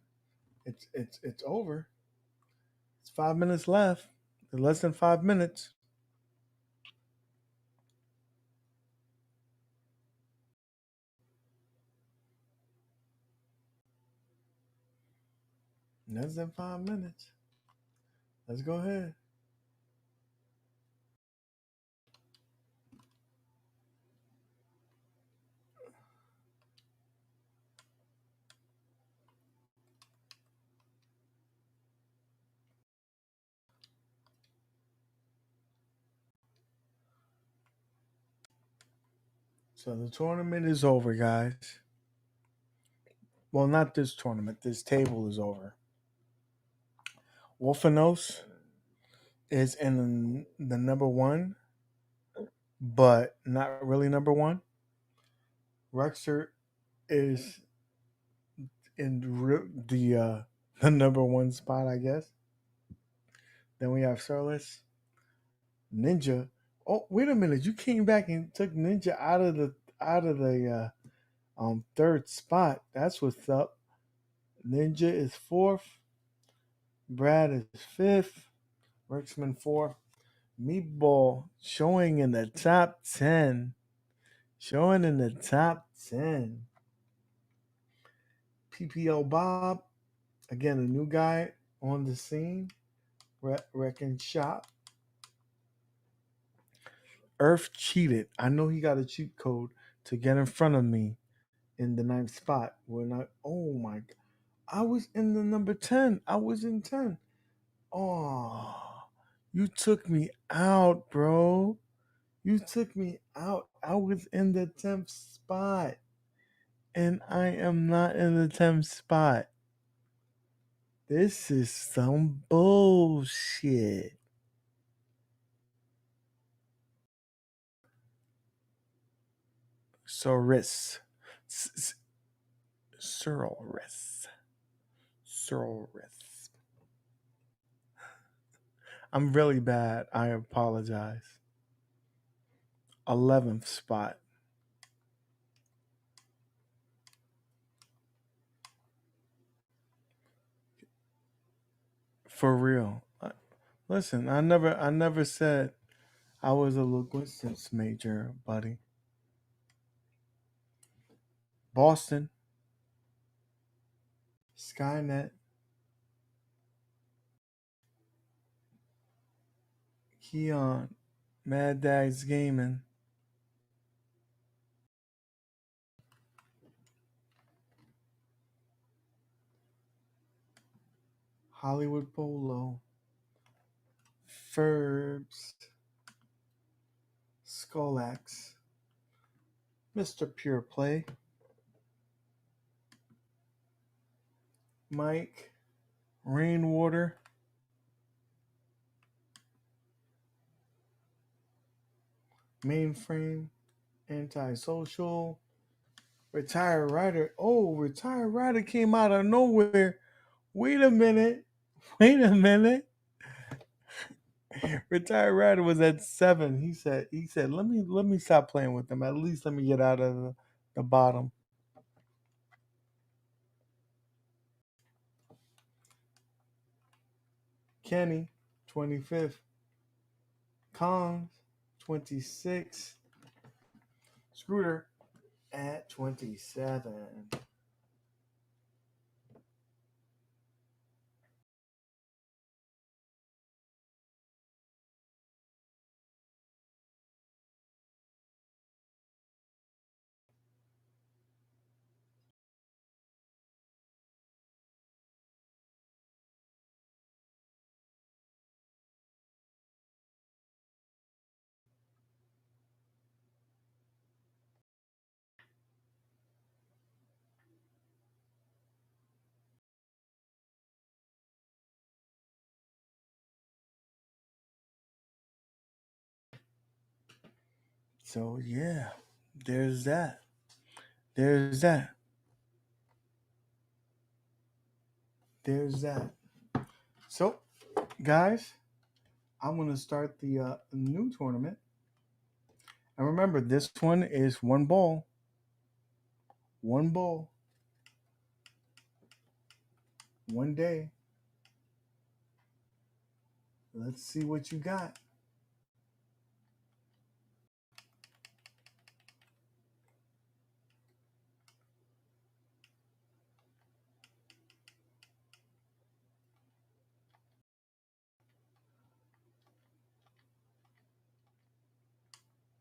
It's over. It's 5 minutes left. Less than 5 minutes. Less than 5 minutes. Let's go ahead. So the tournament is over, guys. Well, not this tournament. This table is over. Wolfenos is in the number one, but not really number one. Rexer is in the number one spot, I guess. Then we have Surlis, Ninja. Oh, wait a minute! You came back and took Ninja out of the third spot. That's what's up. Ninja is fourth. Brad is fifth. Rexman fourth. Meatball showing in the top 10. Showing in the top 10. PPL Bob, again, a new guy on the scene. Wrecking shop. Earth cheated. I know he got a cheat code to get in front of me in the 9th spot. When oh my, I was in the number 10. I was in 10. Oh, you took me out, bro. You took me out. I was in the 10th spot. And I am not in the 10th spot. This is some bullshit. Soris. Surrealist. I'm really bad. I apologize. 11th spot. For real. Listen, I never said I was a linguistics major, buddy. Boston. Skynet. Keon. Mad Dags Gaming. Hollywood Polo. Ferbs. Skullax. Mr. Pure Play. Mike. Rainwater. Mainframe. Antisocial. Retired Rider. Oh, Retired Rider came out of nowhere. Wait a minute. Retired Rider was at 7. He said, let me stop playing with them. At least let me get out of the bottom. Kenny, 25th. Kong, 26th. Scooter at 27. So yeah, there's that. There's that. There's that. So, guys, I'm going to start the new tournament. And remember, this one is one ball. One ball. One day. Let's see what you got.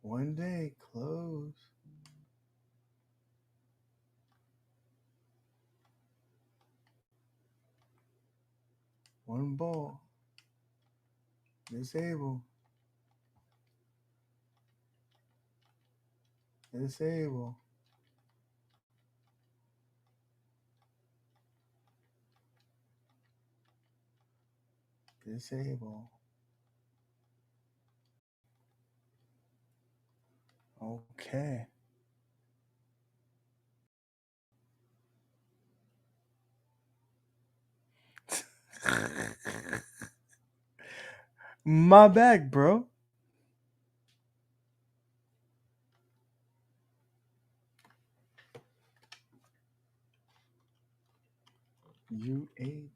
One day, close. One ball. Disable. Disable. Disable. Okay. My bag, bro. UAG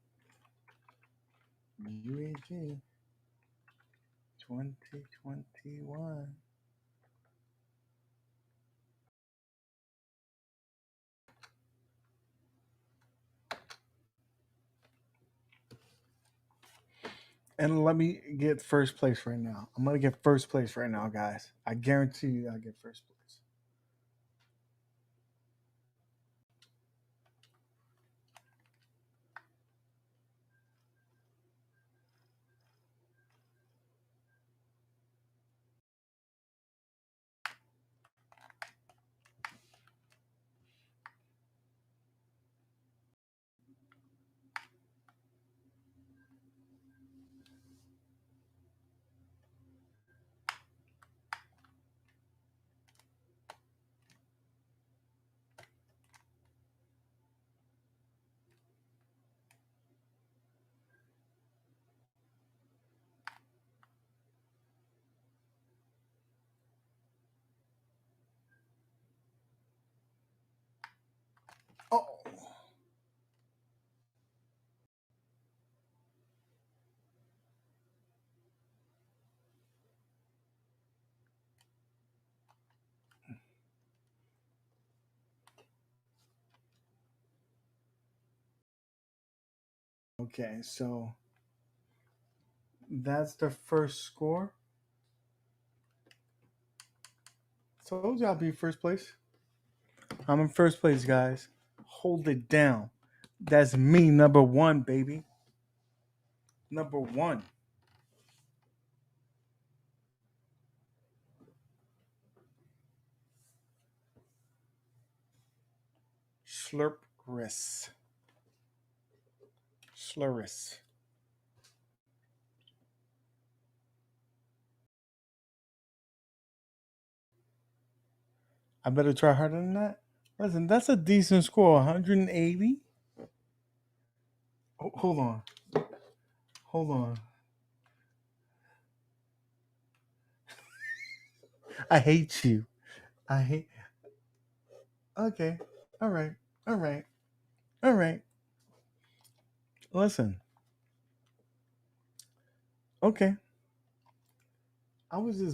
2021. And let me get first place right now. I'm going to get first place right now, guys. I guarantee you I'll get first place. Okay, so that's the first score. Told you I'll be first place. I'm in first place, guys. Hold it down. That's me, number one, baby. Number one. Slurpris. Slurris. I better try harder than that. Listen, that's a decent score. 180. Oh, hold on. Hold on. I hate you. I hate. Okay. All right. All right. All right. Listen. Okay. I was.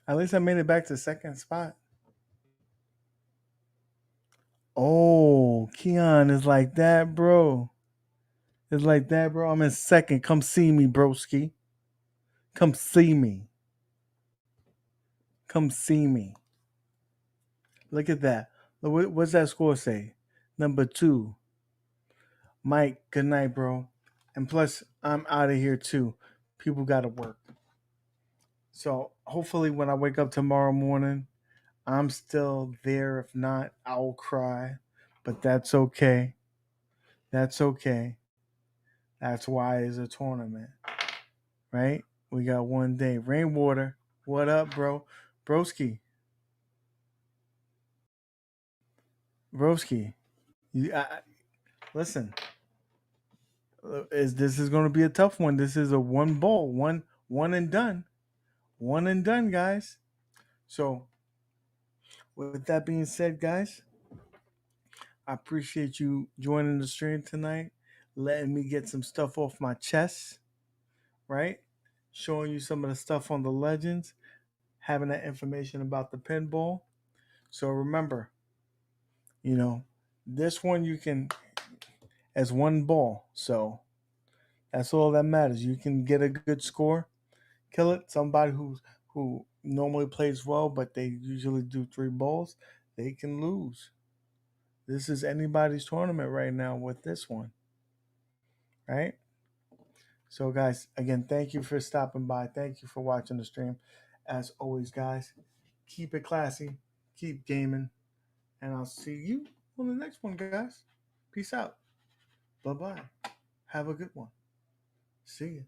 At least I made it back to second spot. Oh, Keon is like that, bro. It's like that, bro. I'm in second. Come see me, broski. Come see me. Come see me. Look at that. What's that score say? Number 2. Mike, good night, bro. And plus, I'm out of here too. People got to work. So hopefully, when I wake up tomorrow morning, I'm still there. If not, I'll cry. But that's okay. That's okay. That's why it's a tournament, right? We got one day. Rainwater, what up, bro? Broski. Broski. Listen, this is going to be a tough one. This is a one ball, one and done. One and done, guys. So, with that being said, guys, I appreciate you joining the stream tonight, letting me get some stuff off my chest, right? Showing you some of the stuff on the legends, having that information about the pinball. So remember, this one you can as one ball. So that's all that matters. You can get a good score, kill it. Somebody who normally plays well, but they usually do 3 balls, they can lose. This is anybody's tournament right now with this one, right? So, guys, again, thank you for stopping by. Thank you for watching the stream. As always, guys, keep it classy, keep gaming, and I'll see you on the next one, guys. Peace out. Bye-bye. Have a good one. See you.